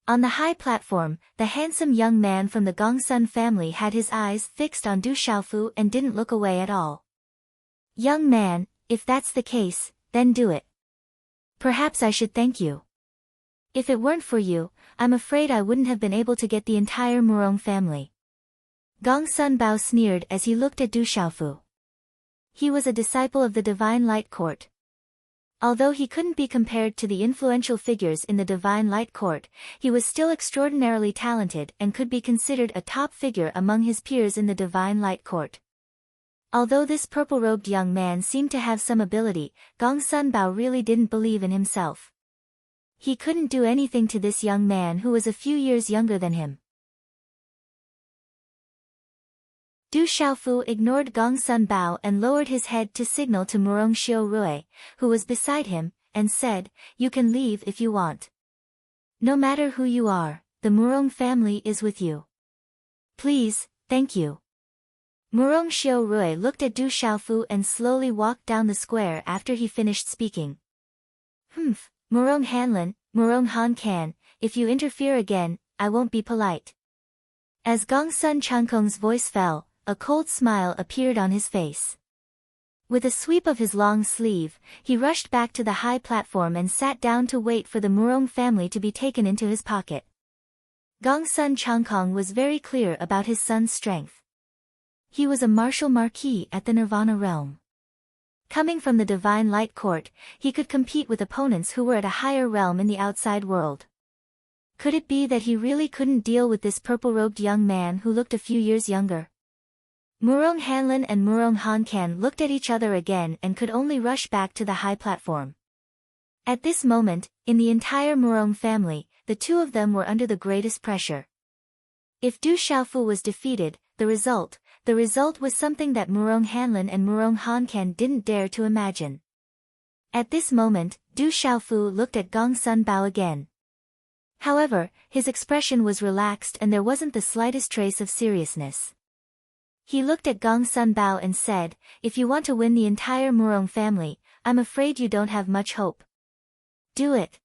On the high platform, the handsome young man from the Gong Sun family had his eyes fixed on Du Xiaofu and didn't look away at all. "Young man, if that's the case, then do it. Perhaps I should thank you. If it weren't for you, I'm afraid I wouldn't have been able to get the entire Murong family." Gong Sun Bao sneered as he looked at Du Xiaofu. He was a disciple of the Divine Light Court. Although he couldn't be compared to the influential figures in the Divine Light Court, he was still extraordinarily talented and could be considered a top figure among his peers in the Divine Light Court. Although this purple-robed young man seemed to have some ability, Gong Sun Bao really didn't believe in himself. He couldn't do anything to this young man who was a few years younger than him. Du Xiaofu ignored Gong Sun Bao and lowered his head to signal to Murong Xiaorui, who was beside him, and said, "You can leave if you want. No matter who you are, the Murong family is with you. Please, thank you." Murong Xiaorui looked at Du Xiaofu and slowly walked down the square after he finished speaking. Murong Hanlin, Murong Han Kan, if you interfere again, I won't be polite." As Gong Sun Changkong's voice fell, a cold smile appeared on his face. With a sweep of his long sleeve, he rushed back to the high platform and sat down to wait for the Murong family to be taken into his pocket. Gong Sun Changkong was very clear about his son's strength. He was a martial marquis at the Nirvana realm. Coming from the Divine Light Court, he could compete with opponents who were at a higher realm in the outside world. Could it be that he really couldn't deal with this purple-robed young man who looked a few years younger? Murong Hanlin and Murong Han Kan looked at each other again and could only rush back to the high platform. At this moment, in the entire Murong family, the two of them were under the greatest pressure. If Du Xiaofu was defeated, the result was something that Murong Hanlin and Murong Han Kan didn't dare to imagine. At this moment, Du Xiaofu looked at Gong Sun Bao again. However, his expression was relaxed and there wasn't the slightest trace of seriousness. He looked at Gong Sun Bao and said, "If you want to win the entire Murong family, I'm afraid you don't have much hope. Do it.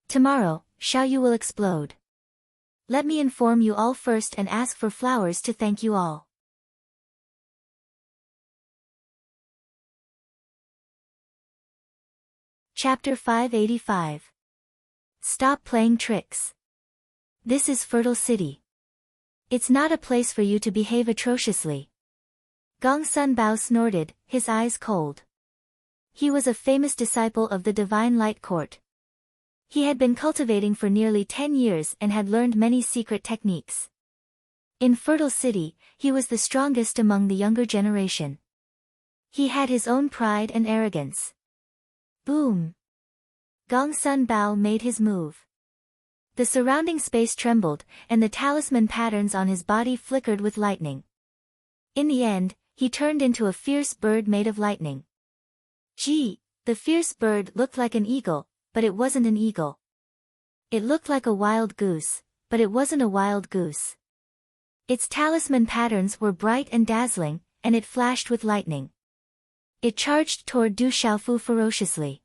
Tomorrow, Xiaoyu will explode. Let me inform you all first and ask for flowers to thank you all." Chapter 585. Stop playing tricks. This is Fertile City. It's not a place for you to behave atrociously. Gong Sun Bao snorted, his eyes cold. He was a famous disciple of the Divine Light Court. He had been cultivating for nearly 10 years and had learned many secret techniques. In Fertile City, he was the strongest among the younger generation. He had his own pride and arrogance. Boom! Gong Sun Bao made his move. The surrounding space trembled, and the talisman patterns on his body flickered with lightning. In the end, he turned into a fierce bird made of lightning. Gee, the fierce bird looked like an eagle, but it wasn't an eagle. It looked like a wild goose, but it wasn't a wild goose. Its talisman patterns were bright and dazzling, and it flashed with lightning. It charged toward Du Xiaofu ferociously.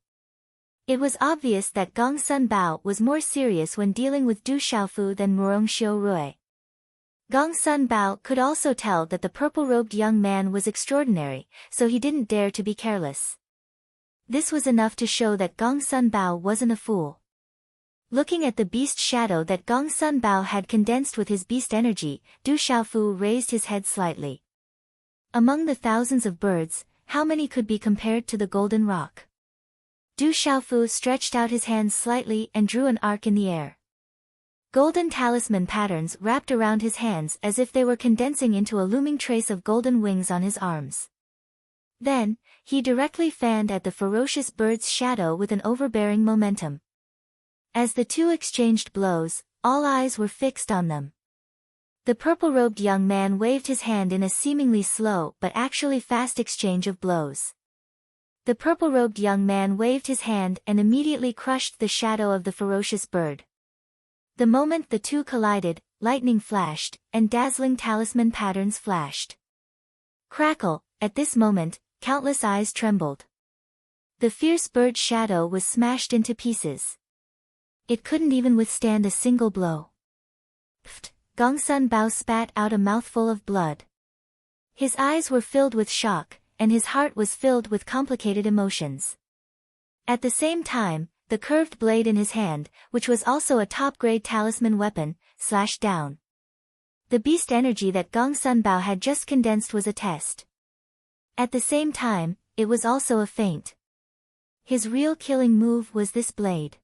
It was obvious that Gong Sun Bao was more serious when dealing with Du Xiaofu than Murong Xiaorui. Gong Sun Bao could also tell that the purple-robed young man was extraordinary, so he didn't dare to be careless. This was enough to show that Gong Sun Bao wasn't a fool. Looking at the beast shadow that Gong Sun Bao had condensed with his beast energy, Du Xiaofu raised his head slightly. Among the thousands of birds, how many could be compared to the golden rock? Du Xiaofu stretched out his hands slightly and drew an arc in the air. Golden talisman patterns wrapped around his hands as if they were condensing into a looming trace of golden wings on his arms. Then, he directly fanned at the ferocious bird's shadow with an overbearing momentum. As the two exchanged blows, all eyes were fixed on them. The purple-robed young man waved his hand in a seemingly slow but actually fast exchange of blows. The purple-robed young man waved his hand and immediately crushed the shadow of the ferocious bird. The moment the two collided, lightning flashed, and dazzling talisman patterns flashed. Crackle, at this moment, countless eyes trembled. The fierce bird's shadow was smashed into pieces. It couldn't even withstand a single blow. Pfft! Gong Sun Bao spat out a mouthful of blood. His eyes were filled with shock, and his heart was filled with complicated emotions. At the same time, the curved blade in his hand, which was also a top-grade talisman weapon, slashed down. The beast energy that Gong Sun Bao had just condensed was a test. At the same time, it was also a feint. His real killing move was this blade.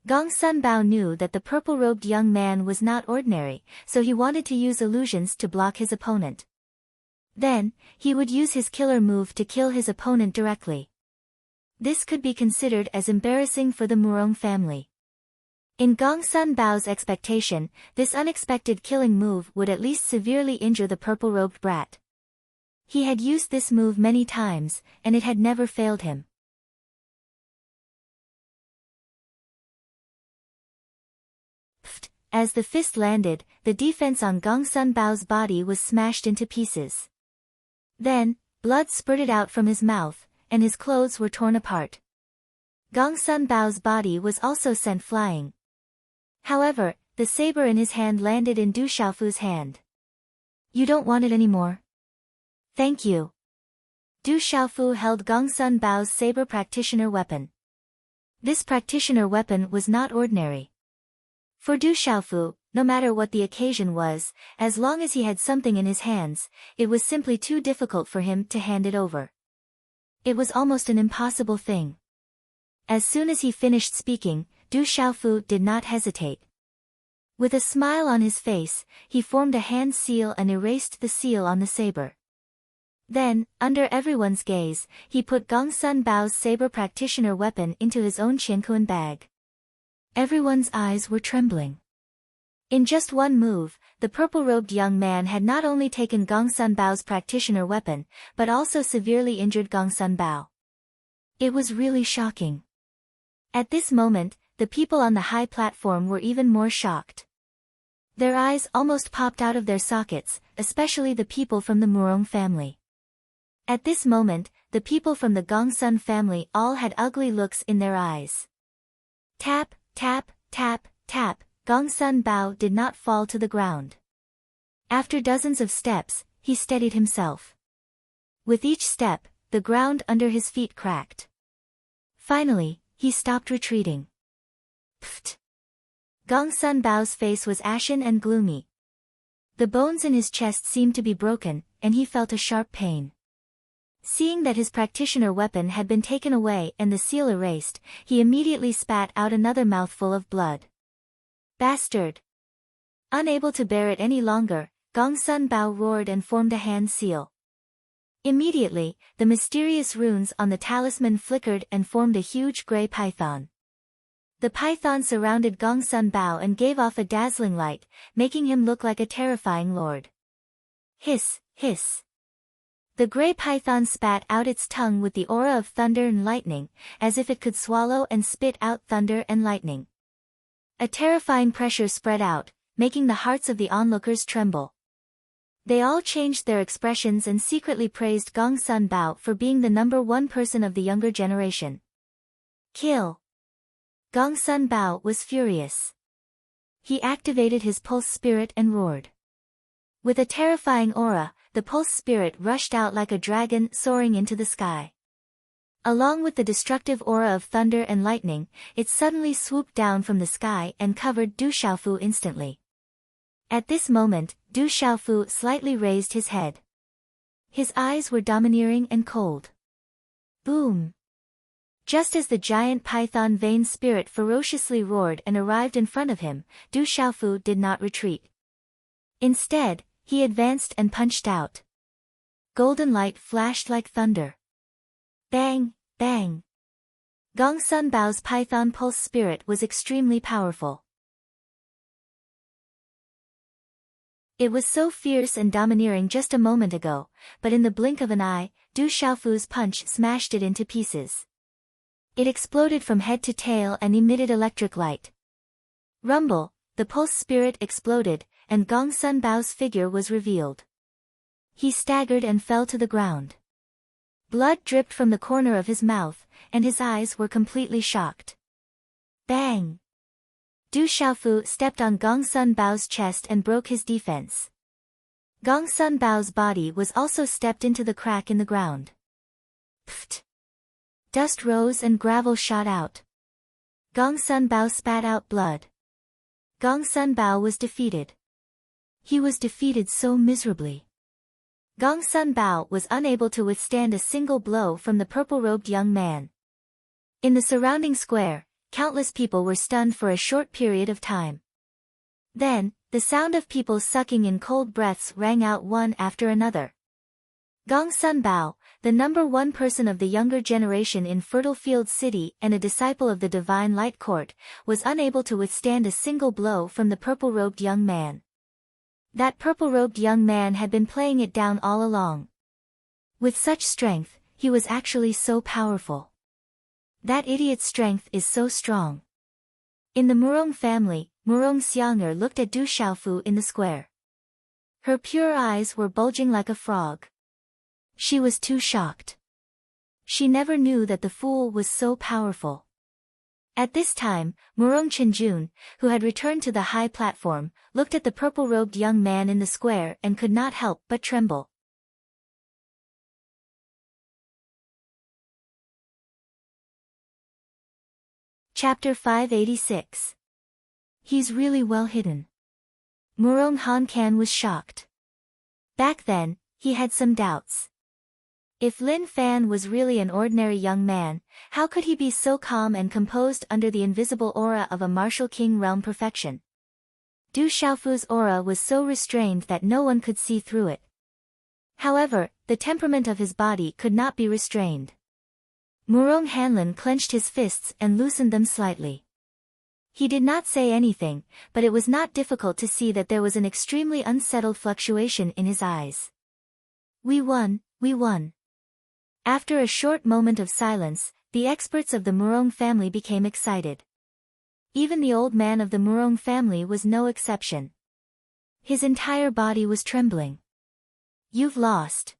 Gong Sun Bao knew that the purple-robed young man was not ordinary, so he wanted to use illusions to block his opponent. Then, he would use his killer move to kill his opponent directly. This could be considered as embarrassing for the Murong family. In Gong Sun Bao's expectation, this unexpected killing move would at least severely injure the purple-robed brat. He had used this move many times, and it had never failed him. Pfft! As the fist landed, the defense on Gong Sun Bao's body was smashed into pieces. Then, blood spurted out from his mouth, and his clothes were torn apart. Gong Sun Bao's body was also sent flying. However, the saber in his hand landed in Du Xiaofu's hand. You don't want it anymore? Thank you. Du Xiaofu held Gong Sun Bao's saber practitioner weapon. This practitioner weapon was not ordinary. For Du Xiaofu, no matter what the occasion was, as long as he had something in his hands, it was simply too difficult for him to hand it over. It was almost an impossible thing. As soon as he finished speaking, Du Xiaofu did not hesitate. With a smile on his face, he formed a hand seal and erased the seal on the saber. Then, under everyone's gaze, he put Gong Sun Bao's saber practitioner weapon into his own Qianquan bag. Everyone's eyes were trembling. In just one move, the purple-robed young man had not only taken Gong Sun Bao's practitioner weapon, but also severely injured Gong Sun Bao. It was really shocking. At this moment, the people on the high platform were even more shocked. Their eyes almost popped out of their sockets, especially the people from the Murong family. At this moment, the people from the Gong Sun family all had ugly looks in their eyes. Tap, tap, tap, tap, Gong Sun Bao did not fall to the ground. After dozens of steps, he steadied himself. With each step, the ground under his feet cracked. Finally, he stopped retreating. Pfft! Gong Sun Bao's face was ashen and gloomy. The bones in his chest seemed to be broken, and he felt a sharp pain. Seeing that his practitioner weapon had been taken away and the seal erased, he immediately spat out another mouthful of blood. Bastard! Unable to bear it any longer, Gong Sun Bao roared and formed a hand seal. Immediately, the mysterious runes on the talisman flickered and formed a huge grey python. The python surrounded Gong Sun Bao and gave off a dazzling light, making him look like a terrifying lord. Hiss, hiss. The grey python spat out its tongue with the aura of thunder and lightning, as if it could swallow and spit out thunder and lightning. A terrifying pressure spread out, making the hearts of the onlookers tremble. They all changed their expressions and secretly praised Gong Sun Bao for being the #1 person of the younger generation. Kill! Gong Sun Bao was furious. He activated his pulse spirit and roared. With a terrifying aura, the pulse spirit rushed out like a dragon soaring into the sky. Along with the destructive aura of thunder and lightning, it suddenly swooped down from the sky and covered Du Xiaofu instantly. At this moment, Du Xiaofu slightly raised his head. His eyes were domineering and cold. Boom! Just as the giant python vein spirit ferociously roared and arrived in front of him, Du Xiaofu did not retreat. Instead, he advanced and punched out. Golden light flashed like thunder. Bang, bang. Gong Sun Bao's python pulse spirit was extremely powerful. It was so fierce and domineering just a moment ago, but in the blink of an eye, Du Xiaofu's punch smashed it into pieces. It exploded from head to tail and emitted electric light. Rumble, the pulse spirit exploded, and Gong Sun Bao's figure was revealed. He staggered and fell to the ground. Blood dripped from the corner of his mouth, and his eyes were completely shocked. Bang! Du Xiaofu stepped on Gong Sun Bao's chest and broke his defense. Gong Sun Bao's body was also stepped into the crack in the ground. Pfft! Dust rose and gravel shot out. Gong Sun Bao spat out blood. Gong Sun Bao was defeated. He was defeated so miserably. Gong Sun Bao was unable to withstand a single blow from the purple-robed young man. In the surrounding square, countless people were stunned for a short period of time. Then, the sound of people sucking in cold breaths rang out one after another. Gong Bao, the #1 person of the younger generation in Fertile Fields City and a disciple of the Divine Light Court, was unable to withstand a single blow from the purple-robed young man. That purple-robed young man had been playing it down all along. With such strength, he was actually so powerful. That idiot's strength is so strong. In the Murong family, Murong Xiang'er looked at Du Xiaofu in the square. Her pure eyes were bulging like a frog. She was too shocked. She never knew that the fool was so powerful. At this time, Murong Chenjun, who had returned to the high platform, looked at the purple-robed young man in the square and could not help but tremble. Chapter 586. He's really well hidden. Murong Hankan was shocked. Back then, he had some doubts. If Lin Fan was really an ordinary young man, how could he be so calm and composed under the invisible aura of a martial king realm perfection? Du Xiaofu's aura was so restrained that no one could see through it. However, the temperament of his body could not be restrained. Murong Hanlin clenched his fists and loosened them slightly. He did not say anything, but it was not difficult to see that there was an extremely unsettled fluctuation in his eyes. We won, we won. After a short moment of silence, the experts of the Murong family became excited. Even the old man of the Murong family was no exception. His entire body was trembling. You've lost.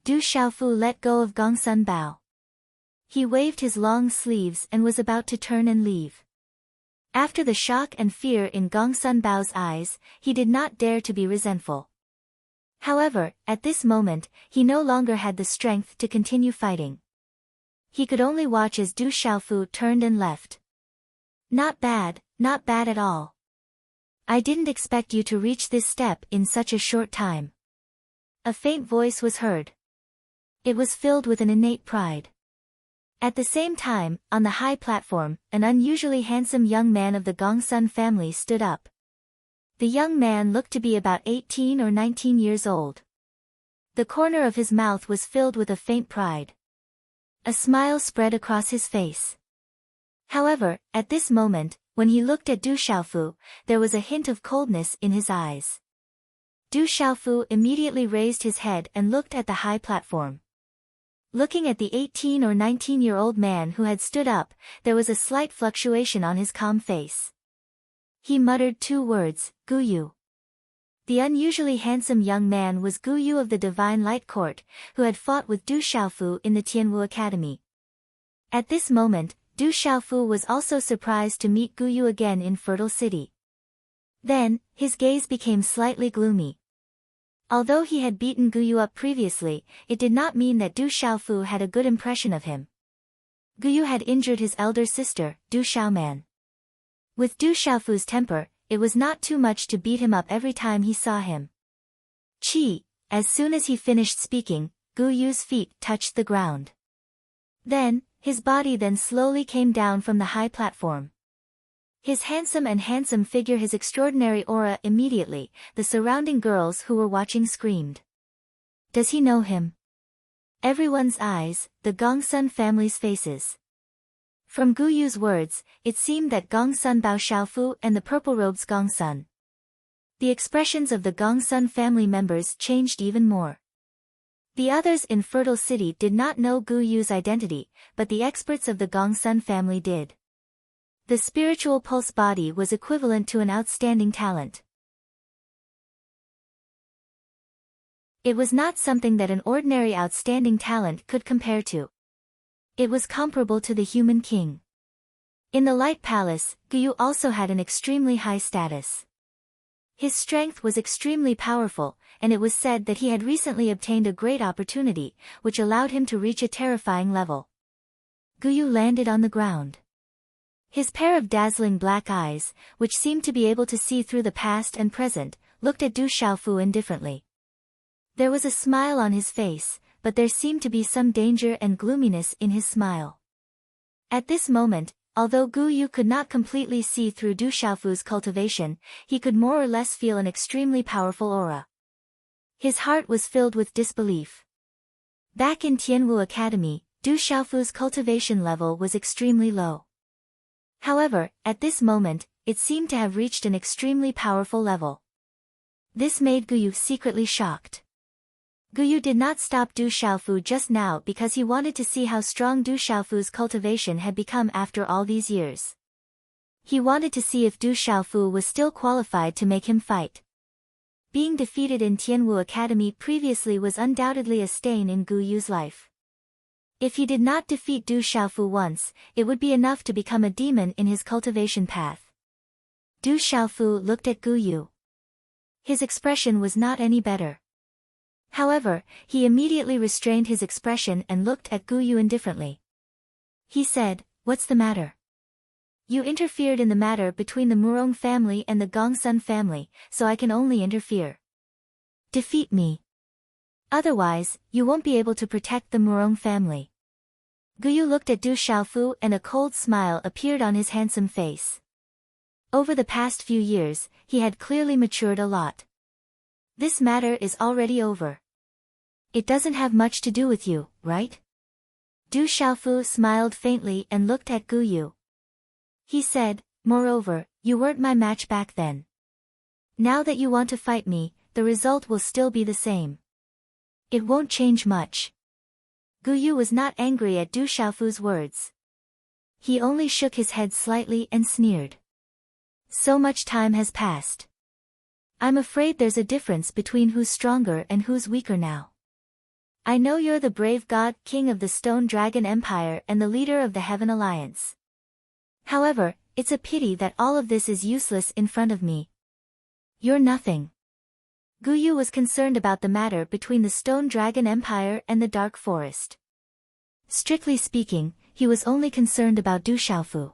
Du Xiaofu let go of Gong Bao. He waved his long sleeves and was about to turn and leave. After the shock and fear in Gong Bao's eyes, he did not dare to be resentful. However, at this moment, he no longer had the strength to continue fighting. He could only watch as Du Xiaofu turned and left. Not bad at all. I didn't expect you to reach this step in such a short time. A faint voice was heard. It was filled with an innate pride. At the same time, on the high platform, an unusually handsome young man of the Gongsun family stood up. The young man looked to be about 18 or 19 years old. The corner of his mouth was filled with a faint pride. A smile spread across his face. However, at this moment, when he looked at Du Xiaofu, there was a hint of coldness in his eyes. Du Xiaofu immediately raised his head and looked at the high platform. Looking at the 18 or 19-year-old man who had stood up, there was a slight fluctuation on his calm face. He muttered 2 words, Gu Yu. The unusually handsome young man was Gu Yu of the Divine Light Court, who had fought with Du Xiaofu in the Tianwu Academy. At this moment, Du Xiaofu was also surprised to meet Gu Yu again in Fertile City. Then, his gaze became slightly gloomy. Although he had beaten Gu Yu up previously, it did not mean that Du Xiaofu had a good impression of him. Gu Yu had injured his elder sister, Du Xiaoman. With Du Xiaofu's temper, it was not too much to beat him up every time he saw him. Chi, as soon as he finished speaking, Gu Yu's feet touched the ground. Then, his body then slowly came down from the high platform. His handsome figure, his extraordinary aura immediately, the surrounding girls who were watching screamed. Does he know him? Everyone's eyes, the Gongsun family's faces. From Gu Yu's words, it seemed that Gongsun Bao Xiaofu and the purple-robes Gongsun. The expressions of the Gongsun family members changed even more. The others in Fertile City did not know Gu Yu's identity, but the experts of the Gongsun family did. The spiritual pulse body was equivalent to an outstanding talent. It was not something that an ordinary outstanding talent could compare to. It was comparable to the human king. In the Light Palace, Gu Yu also had an extremely high status. His strength was extremely powerful, and it was said that he had recently obtained a great opportunity, which allowed him to reach a terrifying level. Gu Yu landed on the ground. His pair of dazzling black eyes, which seemed to be able to see through the past and present, looked at Du Xiaofu indifferently. There was a smile on his face, but there seemed to be some danger and gloominess in his smile. At this moment, although Gu Yu could not completely see through Du Xiaofu's cultivation, he could more or less feel an extremely powerful aura. His heart was filled with disbelief. Back in Tianwu Academy, Du Xiaofu's cultivation level was extremely low. However, at this moment, it seemed to have reached an extremely powerful level. This made Guyu secretly shocked. Guyu did not stop Du Xiaofu just now because he wanted to see how strong Du Xiaofu's cultivation had become after all these years. He wanted to see if Du Xiaofu was still qualified to make him fight. Being defeated in Tianwu Academy previously was undoubtedly a stain in Guyu's life. If he did not defeat Du Xiaofu once, it would be enough to become a demon in his cultivation path. Du Xiaofu looked at Guyu. His expression was not any better. However, he immediately restrained his expression and looked at Guyu indifferently. He said, "What's the matter? You interfered in the matter between the Murong family and the Gongsun family, so I can only interfere. Defeat me. Otherwise, you won't be able to protect the Murong family." Guyu looked at Du Xiaofu and a cold smile appeared on his handsome face. Over the past few years, he had clearly matured a lot. This matter is already over. It doesn't have much to do with you, right? Du Xiaofu smiled faintly and looked at Guyu. He said, "Moreover, you weren't my match back then. Now that you want to fight me, the result will still be the same. It won't change much." Guyu was not angry at Du Xiaofu's words. He only shook his head slightly and sneered. "So much time has passed. I'm afraid there's a difference between who's stronger and who's weaker now. I know you're the brave god, king of the Stone Dragon Empire and the leader of the Heaven Alliance. However, it's a pity that all of this is useless in front of me. You're nothing." Guyu was concerned about the matter between the Stone Dragon Empire and the Dark Forest. Strictly speaking, he was only concerned about Du Xiaofu.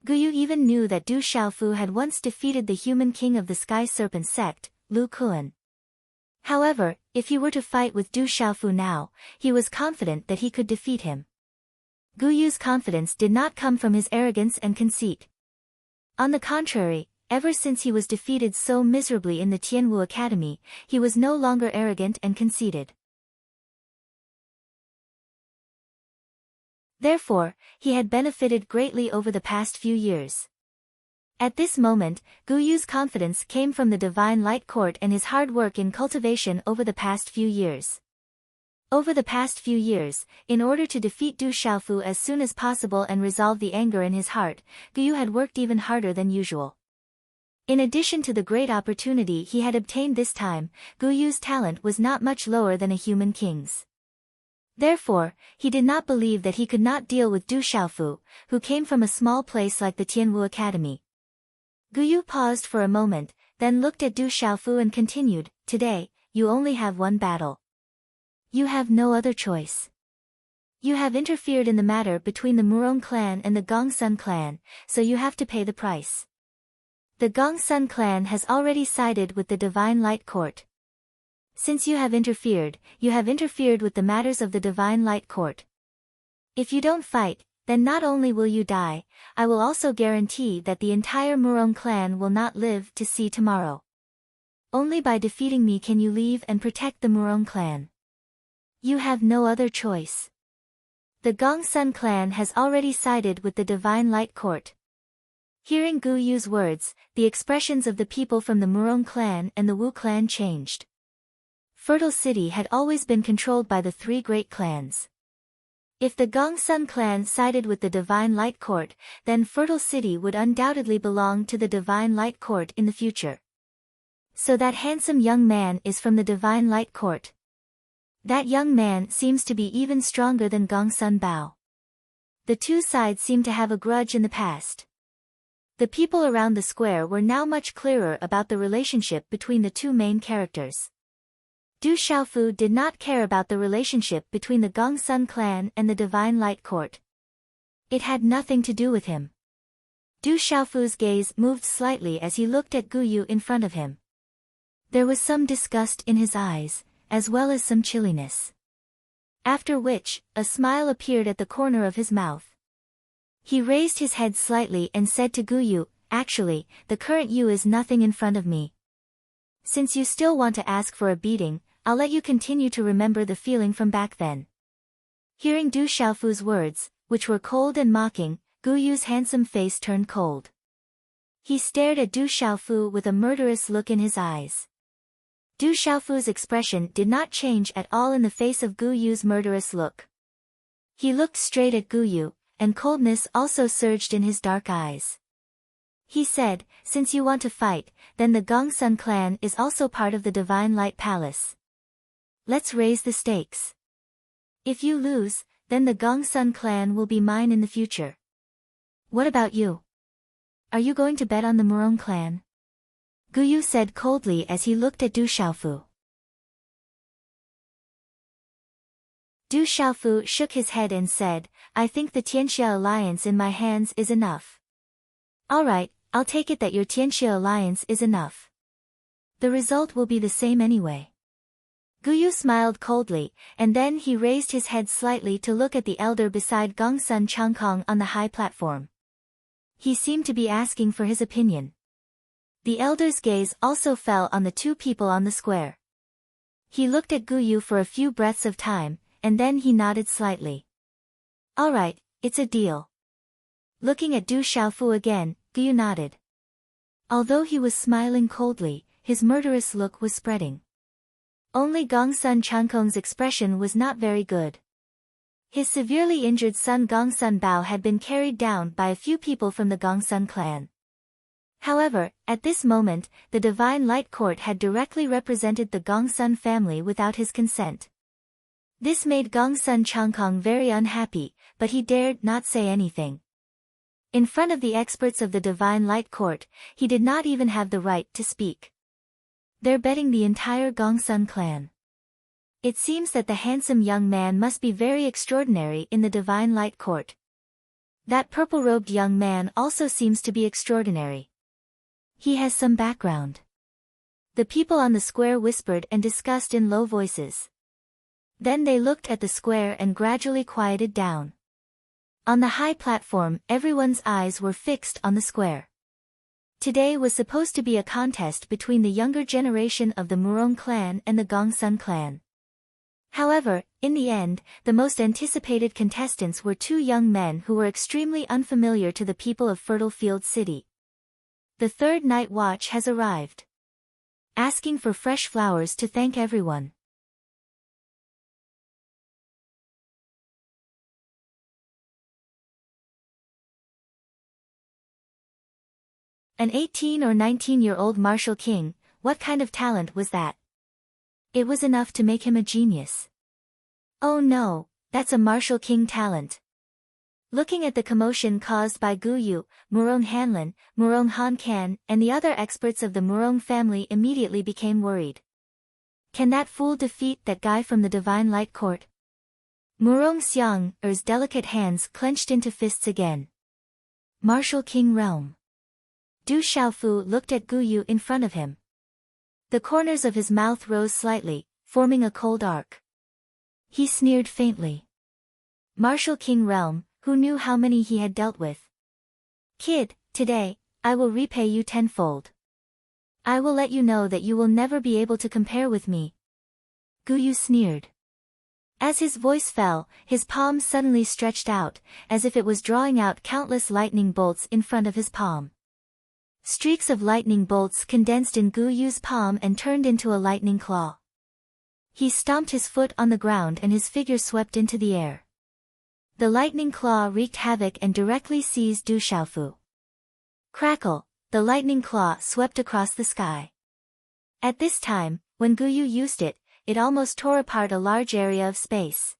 Guyu even knew that Du Xiaofu had once defeated the human king of the Sky Serpent sect, Lu Kuan. However, if he were to fight with Du Xiaofu now, he was confident that he could defeat him. Guyu's confidence did not come from his arrogance and conceit. On the contrary, ever since he was defeated so miserably in the Tianwu Academy, he was no longer arrogant and conceited. Therefore, he had benefited greatly over the past few years. At this moment, Guyu's confidence came from the Divine Light Court and his hard work in cultivation over the past few years. Over the past few years, in order to defeat Du Xiaofu as soon as possible and resolve the anger in his heart, Guyu had worked even harder than usual. In addition to the great opportunity he had obtained this time, Guyu's talent was not much lower than a human king's. Therefore, he did not believe that he could not deal with Du Xiaofu, who came from a small place like the Tianwu Academy. Guyu paused for a moment, then looked at Du Xiaofu and continued, "Today, you only have one battle. You have no other choice. You have interfered in the matter between the Murong clan and the Gongsun clan, so you have to pay the price. The Gongsun clan has already sided with the Divine Light Court. Since you have interfered with the matters of the Divine Light Court. If you don't fight, then not only will you die, I will also guarantee that the entire Murong clan will not live to see tomorrow. Only by defeating me can you leave and protect the Murong clan. You have no other choice. The Gongsun clan has already sided with the Divine Light Court." Hearing Guyu's words, the expressions of the people from the Murong clan and the Wu clan changed. Fertile City had always been controlled by the three great clans. If the Gongsun clan sided with the Divine Light Court, then Fertile City would undoubtedly belong to the Divine Light Court in the future. So that handsome young man is from the Divine Light Court. That young man seems to be even stronger than Gongsun Bao. The two sides seem to have a grudge in the past. The people around the square were now much clearer about the relationship between the two main characters. Du Xiaofu did not care about the relationship between the Gongsun clan and the Divine Light Court. It had nothing to do with him. Du Xiaofu's gaze moved slightly as he looked at Guyu in front of him. There was some disgust in his eyes, as well as some chilliness. After which, a smile appeared at the corner of his mouth. He raised his head slightly and said to Guyu, "Actually, the current you is nothing in front of me. Since you still want to ask for a beating, I'll let you continue to remember the feeling from back then. Hearing Du Xiaofu's words, which were cold and mocking, Gu Yu's handsome face turned cold. He stared at Du Xiaofu with a murderous look in his eyes. Du Xiaofu's expression did not change at all in the face of Gu Yu's murderous look. He looked straight at Gu Yu, and coldness also surged in his dark eyes. He said, "Since you want to fight, then the Gongsun clan is also part of the Divine Light Palace. Let's raise the stakes. If you lose, then the Gongsun clan will be mine in the future. What about you? Are you going to bet on the Murong clan?" Gu Yu said coldly as he looked at Du Xiaofu. Du Xiaofu shook his head and said, "I think the Tianxia alliance in my hands is enough." "Alright, I'll take it that your Tianxia alliance is enough. The result will be the same anyway." Gu Yu smiled coldly, and then he raised his head slightly to look at the elder beside Gongsun Changkong on the high platform. He seemed to be asking for his opinion. The elder's gaze also fell on the two people on the square. He looked at Gu Yu for a few breaths of time, and then he nodded slightly. "Alright, it's a deal." Looking at Du Xiaofu again, Gu Yu nodded. Although he was smiling coldly, his murderous look was spreading. Only Gongsun Changkong's expression was not very good. His severely injured son Gongsun Bao had been carried down by a few people from the Gongsun clan. However, at this moment, the Divine Light Court had directly represented the Gongsun family without his consent. This made Gongsun Changkong very unhappy, but he dared not say anything. In front of the experts of the Divine Light Court, he did not even have the right to speak. They're betting the entire Gongsun clan. It seems that the handsome young man must be very extraordinary in the Divine Light Court. That purple-robed young man also seems to be extraordinary. He has some background. The people on the square whispered and discussed in low voices. Then they looked at the square and gradually quieted down. On the high platform, everyone's eyes were fixed on the square. Today was supposed to be a contest between the younger generation of the Murong clan and the Gongsun clan. However, in the end, the most anticipated contestants were two young men who were extremely unfamiliar to the people of Fertile Field City. The third night watch has arrived. Asking for fresh flowers to thank everyone. An 18 or 19-year-old martial king, what kind of talent was that? It was enough to make him a genius. Oh no, that's a martial king talent. Looking at the commotion caused by Gu Yu, Murong Hanlin, Murong Han Kan, and the other experts of the Murong family immediately became worried. Can that fool defeat that guy from the Divine Light Court? Murong Xiang Er's delicate hands clenched into fists again. Martial King Realm. Du Xiaofu looked at Gu Yu in front of him. The corners of his mouth rose slightly, forming a cold arc. He sneered faintly. Martial King Realm, who knew how many he had dealt with? Kid, today, I will repay you tenfold. I will let you know that you will never be able to compare with me. Gu Yu sneered. As his voice fell, his palm suddenly stretched out, as if it was drawing out countless lightning bolts in front of his palm. Streaks of lightning bolts condensed in Gu Yu's palm and turned into a lightning claw. He stomped his foot on the ground and his figure swept into the air. The lightning claw wreaked havoc and directly seized Du Xiaofu. Crackle, the lightning claw swept across the sky. At this time, when Gu Yu used it, it almost tore apart a large area of space.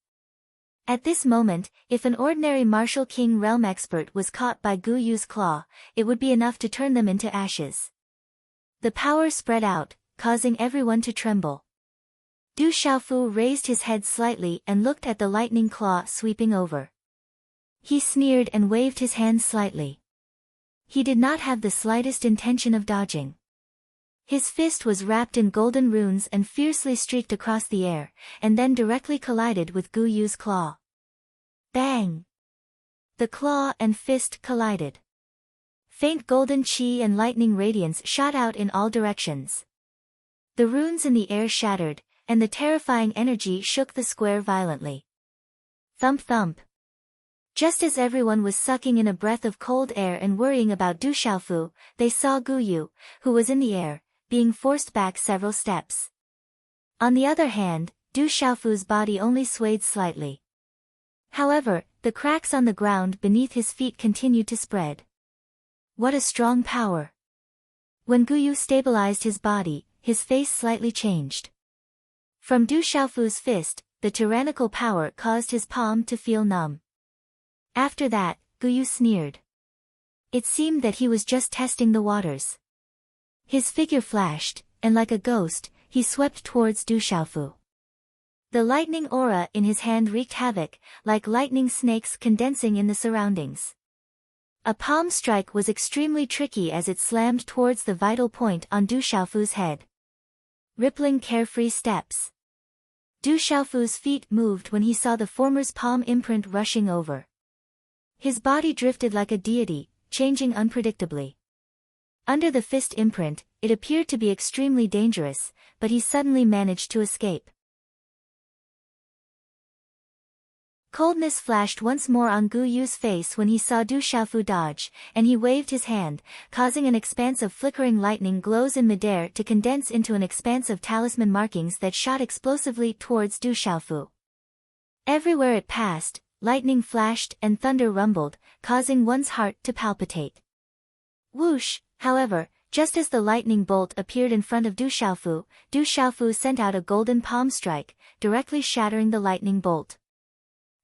At this moment, if an ordinary martial king realm expert was caught by Gu Yu's claw, it would be enough to turn them into ashes. The power spread out, causing everyone to tremble. Du Xiaofu raised his head slightly and looked at the lightning claw sweeping over. He sneered and waved his hands slightly. He did not have the slightest intention of dodging. His fist was wrapped in golden runes and fiercely streaked across the air, and then directly collided with Gu Yu's claw. Bang! The claw and fist collided. Faint golden chi and lightning radiance shot out in all directions. The runes in the air shattered, and the terrifying energy shook the square violently. Thump thump. Just as everyone was sucking in a breath of cold air and worrying about Du Xiaofu, they saw Gu Yu, who was in the air, being forced back several steps. On the other hand, Du Xiaofu's body only swayed slightly. However, the cracks on the ground beneath his feet continued to spread. What a strong power! When Gu Yu stabilized his body, his face slightly changed. From Du Xiaofu's fist, the tyrannical power caused his palm to feel numb. After that, Gu Yu sneered. It seemed that he was just testing the waters. His figure flashed, and like a ghost, he swept towards Du Xiaofu. The lightning aura in his hand wreaked havoc, like lightning snakes condensing in the surroundings. A palm strike was extremely tricky as it slammed towards the vital point on Du Xiaofu's head. Rippling carefree steps. Du Xiaofu's feet moved when he saw the former's palm imprint rushing over. His body drifted like a deity, changing unpredictably. Under the fist imprint, it appeared to be extremely dangerous, but he suddenly managed to escape. Coldness flashed once more on Gu Yu's face when he saw Du Xiaofu dodge, and he waved his hand, causing an expanse of flickering lightning glows in midair to condense into an expanse of talisman markings that shot explosively towards Du Xiaofu. Everywhere it passed, lightning flashed and thunder rumbled, causing one's heart to palpitate. Whoosh, however, just as the lightning bolt appeared in front of Du Xiaofu sent out a golden palm strike, directly shattering the lightning bolt.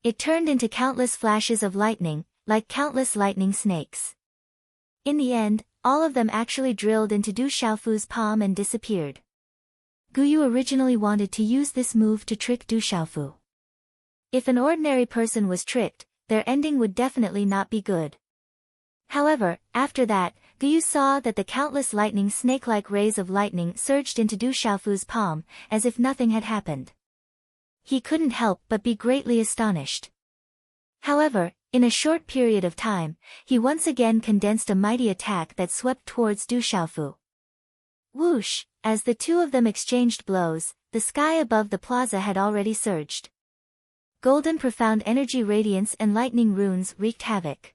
It turned into countless flashes of lightning, like countless lightning snakes. In the end, all of them actually drilled into Du Xiaofu's palm and disappeared. Gu Yu originally wanted to use this move to trick Du Xiaofu. If an ordinary person was tricked, their ending would definitely not be good. However, after that, Gu Yu saw that the countless lightning snake-like rays of lightning surged into Du Xiaofu's palm, as if nothing had happened. He couldn't help but be greatly astonished. However, in a short period of time, he once again condensed a mighty attack that swept towards Du Xiaofu. Whoosh, as the two of them exchanged blows, the sky above the plaza had already surged. Golden profound energy radiance and lightning runes wreaked havoc.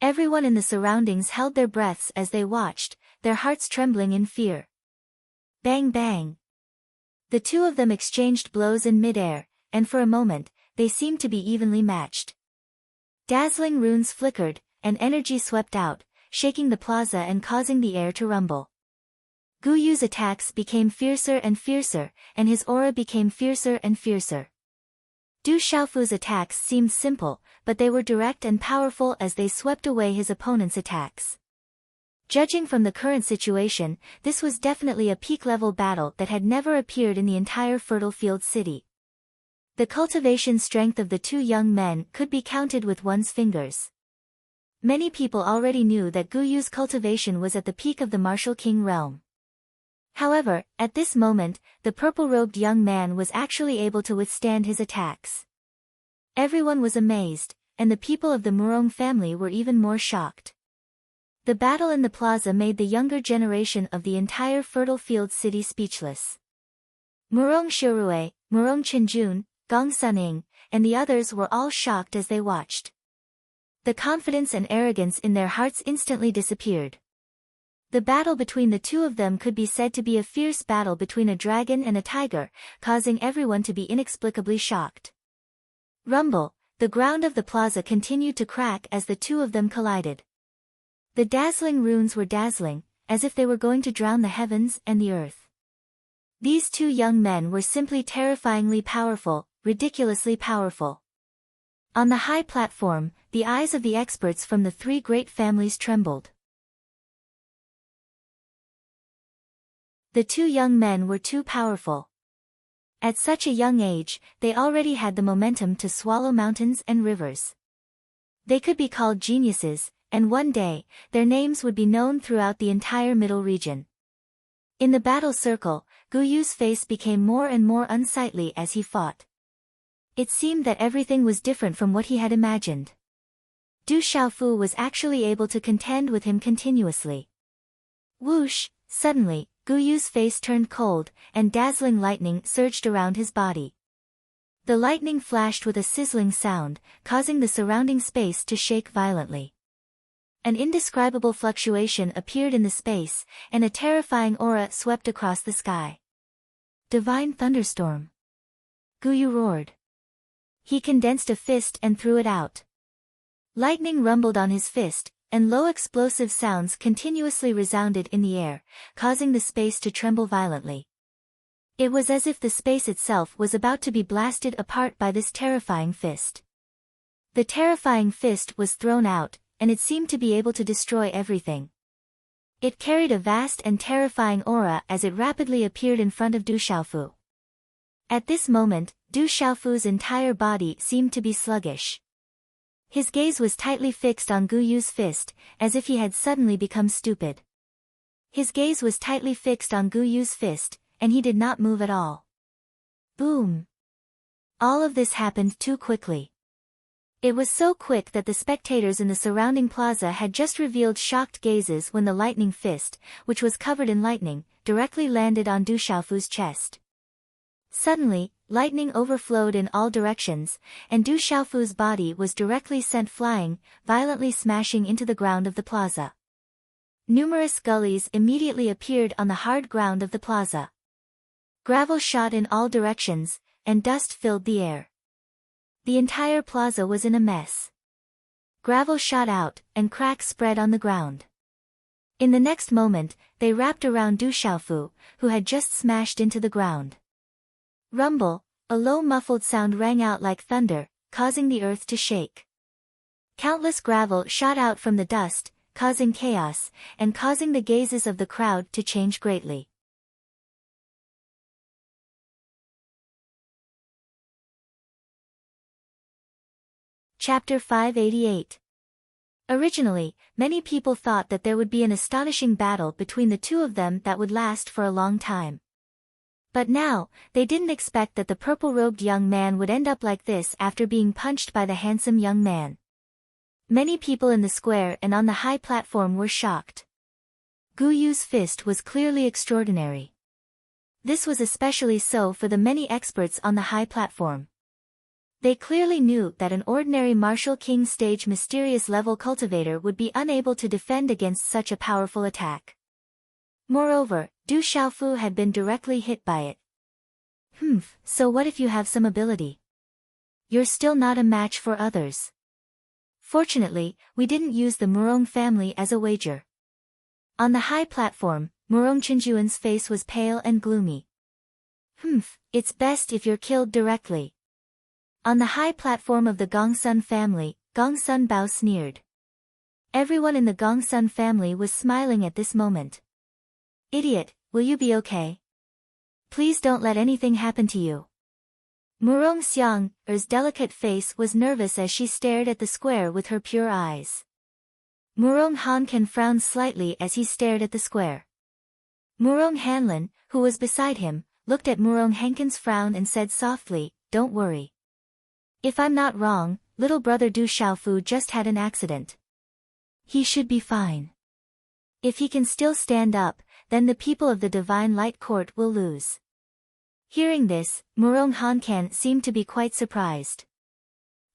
Everyone in the surroundings held their breaths as they watched, their hearts trembling in fear. Bang bang. The two of them exchanged blows in midair, and for a moment, they seemed to be evenly matched. Dazzling runes flickered, and energy swept out, shaking the plaza and causing the air to rumble. Gu Yu's attacks became fiercer and fiercer, and his aura became fiercer and fiercer. Du Xiaofu's attacks seemed simple, but they were direct and powerful as they swept away his opponent's attacks. Judging from the current situation, this was definitely a peak-level battle that had never appeared in the entire fertile field city. The cultivation strength of the two young men could be counted with one's fingers. Many people already knew that Gu Yu's cultivation was at the peak of the martial king realm. However, at this moment, the purple-robed young man was actually able to withstand his attacks. Everyone was amazed, and the people of the Murong family were even more shocked. The battle in the plaza made the younger generation of the entire fertile field city speechless. Murong Shirue, Murong Chenjun, Gong Suning, and the others were all shocked as they watched. The confidence and arrogance in their hearts instantly disappeared. The battle between the two of them could be said to be a fierce battle between a dragon and a tiger, causing everyone to be inexplicably shocked. Rumble, the ground of the plaza continued to crack as the two of them collided. The dazzling runes were dazzling, as if they were going to drown the heavens and the earth. These two young men were simply terrifyingly powerful, ridiculously powerful. On the high platform, the eyes of the experts from the three great families trembled. The two young men were too powerful. At such a young age, they already had the momentum to swallow mountains and rivers. They could be called geniuses, and one day, their names would be known throughout the entire middle region. In the battle circle, Gu Yu's face became more and more unsightly as he fought. It seemed that everything was different from what he had imagined. Du Xiaofu was actually able to contend with him continuously. Whoosh, suddenly, Gu Yu's face turned cold, and dazzling lightning surged around his body. The lightning flashed with a sizzling sound, causing the surrounding space to shake violently. An indescribable fluctuation appeared in the space, and a terrifying aura swept across the sky. Divine thunderstorm. Gu Yu roared. He condensed a fist and threw it out. Lightning rumbled on his fist, and low explosive sounds continuously resounded in the air, causing the space to tremble violently. It was as if the space itself was about to be blasted apart by this terrifying fist. The terrifying fist was thrown out, and it seemed to be able to destroy everything. It carried a vast and terrifying aura as it rapidly appeared in front of Du Xiaofu. At this moment, Du Xiaofu's entire body seemed to be sluggish. His gaze was tightly fixed on Gu Yu's fist, as if he had suddenly become stupid. His gaze was tightly fixed on Gu Yu's fist, and he did not move at all. Boom! All of this happened too quickly. It was so quick that the spectators in the surrounding plaza had just revealed shocked gazes when the lightning fist, which was covered in lightning, directly landed on Du Xiaofu's chest. Suddenly, lightning overflowed in all directions, and Du Xiaofu's body was directly sent flying, violently smashing into the ground of the plaza. Numerous gullies immediately appeared on the hard ground of the plaza. Gravel shot in all directions, and dust filled the air. The entire plaza was in a mess. Gravel shot out, and cracks spread on the ground. In the next moment, they wrapped around Du Xiaofu, who had just smashed into the ground. Rumble, a low muffled sound rang out like thunder, causing the earth to shake. Countless gravel shot out from the dust, causing chaos, and causing the gazes of the crowd to change greatly. Chapter 588. Originally, many people thought that there would be an astonishing battle between the two of them that would last for a long time. But now, they didn't expect that the purple-robed young man would end up like this after being punched by the handsome young man. Many people in the square and on the high platform were shocked. Gu Yu's fist was clearly extraordinary. This was especially so for the many experts on the high platform. They clearly knew that an ordinary martial king stage mysterious level cultivator would be unable to defend against such a powerful attack. Moreover, Du Xiaofu had been directly hit by it. So what if you have some ability? You're still not a match for others. Fortunately, we didn't use the Murong family as a wager. On the high platform, Murong Chenjuan's face was pale and gloomy. It's best if you're killed directly. On the high platform of the Gongsun family, Gongsun Bao sneered. Everyone in the Gongsun family was smiling at this moment. Idiot, will you be okay? Please don't let anything happen to you. Murong Xiang's delicate face was nervous as she stared at the square with her pure eyes. Murong Hankan frowned slightly as he stared at the square. Murong Hanlin, who was beside him, looked at Murong Hankan's frown and said softly, "Don't worry. If I'm not wrong, little brother Du Xiaofu just had an accident. He should be fine. If he can still stand up, then the people of the Divine Light Court will lose." Hearing this, Murong Hankan seemed to be quite surprised.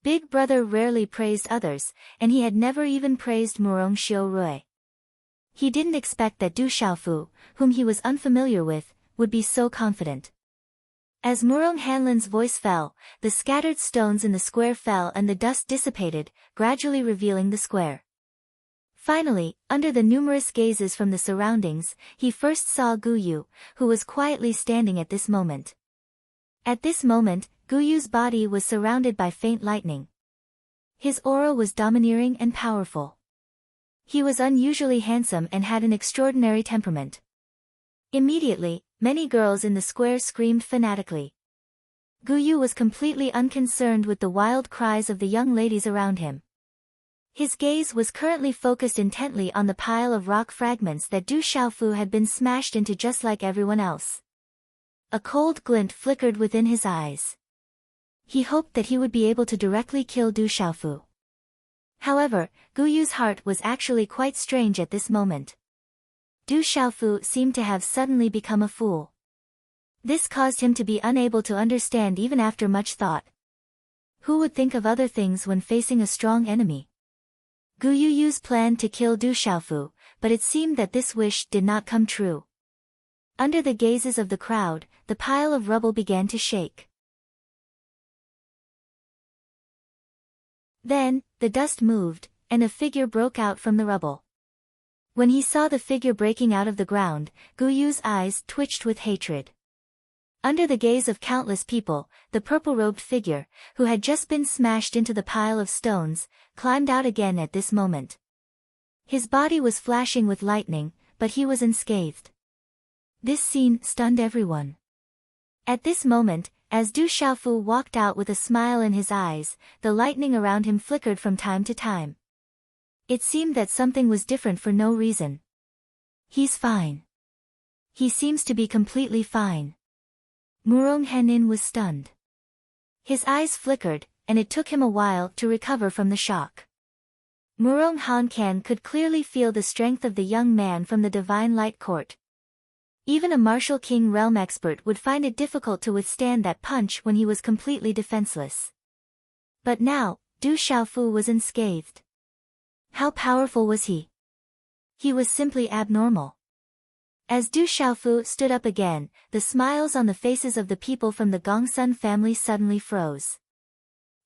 Big brother rarely praised others, and he had never even praised Murong Xiaorui. He didn't expect that Du Xiaofu, whom he was unfamiliar with, would be so confident. As Murong Hanlin's voice fell, the scattered stones in the square fell and the dust dissipated, gradually revealing the square. Finally, under the numerous gazes from the surroundings, he first saw Gu Yu, who was quietly standing at this moment. At this moment, Gu Yu's body was surrounded by faint lightning. His aura was domineering and powerful. He was unusually handsome and had an extraordinary temperament. Immediately, many girls in the square screamed fanatically. Gu Yu was completely unconcerned with the wild cries of the young ladies around him. His gaze was currently focused intently on the pile of rock fragments that Du Xiaofu had been smashed into just like everyone else. A cold glint flickered within his eyes. He hoped that he would be able to directly kill Du Xiaofu. However, Gu Yu's heart was actually quite strange at this moment. Du Xiaofu seemed to have suddenly become a fool. This caused him to be unable to understand even after much thought. Who would think of other things when facing a strong enemy? Gu Yuyu's plan to kill Du Xiaofu, but it seemed that this wish did not come true. Under the gazes of the crowd, the pile of rubble began to shake. Then, the dust moved, and a figure broke out from the rubble. When he saw the figure breaking out of the ground, Gu Yu's eyes twitched with hatred. Under the gaze of countless people, the purple-robed figure, who had just been smashed into the pile of stones, climbed out again at this moment. His body was flashing with lightning, but he was unscathed. This scene stunned everyone. At this moment, as Du Xiaofu walked out with a smile in his eyes, the lightning around him flickered from time to time. It seemed that something was different for no reason. He's fine. He seems to be completely fine. Murong Henin was stunned. His eyes flickered, and it took him a while to recover from the shock. Murong Hankan could clearly feel the strength of the young man from the Divine Light Court. Even a martial king realm expert would find it difficult to withstand that punch when he was completely defenseless. But now, Du Xiaofu was unscathed. How powerful was he? He was simply abnormal. As Du Xiaofu stood up again, the smiles on the faces of the people from the Gongsun family suddenly froze.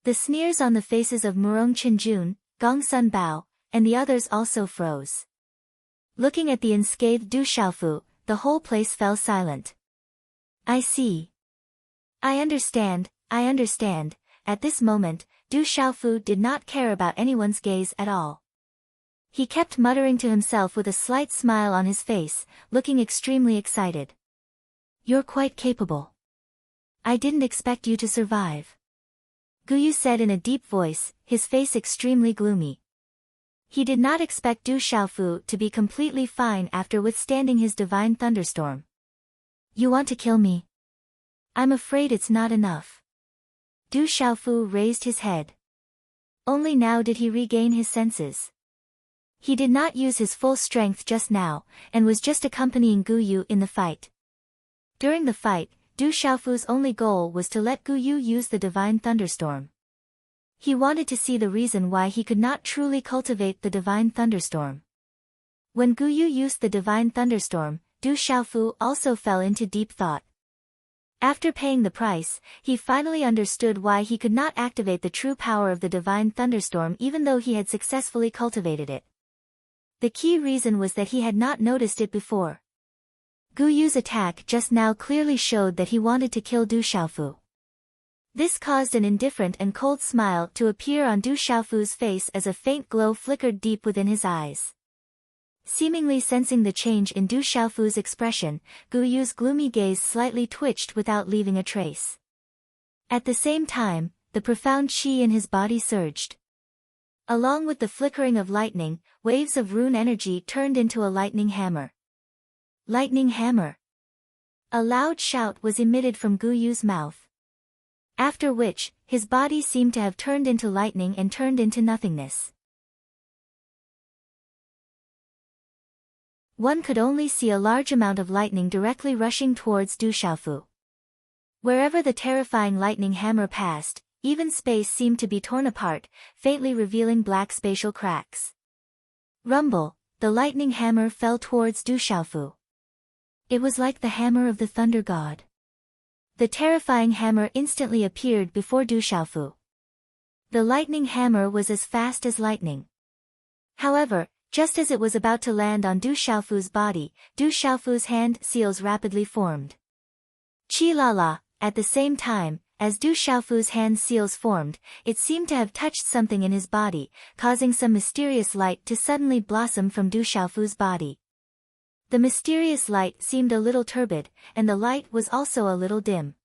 The sneers on the faces of Murong Qinjun, Gongsun Bao, and the others also froze. Looking at the unscathed Du Xiaofu, the whole place fell silent. I see. I understand. At this moment, Du Xiaofu did not care about anyone's gaze at all. He kept muttering to himself with a slight smile on his face, looking extremely excited. You're quite capable. I didn't expect you to survive. Gu Yu said in a deep voice, his face extremely gloomy. He did not expect Du Xiaofu to be completely fine after withstanding his divine thunderstorm. You want to kill me? I'm afraid it's not enough. Du Xiaofu raised his head. Only now did he regain his senses. He did not use his full strength just now, and was just accompanying Gu Yu in the fight. During the fight, Du Xiaofu's only goal was to let Gu Yu use the divine thunderstorm. He wanted to see the reason why he could not truly cultivate the divine thunderstorm. When Gu Yu used the divine thunderstorm, Du Xiaofu also fell into deep thought. After paying the price, he finally understood why he could not activate the true power of the divine thunderstorm even though he had successfully cultivated it. The key reason was that he had not noticed it before. Gu Yu's attack just now clearly showed that he wanted to kill Du Xiaofu. This caused an indifferent and cold smile to appear on Du Xiaofu's face as a faint glow flickered deep within his eyes. Seemingly sensing the change in Du Xiaofu's expression, Gu Yu's gloomy gaze slightly twitched without leaving a trace. At the same time, the profound qi in his body surged. Along with the flickering of lightning, waves of rune energy turned into a lightning hammer. Lightning hammer! A loud shout was emitted from Gu Yu's mouth. After which, his body seemed to have turned into lightning and turned into nothingness. One could only see a large amount of lightning directly rushing towards Du Xiaofu. Wherever the terrifying lightning hammer passed, even space seemed to be torn apart, faintly revealing black spatial cracks. Rumble, the lightning hammer fell towards Du Xiaofu. It was like the hammer of the thunder god. The terrifying hammer instantly appeared before Du Xiaofu. The lightning hammer was as fast as lightning. However, just as it was about to land on Du Xiaofu's body, Du Xiaofu's hand seals rapidly formed. Chi la la, at the same time, as Du Xiaofu's hand seals formed, it seemed to have touched something in his body, causing some mysterious light to suddenly blossom from Du Xiaofu's body. The mysterious light seemed a little turbid, and the light was also a little dim.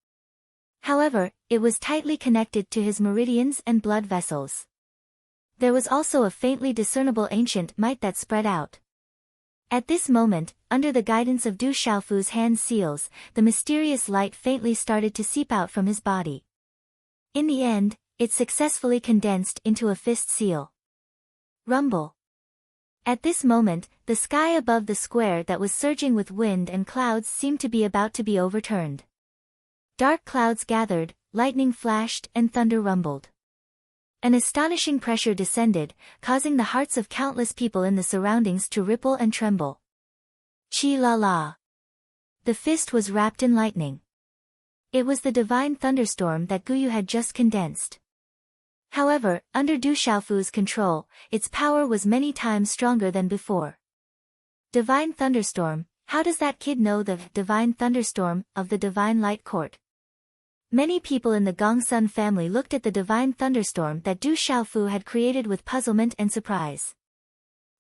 However, it was tightly connected to his meridians and blood vessels. There was also a faintly discernible ancient might that spread out. At this moment, under the guidance of Du Xiaofu's hand seals, the mysterious light faintly started to seep out from his body. In the end, it successfully condensed into a fist seal. Rumble. At this moment, The sky above the square that was surging with wind and clouds seemed to be about to be overturned. Dark clouds gathered, lightning flashed and thunder rumbled. An astonishing pressure descended, causing the hearts of countless people in the surroundings to ripple and tremble. Chi-la-la. The fist was wrapped in lightning. It was the divine thunderstorm that Guyu had just condensed. However, under Du Xiaofu's control, its power was many times stronger than before. Divine thunderstorm, how does that kid know the divine thunderstorm of the divine light court? Many people in the Gongsun family looked at the divine thunderstorm that Du Xiaofu had created with puzzlement and surprise.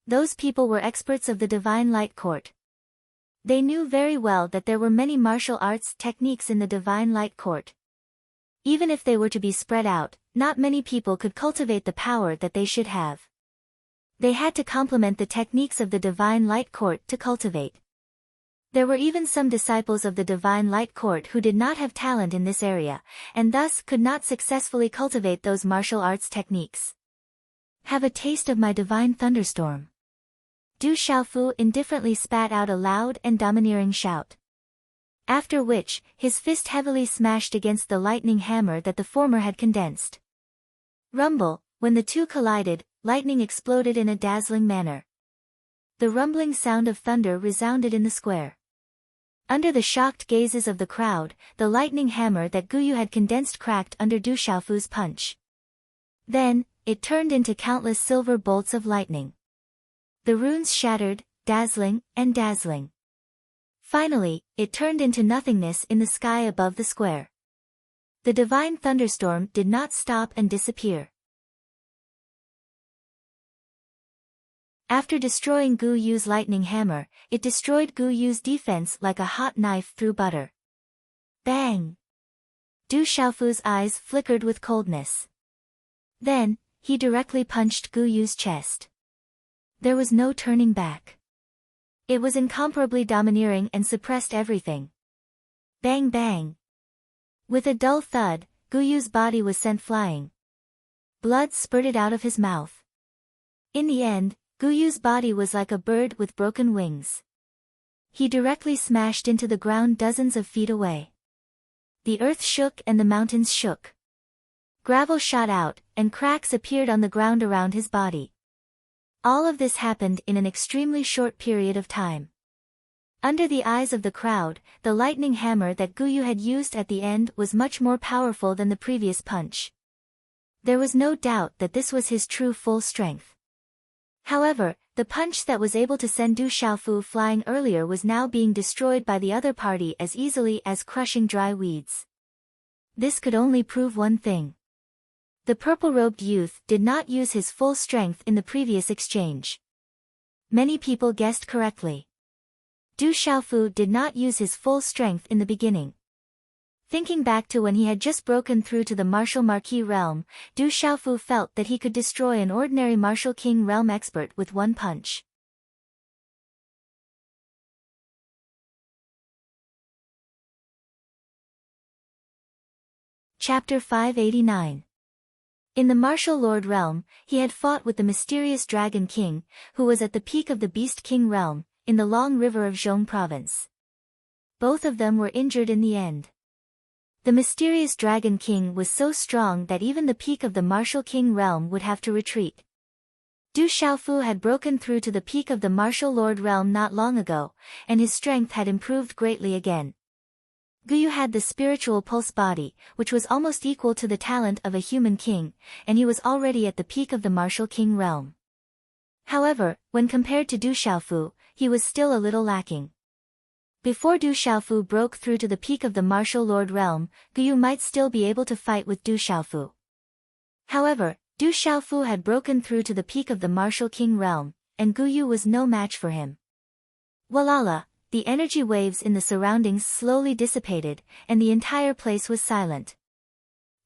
Those people were experts of the divine light court. They knew very well that there were many martial arts techniques in the divine light court. Even if they were to be spread out, not many people could cultivate the power that they should have. They had to complement the techniques of the divine light court to cultivate. There were even some disciples of the divine light court who did not have talent in this area, and thus could not successfully cultivate those martial arts techniques. Have a taste of my divine thunderstorm. Du Xiaofu indifferently spat out a loud and domineering shout. After which, his fist heavily smashed against the lightning hammer that the former had condensed. Rumble, when the two collided, lightning exploded in a dazzling manner. The rumbling sound of thunder resounded in the square. Under the shocked gazes of the crowd, the lightning hammer that Guyu had condensed cracked under Du Xiaofu's punch. Then, it turned into countless silver bolts of lightning. The runes shattered, dazzling, and dazzling. Finally, it turned into nothingness in the sky above the square. The divine thunderstorm did not stop and disappear. After destroying Gu Yu's lightning hammer, it destroyed Gu Yu's defense like a hot knife through butter. Bang! Du Xiaofu's eyes flickered with coldness. Then, he directly punched Gu Yu's chest. There was no turning back. It was incomparably domineering and suppressed everything. Bang bang! With a dull thud, Gu Yu's body was sent flying. Blood spurted out of his mouth. In the end, Gu Yu's body was like a bird with broken wings. He directly smashed into the ground dozens of feet away. The earth shook and the mountains shook. Gravel shot out, and cracks appeared on the ground around his body. All of this happened in an extremely short period of time. Under the eyes of the crowd, the lightning hammer that Guyu had used at the end was much more powerful than the previous punch. There was no doubt that this was his true full strength. However, the punch that was able to send Du Xiaofu flying earlier was now being destroyed by the other party as easily as crushing dry weeds. This could only prove one thing. The purple-robed youth did not use his full strength in the previous exchange. Many people guessed correctly. Du Xiaofu did not use his full strength in the beginning. Thinking back to when he had just broken through to the martial marquis realm, Du Xiaofu felt that he could destroy an ordinary martial king realm expert with one punch. Chapter 589. In the martial lord realm, he had fought with the mysterious Dragon King, who was at the peak of the Beast King realm, in the long river of Zhong province. Both of them were injured in the end. The mysterious Dragon King was so strong that even the peak of the martial king realm would have to retreat. Du Xiaofu had broken through to the peak of the martial lord realm not long ago, and his strength had improved greatly again. Guyu had the spiritual pulse body, which was almost equal to the talent of a human king, and he was already at the peak of the martial king realm. However, when compared to Du Xiaofu, he was still a little lacking. Before Du Xiaofu broke through to the peak of the martial lord realm, Guyu might still be able to fight with Du Xiaofu. However, Du Xiaofu had broken through to the peak of the martial king realm, and Guyu was no match for him. Walala! The energy waves in the surroundings slowly dissipated, and the entire place was silent.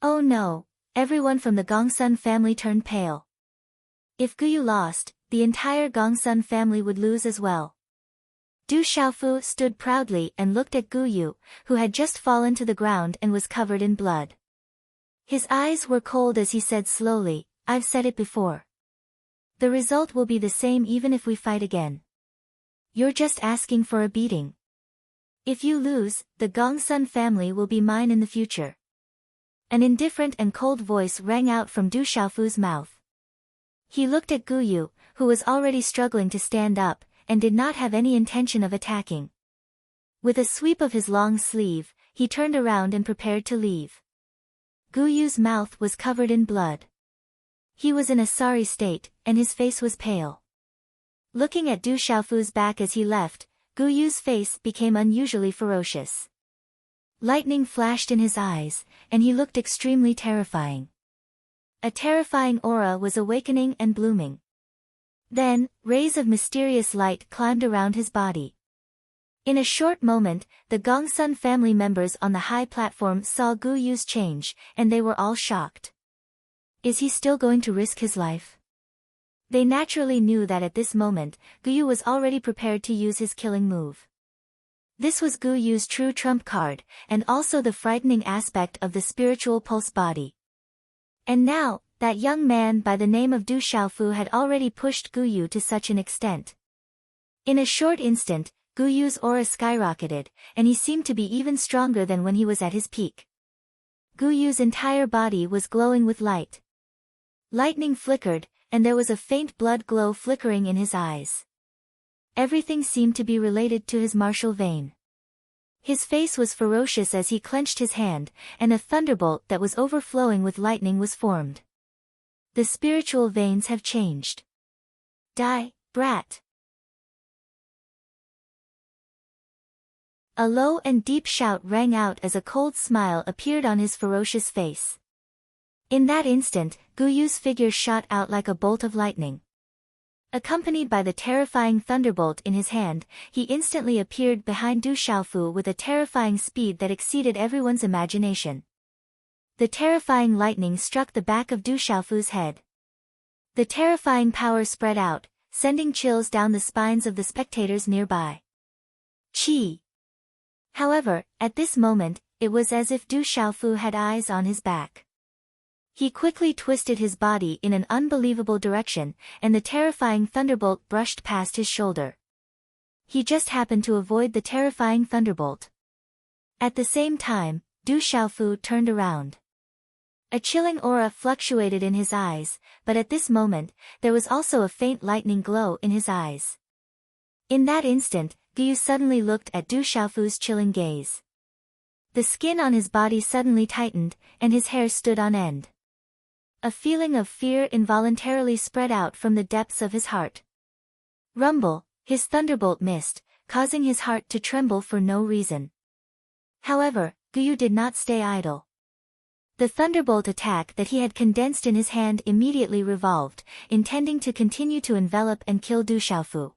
Oh no! Everyone from the Gongsun family turned pale. If Guyu lost, the entire Gongsun family would lose as well. Du Xiaofu stood proudly and looked at Guyu, who had just fallen to the ground and was covered in blood. His eyes were cold as he said slowly, "I've said it before. The result will be the same even if we fight again. You're just asking for a beating. If you lose, the Gongsun family will be mine in the future. An indifferent and cold voice rang out from Du Xiaofu's mouth. He looked at Guyu, who was already struggling to stand up, and did not have any intention of attacking. With a sweep of his long sleeve, he turned around and prepared to leave. Guyu's mouth was covered in blood. He was in a sorry state, and his face was pale. Looking at Du Xiaofu's back as he left, Guyu's face became unusually ferocious. Lightning flashed in his eyes, and he looked extremely terrifying. A terrifying aura was awakening and blooming. Then, rays of mysterious light climbed around his body. In a short moment, the Gongsun family members on the high platform saw Guyu's change, and they were all shocked. Is he still going to risk his life? They naturally knew that at this moment, Guyu was already prepared to use his killing move. This was Guyu's true trump card, and also the frightening aspect of the spiritual pulse body. And now, that young man by the name of Du Xiaofu had already pushed Guyu to such an extent. In a short instant, Guyu's aura skyrocketed, and he seemed to be even stronger than when he was at his peak. Guyu's entire body was glowing with light. Lightning flickered, and there was a faint blood glow flickering in his eyes. Everything seemed to be related to his martial vein. His face was ferocious as he clenched his hand, and a thunderbolt that was overflowing with lightning was formed. The spiritual veins have changed. Die, brat! A low and deep shout rang out as a cold smile appeared on his ferocious face. In that instant, Guyu's figure shot out like a bolt of lightning. Accompanied by the terrifying thunderbolt in his hand, he instantly appeared behind Du Xiaofu with a terrifying speed that exceeded everyone's imagination. The terrifying lightning struck the back of Du Xiaofu's head. The terrifying power spread out, sending chills down the spines of the spectators nearby. Chi! However, at this moment, it was as if Du Xiaofu had eyes on his back. He quickly twisted his body in an unbelievable direction, and the terrifying thunderbolt brushed past his shoulder. He just happened to avoid the terrifying thunderbolt. At the same time, Du Xiaofu turned around. A chilling aura fluctuated in his eyes, but at this moment, there was also a faint lightning glow in his eyes. In that instant, Guyu suddenly looked at Du Xiaofu's chilling gaze. The skin on his body suddenly tightened, and his hair stood on end. A feeling of fear involuntarily spread out from the depths of his heart. Rumble, his thunderbolt missed, causing his heart to tremble for no reason. However, Guyu did not stay idle. The thunderbolt attack that he had condensed in his hand immediately revolved, intending to continue to envelop and kill Du Xiaofu.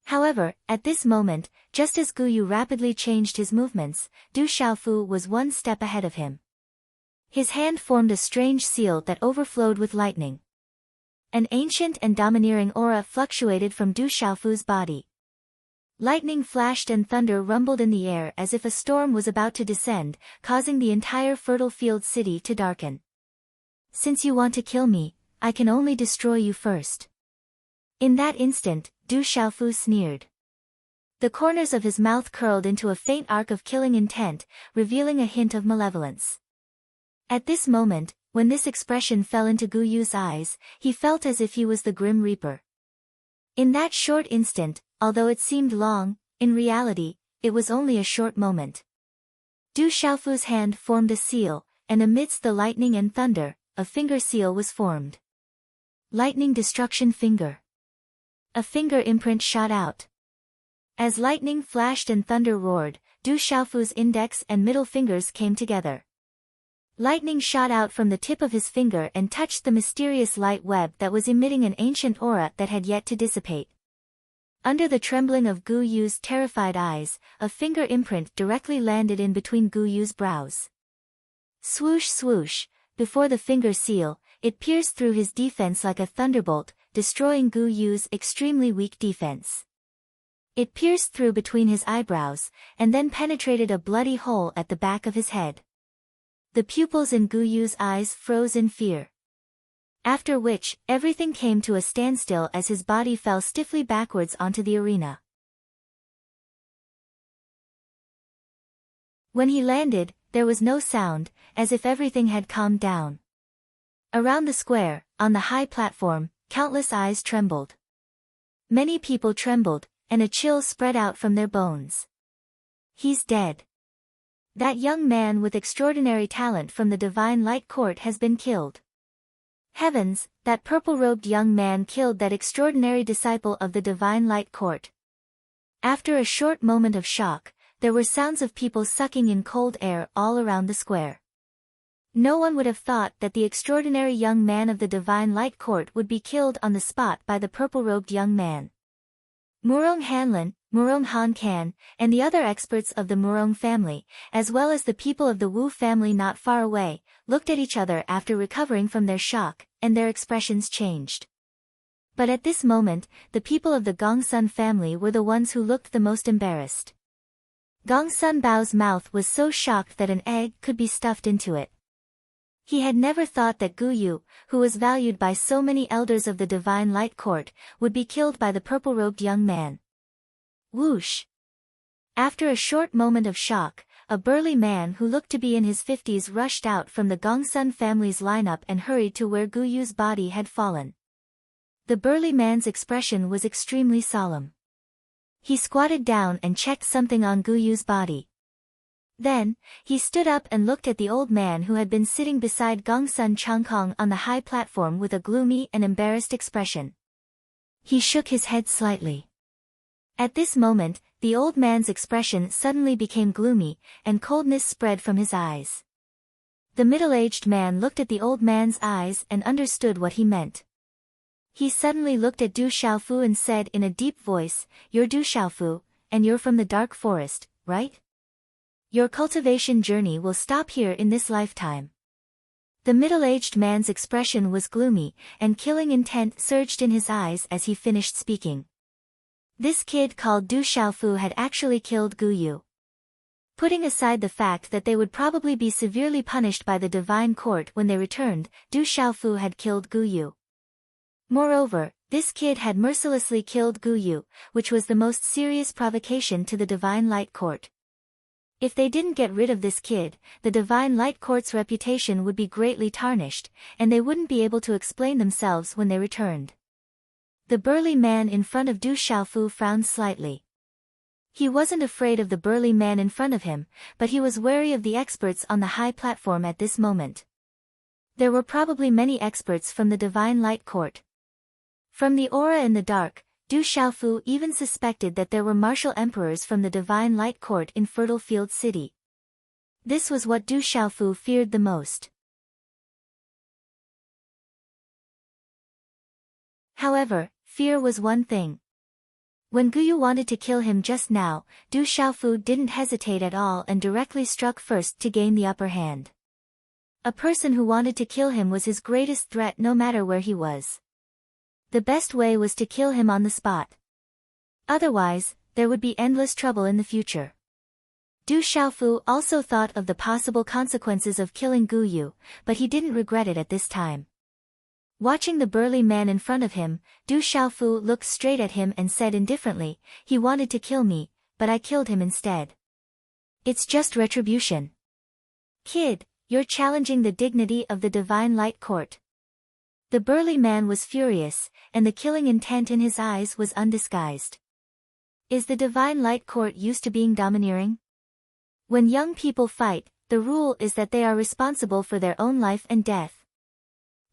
However, at this moment, just as Guyu rapidly changed his movements, Du Xiaofu was one step ahead of him. His hand formed a strange seal that overflowed with lightning. An ancient and domineering aura fluctuated from Du Xiaofu's body. Lightning flashed and thunder rumbled in the air as if a storm was about to descend, causing the entire fertile field city to darken. Since you want to kill me, I can only destroy you first. In that instant, Du Xiaofu sneered. The corners of his mouth curled into a faint arc of killing intent, revealing a hint of malevolence. At this moment, when this expression fell into Guyu's eyes, he felt as if he was the Grim Reaper. In that short instant, although it seemed long, in reality, it was only a short moment. Du Xiaofu's hand formed a seal, and amidst the lightning and thunder, a finger seal was formed. Lightning Destruction Finger. A finger imprint shot out. As lightning flashed and thunder roared, Du Xiaofu's index and middle fingers came together. Lightning shot out from the tip of his finger and touched the mysterious light web that was emitting an ancient aura that had yet to dissipate. Under the trembling of Guyu's terrified eyes, a finger imprint directly landed in between Guyu's brows. Swoosh swoosh, before the finger seal, it pierced through his defense like a thunderbolt, destroying Guyu's extremely weak defense. It pierced through between his eyebrows, and then penetrated a bloody hole at the back of his head. The pupils in Guyu's eyes froze in fear. After which, everything came to a standstill as his body fell stiffly backwards onto the arena. When he landed, there was no sound, as if everything had calmed down. Around the square, on the high platform, countless eyes trembled. Many people trembled, and a chill spread out from their bones. He's dead. That young man with extraordinary talent from the Divine Light Court has been killed. Heavens, that purple-robed young man killed that extraordinary disciple of the Divine Light Court. After a short moment of shock, there were sounds of people sucking in cold air all around the square. No one would have thought that the extraordinary young man of the Divine Light Court would be killed on the spot by the purple-robed young man. Murong Hanlin, Murong Han Kan, and the other experts of the Murong family, as well as the people of the Wu family not far away, looked at each other after recovering from their shock, and their expressions changed. But at this moment, the people of the Gongsun family were the ones who looked the most embarrassed. Gongsun Bao's mouth was so shocked that an egg could be stuffed into it. He had never thought that Gu Yu, who was valued by so many elders of the Divine Light Court, would be killed by the purple-robed young man. Whoosh! After a short moment of shock, a burly man who looked to be in his 50s rushed out from the Gongsun family's lineup and hurried to where Gu Yu's body had fallen. The burly man's expression was extremely solemn. He squatted down and checked something on Gu Yu's body. Then, he stood up and looked at the old man who had been sitting beside Gongsun Changkong on the high platform with a gloomy and embarrassed expression. He shook his head slightly. At this moment, the old man's expression suddenly became gloomy, and coldness spread from his eyes. The middle-aged man looked at the old man's eyes and understood what he meant. He suddenly looked at Du Xiaofu and said in a deep voice, "You're Du Xiaofu, and you're from the dark forest, right? Your cultivation journey will stop here in this lifetime." The middle-aged man's expression was gloomy, and killing intent surged in his eyes as he finished speaking. This kid called Du Xiaofu had actually killed Gu Yu. Putting aside the fact that they would probably be severely punished by the Divine Court when they returned, Du Xiaofu had killed Gu Yu. Moreover, this kid had mercilessly killed Gu Yu, which was the most serious provocation to the Divine Light Court. If they didn't get rid of this kid, the Divine Light Court's reputation would be greatly tarnished, and they wouldn't be able to explain themselves when they returned. The burly man in front of Du Xiaofu frowned slightly. He wasn't afraid of the burly man in front of him, but he was wary of the experts on the high platform at this moment. There were probably many experts from the Divine Light Court. From the aura in the dark, Du Xiaofu even suspected that there were martial emperors from the Divine Light Court in Fertile Field City. This was what Du Xiaofu feared the most. However, fear was one thing. When Gu Yu wanted to kill him just now, Du Xiaofu didn't hesitate at all and directly struck first to gain the upper hand. A person who wanted to kill him was his greatest threat no matter where he was. The best way was to kill him on the spot. Otherwise, there would be endless trouble in the future. Du Xiaofu also thought of the possible consequences of killing Gu Yu, but he didn't regret it at this time. Watching the burly man in front of him, Du Xiaofu looked straight at him and said indifferently, "He wanted to kill me, but I killed him instead. It's just retribution." "Kid, you're challenging the dignity of the Divine Light Court." The burly man was furious, and the killing intent in his eyes was undisguised. Is the Divine Light Court used to being domineering? When young people fight, the rule is that they are responsible for their own life and death.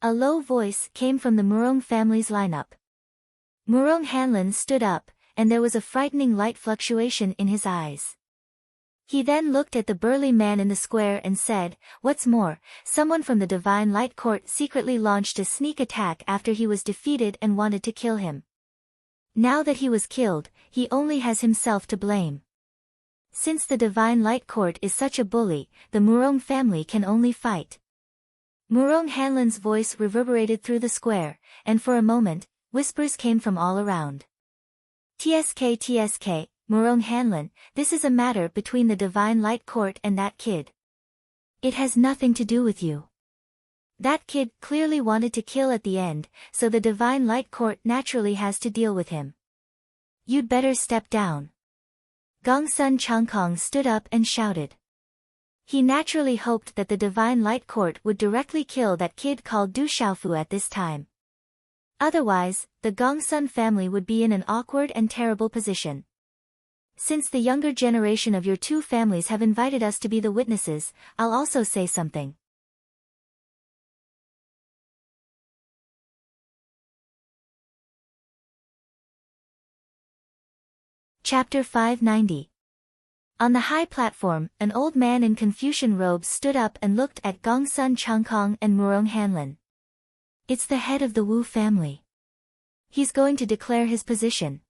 A low voice came from the Murong family's lineup. Murong Hanlin stood up, and there was a frightening light fluctuation in his eyes. He then looked at the burly man in the square and said, "What's more, someone from the Divine Light Court secretly launched a sneak attack after he was defeated and wanted to kill him. Now that he was killed, he only has himself to blame. Since the Divine Light Court is such a bully, the Murong family can only fight." Murong Hanlin's voice reverberated through the square, and for a moment, whispers came from all around. TSK, Murong Hanlin, this is a matter between the Divine Light Court and that kid. It has nothing to do with you. That kid clearly wanted to kill at the end, so the Divine Light Court naturally has to deal with him. You'd better step down. Gongsun Changkong stood up and shouted. He naturally hoped that the Divine Light Court would directly kill that kid called Du Xiaofu at this time. Otherwise, the Gongsun family would be in an awkward and terrible position. Since the younger generation of your two families have invited us to be the witnesses, I'll also say something. Chapter 590. On the high platform, an old man in Confucian robes stood up and looked at Gongsun Changkong and Murong Hanlin. It's the head of the Wu family. He's going to declare his position.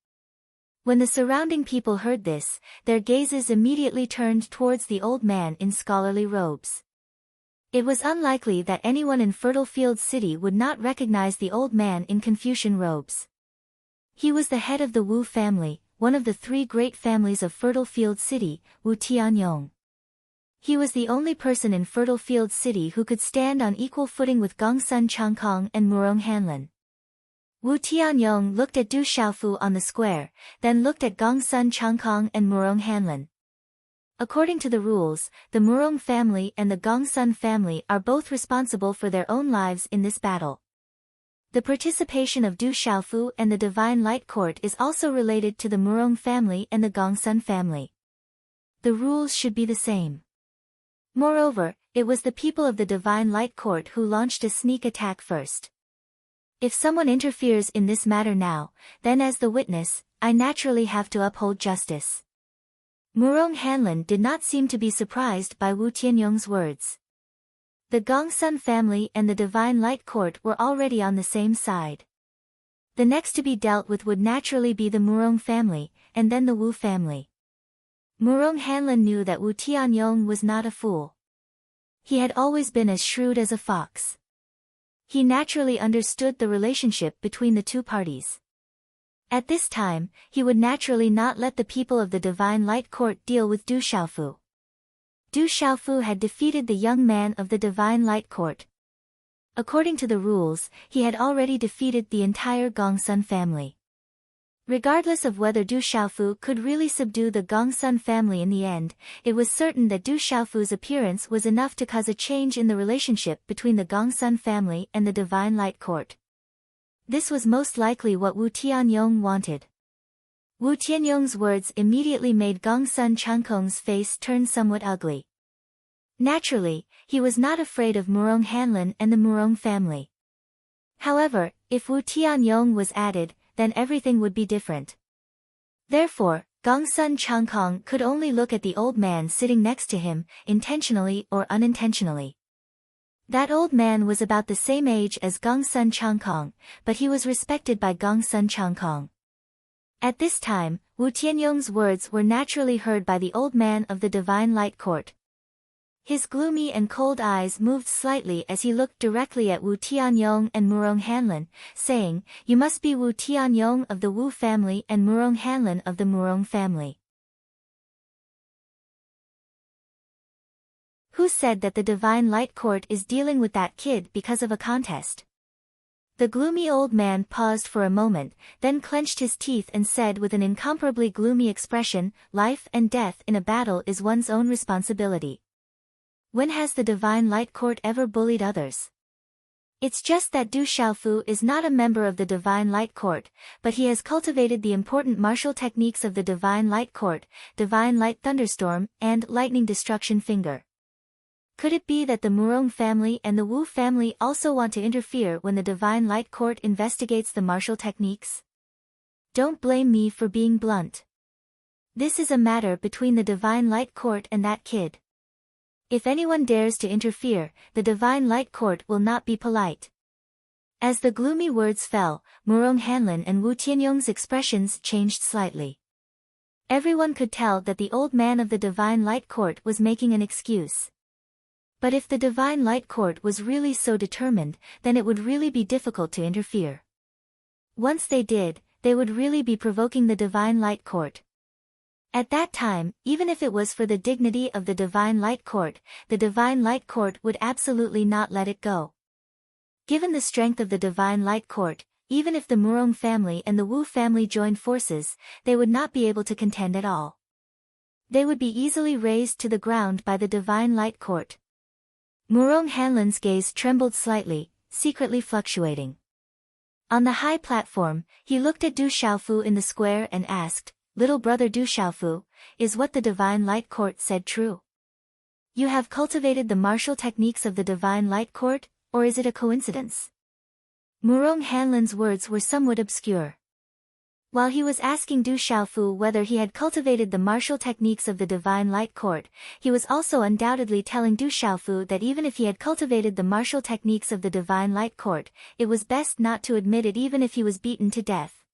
When the surrounding people heard this, their gazes immediately turned towards the old man in scholarly robes. It was unlikely that anyone in Fertile Field City would not recognize the old man in Confucian robes. He was the head of the Wu family, one of the three great families of Fertile Field City, Wu Tianyong. He was the only person in Fertile Field City who could stand on equal footing with Gongsun Changkong and Murong Hanlin. Wu Tianyong looked at Du Xiaofu on the square, then looked at Gongsun Changkong and Murong Hanlin. According to the rules, the Murong family and the Gongsun family are both responsible for their own lives in this battle. The participation of Du Xiaofu and the Divine Light Court is also related to the Murong family and the Gongsun family. The rules should be the same. Moreover, it was the people of the Divine Light Court who launched a sneak attack first. If someone interferes in this matter now, then as the witness, I naturally have to uphold justice. Murong Hanlin did not seem to be surprised by Wu Tianyong's words. The Gongsun family and the Divine Light Court were already on the same side. The next to be dealt with would naturally be the Murong family, and then the Wu family. Murong Hanlin knew that Wu Tianyong was not a fool. He had always been as shrewd as a fox. He naturally understood the relationship between the two parties. At this time, he would naturally not let the people of the Divine Light Court deal with Du Xiaofu. Du Xiaofu had defeated the young man of the Divine Light Court. According to the rules, he had already defeated the entire Gongsun family. Regardless of whether Du Xiaofu could really subdue the Gongsun family in the end, it was certain that Du Xiaofu's appearance was enough to cause a change in the relationship between the Gongsun family and the Divine Light Court. This was most likely what Wu Tianyong wanted. Wu Tianyong's words immediately made Gongsun Changkong's face turn somewhat ugly. Naturally, he was not afraid of Murong Hanlin and the Murong family. However, if Wu Tianyong was added, then everything would be different. Therefore, Gongsun Changkong could only look at the old man sitting next to him, intentionally or unintentionally. That old man was about the same age as Gongsun Changkong, but he was respected by Gongsun Changkong. At this time, Wu Tianyong's words were naturally heard by the old man of the Divine Light Court. His gloomy and cold eyes moved slightly as he looked directly at Wu Tianyong and Murong Hanlin, saying, "You must be Wu Tianyong of the Wu family and Murong Hanlin of the Murong family. Who said that the Divine Light Court is dealing with that kid because of a contest?" The gloomy old man paused for a moment, then clenched his teeth and said with an incomparably gloomy expression, "Life and death in a battle is one's own responsibility. When has the Divine Light Court ever bullied others? It's just that Du Xiaofu is not a member of the Divine Light Court, but he has cultivated the important martial techniques of the Divine Light Court, Divine Light Thunderstorm, and Lightning Destruction Finger. Could it be that the Murong family and the Wu family also want to interfere when the Divine Light Court investigates the martial techniques? Don't blame me for being blunt. This is a matter between the Divine Light Court and that kid. If anyone dares to interfere, the Divine Light Court will not be polite." As the gloomy words fell, Murong Hanlin and Wu Tianyong's expressions changed slightly. Everyone could tell that the old man of the Divine Light Court was making an excuse. But if the Divine Light Court was really so determined, then it would really be difficult to interfere. Once they did, they would really be provoking the Divine Light Court. At that time, even if it was for the dignity of the Divine Light Court, the Divine Light Court would absolutely not let it go. Given the strength of the Divine Light Court, even if the Murong family and the Wu family joined forces, they would not be able to contend at all. They would be easily razed to the ground by the divine light court. Murong Hanlan's gaze trembled slightly, secretly fluctuating. On the high platform, he looked at Du Xiaofu in the square and asked, "Little brother Du Xiaofu, is what the divine light court said true? You have cultivated the martial techniques of the divine light court, or is it a coincidence?" Murong Hanlan's words were somewhat obscure. While he was asking Du Xiaofu whether he had cultivated the martial techniques of the divine light court, he was also undoubtedly telling Du Xiaofu that even if he had cultivated the martial techniques of the divine light court, it was best not to admit it even if he was beaten to death.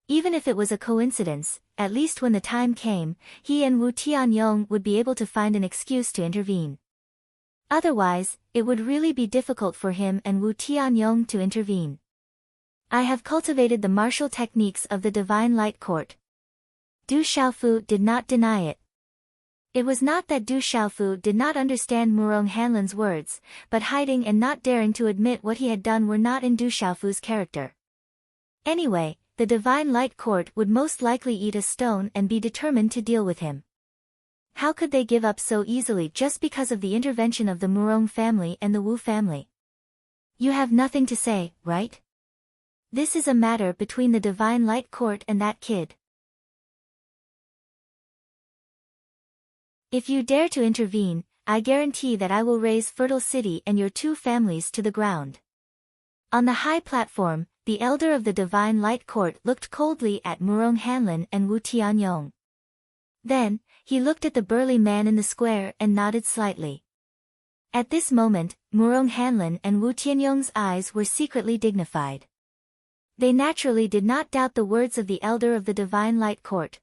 Even if it was a coincidence, at least when the time came, he and Wu Tianyong would be able to find an excuse to intervene. Otherwise, it would really be difficult for him and Wu Tianyong to intervene. "I have cultivated the martial techniques of the divine light court." Du Xiaofu did not deny it. It was not that Du Xiaofu did not understand Murong Hanlan's words, but hiding and not daring to admit what he had done were not in Du Xiaofu's character. Anyway, the divine light court would most likely eat a stone and be determined to deal with him. How could they give up so easily just because of the intervention of the Murong family and the Wu family? You have nothing to say, right? This is a matter between the divine light court and that kid. If you dare to intervene, I guarantee that I will raze Fertile City and your two families to the ground. On the high platform, the elder of the divine light court looked coldly at Murong Hanlan and Wu Tianyong. Then, he looked at the burly man in the square and nodded slightly. At this moment, Murong Hanlan and Wu Tianyong's eyes were secretly dignified. They naturally did not doubt the words of the elder of the divine light court.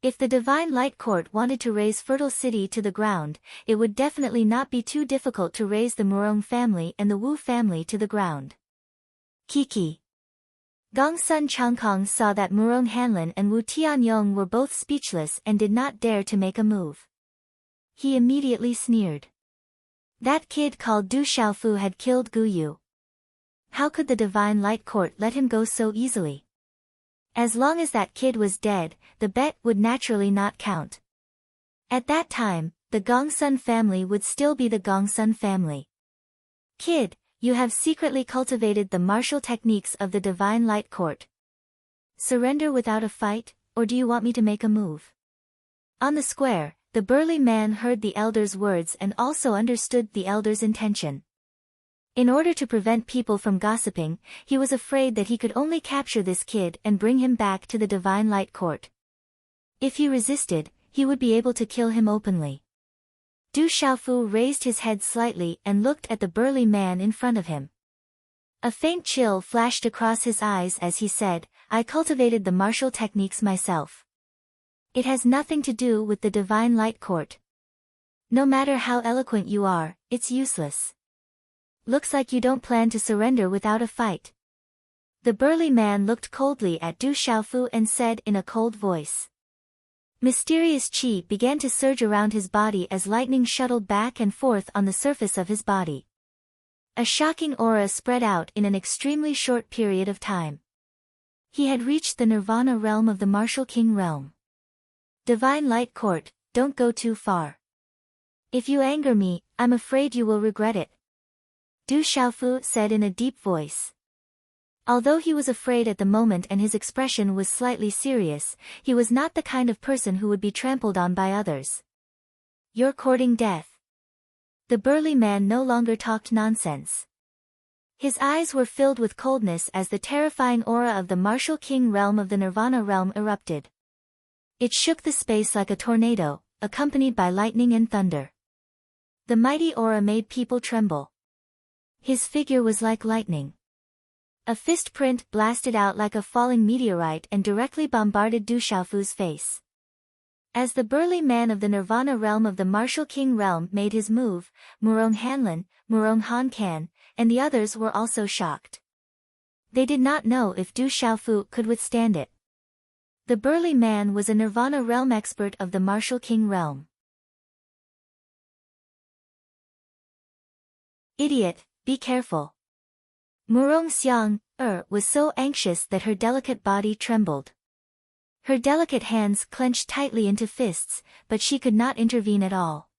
If the divine light court wanted to raze Fertile City to the ground, it would definitely not be too difficult to raze the Murong family and the Wu family to the ground. Kiki. Gongsun Changkong saw that Murong Hanlan and Wu Tianyong were both speechless and did not dare to make a move. He immediately sneered. That kid called Du Xiaofu had killed Gu Yu. How could the divine light court let him go so easily? As long as that kid was dead, the bet would naturally not count. At that time, the Gongsun family would still be the Gongsun family. Kid, you have secretly cultivated the martial techniques of the divine light court. Surrender without a fight, or do you want me to make a move? On the square, the burly man heard the elder's words and also understood the elder's intention. In order to prevent people from gossiping, he was afraid that he could only capture this kid and bring him back to the divine light court. If he resisted, he would be able to kill him openly. Du Xiaofu raised his head slightly and looked at the burly man in front of him. A faint chill flashed across his eyes as he said, "I cultivated the martial techniques myself. It has nothing to do with the divine light court. No matter how eloquent you are, it's useless. Looks like you don't plan to surrender without a fight." The burly man looked coldly at Du Xiaofu and said in a cold voice. Mysterious qi began to surge around his body as lightning shuttled back and forth on the surface of his body. A shocking aura spread out in an extremely short period of time. He had reached the Nirvana realm of the Martial King realm. Divine Light Court, don't go too far. If you anger me, I'm afraid you will regret it. Du Xiaofu said in a deep voice. Although he was afraid at the moment and his expression was slightly serious, he was not the kind of person who would be trampled on by others. You're courting death. The burly man no longer talked nonsense. His eyes were filled with coldness as the terrifying aura of the Martial King realm of the Nirvana realm erupted. It shook the space like a tornado, accompanied by lightning and thunder. The mighty aura made people tremble. His figure was like lightning. A fist print blasted out like a falling meteorite and directly bombarded Du Xiaofu's face. As the burly man of the Nirvana realm of the Martial King realm made his move, Murong Hanlan, Murong Hankan, and the others were also shocked. They did not know if Du Xiaofu could withstand it. The burly man was a Nirvana realm expert of the Martial King realm. Idiot, be careful. Murong Xiang, was so anxious that her delicate body trembled. Her delicate hands clenched tightly into fists, but she could not intervene at all.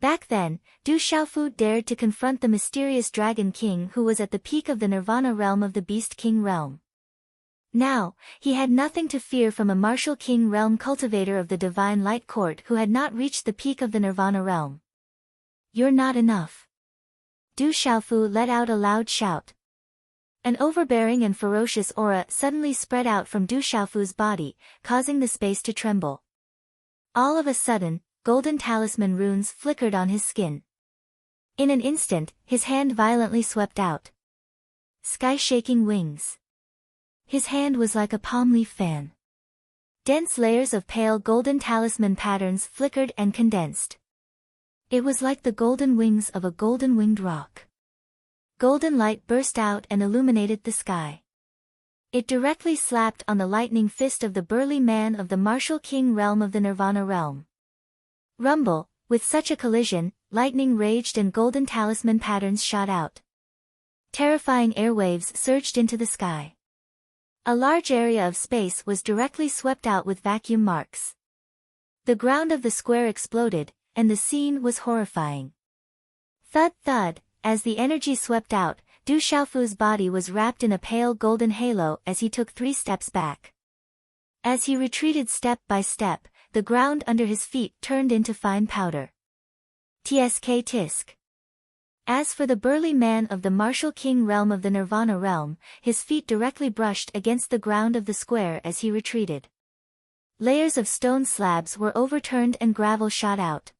Back then, Du Xiaofu dared to confront the mysterious Dragon King who was at the peak of the Nirvana realm of the Beast King realm. Now, he had nothing to fear from a martial king realm cultivator of the Divine Light Court who had not reached the peak of the Nirvana realm. You're not enough. Du Xiaofu let out a loud shout. An overbearing and ferocious aura suddenly spread out from Du Xiaofu's body, causing the space to tremble. All of a sudden, golden talisman runes flickered on his skin. In an instant, his hand violently swept out. Sky-shaking wings. His hand was like a palm leaf fan. Dense layers of pale golden talisman patterns flickered and condensed. It was like the golden wings of a golden-winged roc. Golden light burst out and illuminated the sky. It directly slapped on the lightning fist of the burly man of the martial king realm of the Nirvana realm. Rumble, with such a collision, lightning raged and golden talisman patterns shot out. Terrifying airwaves surged into the sky. A large area of space was directly swept out with vacuum marks. The ground of the square exploded, and the scene was horrifying. Thud thud, as the energy swept out, Du Xiaofu's body was wrapped in a pale golden halo as he took 3 steps back. As he retreated step by step, the ground under his feet turned into fine powder. Tsk tisk. As for the burly man of the martial king realm of the Nirvana realm, his feet directly brushed against the ground of the square as he retreated. Layers of stone slabs were overturned and gravel shot out.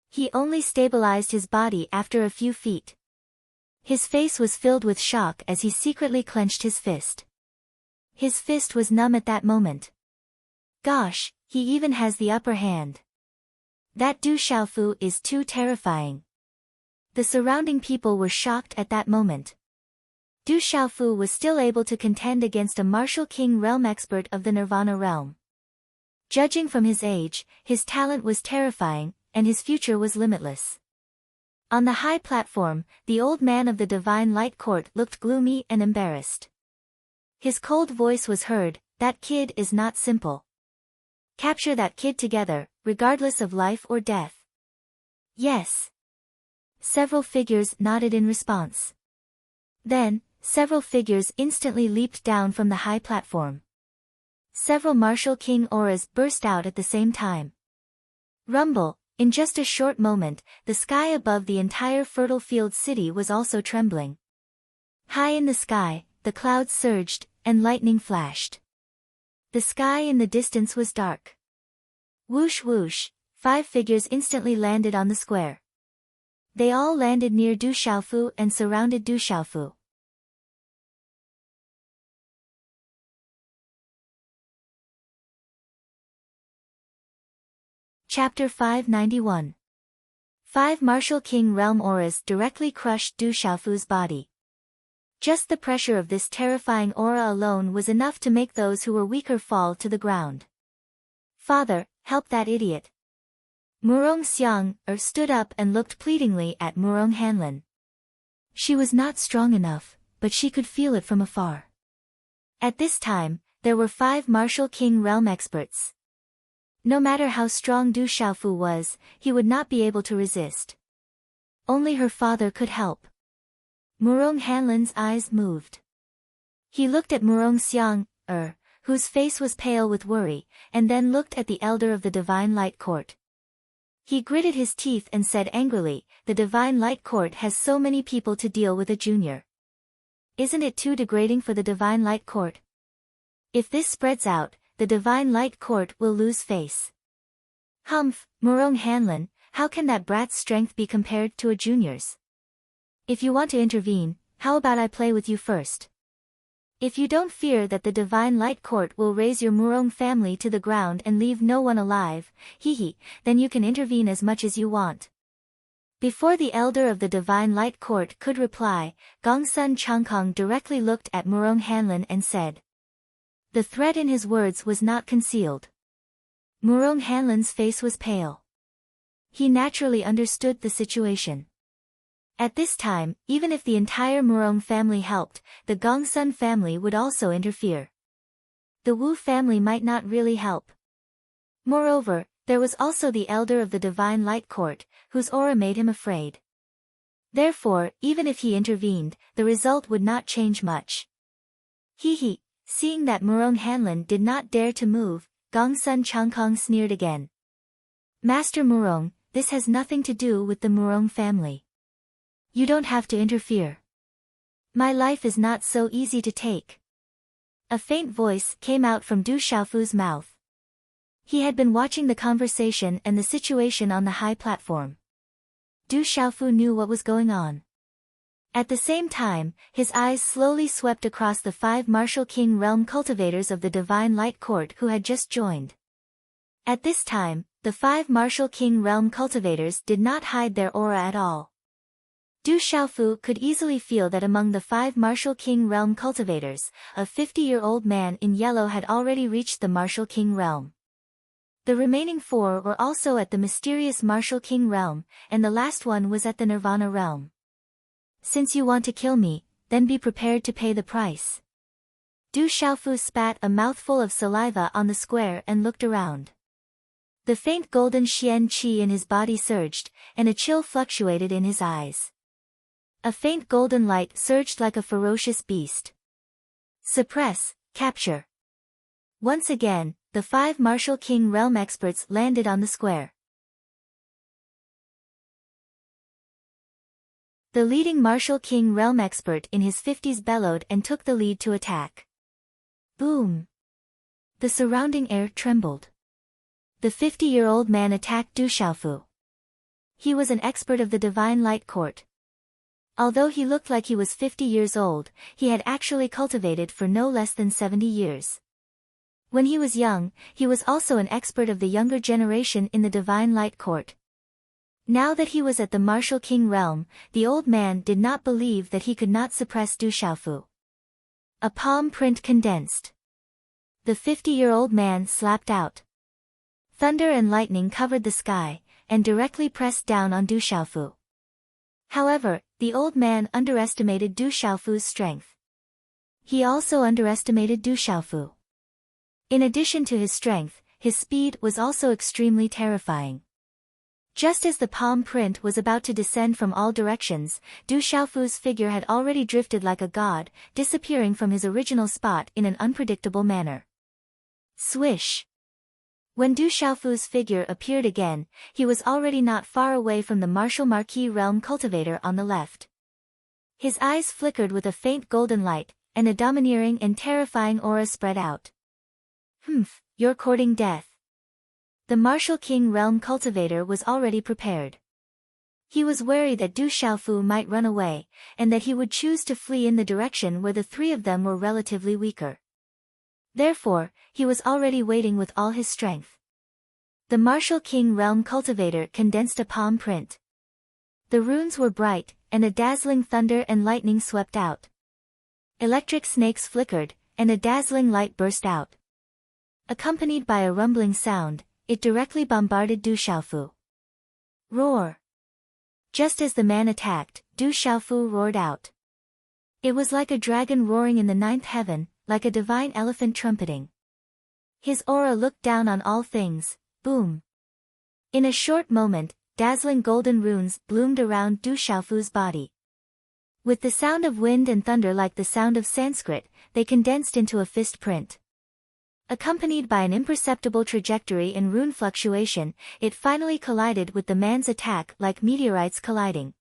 He only stabilized his body after a few feet. His face was filled with shock as he secretly clenched his fist. His fist was numb at that moment. Gosh, he even has the upper hand. That Du Xiaofu is too terrifying. The surrounding people were shocked at that moment. Du Xiaofu was still able to contend against a martial king realm expert of the Nirvana realm. Judging from his age, his talent was terrifying, and his future was limitless. On the high platform, the old man of the Divine Light Court looked gloomy and embarrassed. His cold voice was heard, "That kid is not simple. Capture that kid together, regardless of life or death." Yes. Several figures nodded in response. Then, several figures instantly leaped down from the high platform. Several martial king auras burst out at the same time. Rumble, in just a short moment, the sky above the entire fertile field city was also trembling. High in the sky, the clouds surged, and lightning flashed. The sky in the distance was dark. Whoosh whoosh, 5 figures instantly landed on the square. They all landed near Du Xiaofu and surrounded Du Xiaofu. Chapter 591. 5 martial king realm auras directly crushed Du Xiaofu's body. Just the pressure of this terrifying aura alone was enough to make those who were weaker fall to the ground. "Father, help that idiot." Murong Xiang stood up and looked pleadingly at Murong Hanlin. She was not strong enough, but she could feel it from afar. At this time, there were 5 martial king realm experts. No matter how strong Du Xiaofu was, he would not be able to resist. Only her father could help. Murong Hanlin's eyes moved. He looked at Murong Xiang, whose face was pale with worry, and then looked at the elder of the Divine Light Court. He gritted his teeth and said angrily, "The Divine Light Court has so many people to deal with a junior. Isn't it too degrading for the Divine Light Court? If this spreads out, the Divine Light Court will lose face." "Humph, Murong Hanlin, how can that brat's strength be compared to a junior's? If you want to intervene, how about I play with you first? If you don't fear that the Divine Light Court will raze your Murong family to the ground and leave no one alive, then you can intervene as much as you want." Before the elder of the Divine Light Court could reply, Gongsun Changkong directly looked at Murong Hanlin and said. The threat in his words was not concealed. Murong Hanlin's face was pale. He naturally understood the situation. At this time, even if the entire Murong family helped, the Gongsun family would also interfere. the Wu family might not really help. Moreover, there was also the elder of the Divine Light Court, whose aura made him afraid. Therefore, even if he intervened, the result would not change much. He. Seeing that Murong Hanlin did not dare to move, Gongsun Changkong sneered again. Master Murong, this has nothing to do with the Murong family. You don't have to interfere. My life is not so easy to take. A faint voice came out from Du Xiaofu's mouth. He had been watching the conversation and the situation on the high platform. Du Xiaofu knew what was going on. At the same time, his eyes slowly swept across the 5 Martial King Realm cultivators of the Divine Light Court who had just joined. At this time, the 5 Martial King Realm cultivators did not hide their aura at all. Du Xiaofu could easily feel that among the 5 Martial King Realm cultivators, a 50-year-old man in yellow had already reached the Martial King Realm. The remaining 4 were also at the mysterious Martial King Realm, and the last one was at the Nirvana Realm. Since you want to kill me, then be prepared to pay the price. Du Xiaofu spat a mouthful of saliva on the square and looked around. The faint golden xian qi in his body surged, and a chill fluctuated in his eyes. A faint golden light surged like a ferocious beast. Suppress, capture. Once again, the 5 Martial King Realm experts landed on the square. The leading Martial King Realm expert in his 50s bellowed and took the lead to attack. Boom! The surrounding air trembled. The 50-year-old man attacked Du Xiaofu. He was an expert of the Divine Light Court. Although he looked like he was 50 years old, he had actually cultivated for no less than 70 years. When he was young, he was also an expert of the younger generation in the Divine Light Court. Now that he was at the Martial King Realm, the old man did not believe that he could not suppress Du Xiaofu. A palm print condensed. The 50-year-old man slapped out. Thunder and lightning covered the sky, and directly pressed down on Du Xiaofu. However, the old man underestimated Du Xiaofu's strength. He also underestimated Du Xiaofu. In addition to his strength, his speed was also extremely terrifying. Just as the palm print was about to descend from all directions, Du Xiaofu's figure had already drifted like a god, disappearing from his original spot in an unpredictable manner. Swish! When Du Xiaofu's figure appeared again, he was already not far away from the Martial Marquis Realm cultivator on the left. His eyes flickered with a faint golden light, and a domineering and terrifying aura spread out. Humph, you're courting death. The Martial King Realm cultivator was already prepared. He was wary that Du Xiaofu might run away, and that he would choose to flee in the direction where the 3 of them were relatively weaker. Therefore, he was already waiting with all his strength. The Martial King Realm cultivator condensed a palm print. The runes were bright, and a dazzling thunder and lightning swept out. Electric snakes flickered, and a dazzling light burst out. Accompanied by a rumbling sound, it directly bombarded Du Xiaofu. Roar! Just as the man attacked, Du Xiaofu roared out. It was like a dragon roaring in the 9th heaven, like a divine elephant trumpeting. His aura looked down on all things. Boom! In a short moment, dazzling golden runes bloomed around Du Xiaofu's body. With the sound of wind and thunder like the sound of Sanskrit, they condensed into a fist print. Accompanied by an imperceptible trajectory and rune fluctuation, it finally collided with the man's attack like meteorites colliding.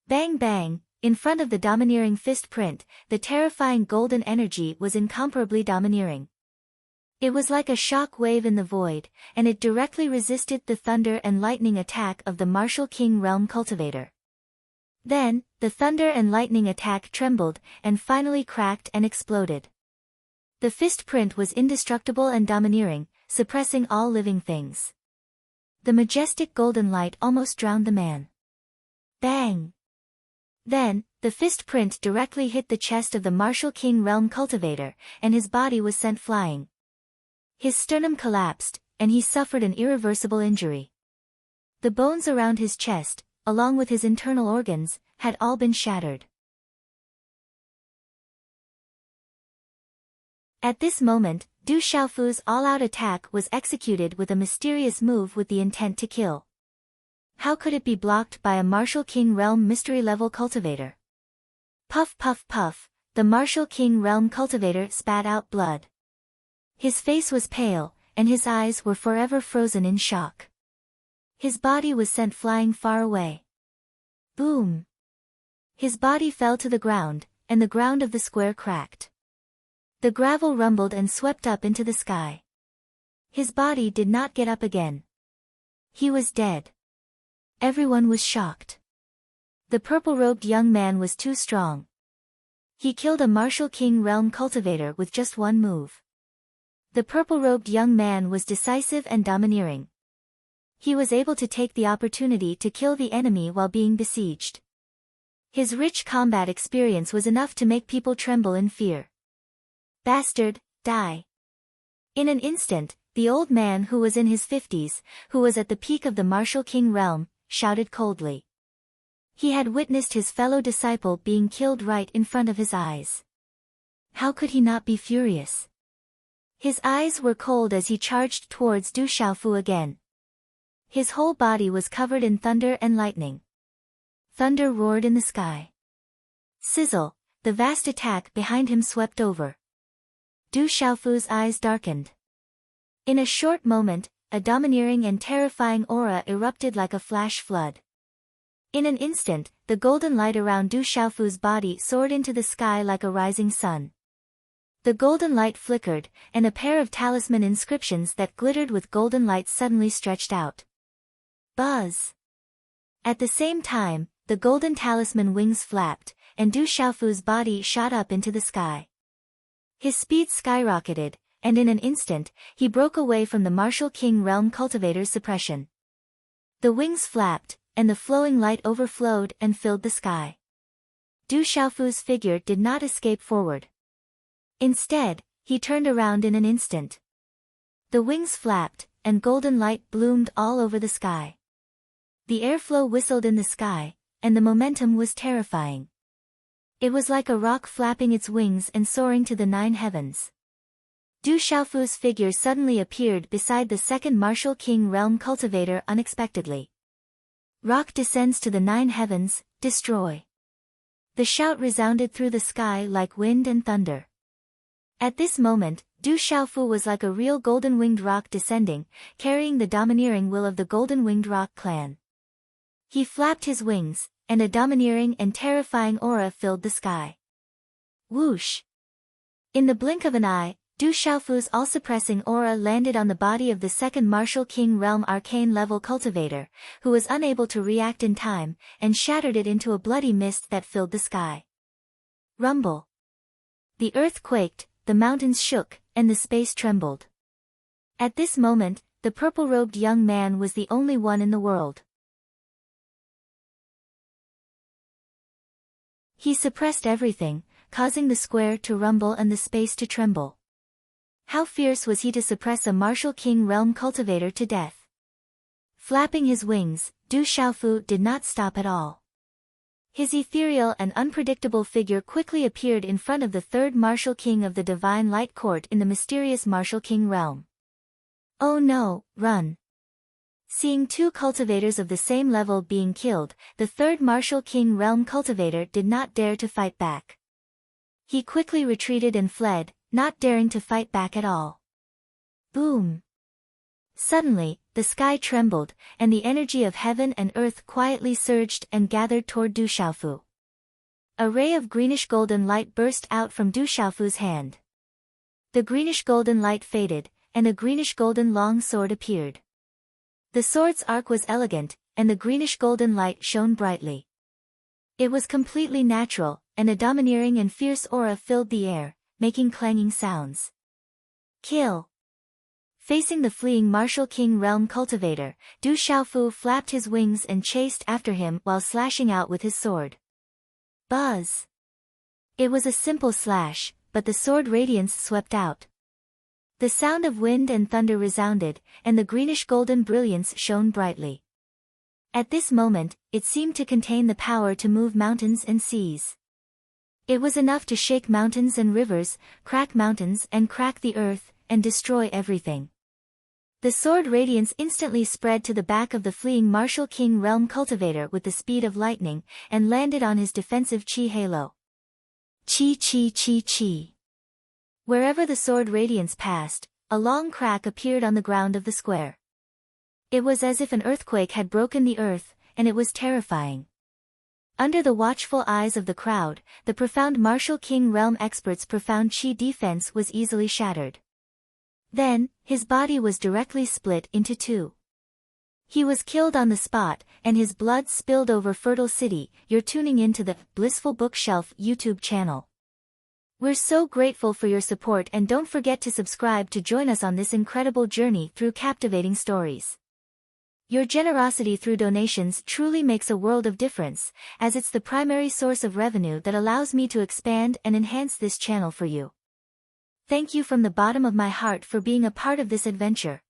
Bang bang, in front of the domineering fist print, the terrifying golden energy was incomparably domineering. It was like a shock wave in the void, and it directly resisted the thunder and lightning attack of the Martial King Realm cultivator. Then, the thunder and lightning attack trembled, and finally cracked and exploded. The fist print was indestructible and domineering, suppressing all living things. The majestic golden light almost drowned the man. Bang! Then, the fist print directly hit the chest of the Martial King Realm cultivator, and his body was sent flying. His sternum collapsed, and he suffered an irreversible injury. The bones around his chest, along with his internal organs, had all been shattered. At this moment, Du Xiaofu's all-out attack was executed with a mysterious move with the intent to kill. How could it be blocked by a Martial King Realm mystery-level cultivator? Puff puff puff, the Martial King Realm cultivator spat out blood. His face was pale, and his eyes were forever frozen in shock. His body was sent flying far away. Boom! His body fell to the ground, and the ground of the square cracked. The gravel rumbled and swept up into the sky. His body did not get up again. He was dead. Everyone was shocked. The purple-robed young man was too strong. He killed a Martial King Realm cultivator with just one move. The purple-robed young man was decisive and domineering. He was able to take the opportunity to kill the enemy while being besieged. His rich combat experience was enough to make people tremble in fear. Bastard, die. In an instant, the old man who was in his 50s, who was at the peak of the Martial King Realm, shouted coldly. He had witnessed his fellow disciple being killed right in front of his eyes. How could he not be furious? His eyes were cold as he charged towards Du Xiaofu again. His whole body was covered in thunder and lightning. Thunder roared in the sky. Sizzle, the vast attack behind him swept over. Du Xiaofu's eyes darkened. In a short moment, a domineering and terrifying aura erupted like a flash flood. In an instant, the golden light around Du Xiaofu's body soared into the sky like a rising sun. The golden light flickered, and a pair of talisman inscriptions that glittered with golden light suddenly stretched out. Buzz! At the same time, the golden talisman wings flapped, and Du Xiaofu's body shot up into the sky. His speed skyrocketed, and in an instant, he broke away from the Martial King Realm cultivator's suppression. The wings flapped, and the flowing light overflowed and filled the sky. Du Xiaofu's figure did not escape forward. Instead, he turned around in an instant. The wings flapped, and golden light bloomed all over the sky. The airflow whistled in the sky, and the momentum was terrifying. It was like a rock flapping its wings and soaring to the 9 heavens. Du Xiaofu's figure suddenly appeared beside the second Martial King Realm cultivator unexpectedly. Rock descends to the 9 heavens, destroy. The shout resounded through the sky like wind and thunder. At this moment, Du Xiaofu was like a real golden-winged rock descending, carrying the domineering will of the golden-winged rock clan. He flapped his wings, and a domineering and terrifying aura filled the sky. Whoosh! In the blink of an eye, Du Xiaofu's all-suppressing aura landed on the body of the second Martial King Realm arcane-level cultivator, who was unable to react in time, and shattered it into a bloody mist that filled the sky. Rumble! The earth quaked, the mountains shook, and the space trembled. At this moment, the purple-robed young man was the only one in the world. He suppressed everything, causing the square to rumble and the space to tremble. How fierce was he to suppress a Martial King Realm cultivator to death? Flapping his wings, Du Xiaofu did not stop at all. His ethereal and unpredictable figure quickly appeared in front of the third Martial King of the Divine Light Court in the mysterious Martial King realm. Oh no, run! Seeing 2 cultivators of the same level being killed, the third Martial King Realm cultivator did not dare to fight back. He quickly retreated and fled, not daring to fight back at all. Boom! Suddenly, the sky trembled, and the energy of heaven and earth quietly surged and gathered toward Du Xiaofu. A ray of greenish-golden light burst out from Du Xiaofu's hand. The greenish-golden light faded, and a greenish-golden long sword appeared. The sword's arc was elegant, and the greenish-golden light shone brightly. It was completely natural, and a domineering and fierce aura filled the air, making clanging sounds. Kill! Facing the fleeing Martial King Realm cultivator, Du Xiaofu flapped his wings and chased after him while slashing out with his sword. Buzz! It was a simple slash, but the sword radiance swept out. The sound of wind and thunder resounded, and the greenish-golden brilliance shone brightly. At this moment, it seemed to contain the power to move mountains and seas. It was enough to shake mountains and rivers, crack mountains and crack the earth, and destroy everything. The sword radiance instantly spread to the back of the fleeing Martial King Realm Cultivator with the speed of lightning, and landed on his defensive chi halo. Chi chi chi chi. Wherever the sword radiance passed, a long crack appeared on the ground of the square. It was as if an earthquake had broken the earth, and it was terrifying. Under the watchful eyes of the crowd, the profound Martial King Realm expert's profound chi defense was easily shattered. Then, his body was directly split into two. He was killed on the spot, and his blood spilled over Fertile City. You're tuning into the Blissful Bookshelf YouTube channel. We're so grateful for your support, and don't forget to subscribe to join us on this incredible journey through captivating stories. Your generosity through donations truly makes a world of difference, as it's the primary source of revenue that allows me to expand and enhance this channel for you. Thank you from the bottom of my heart for being a part of this adventure.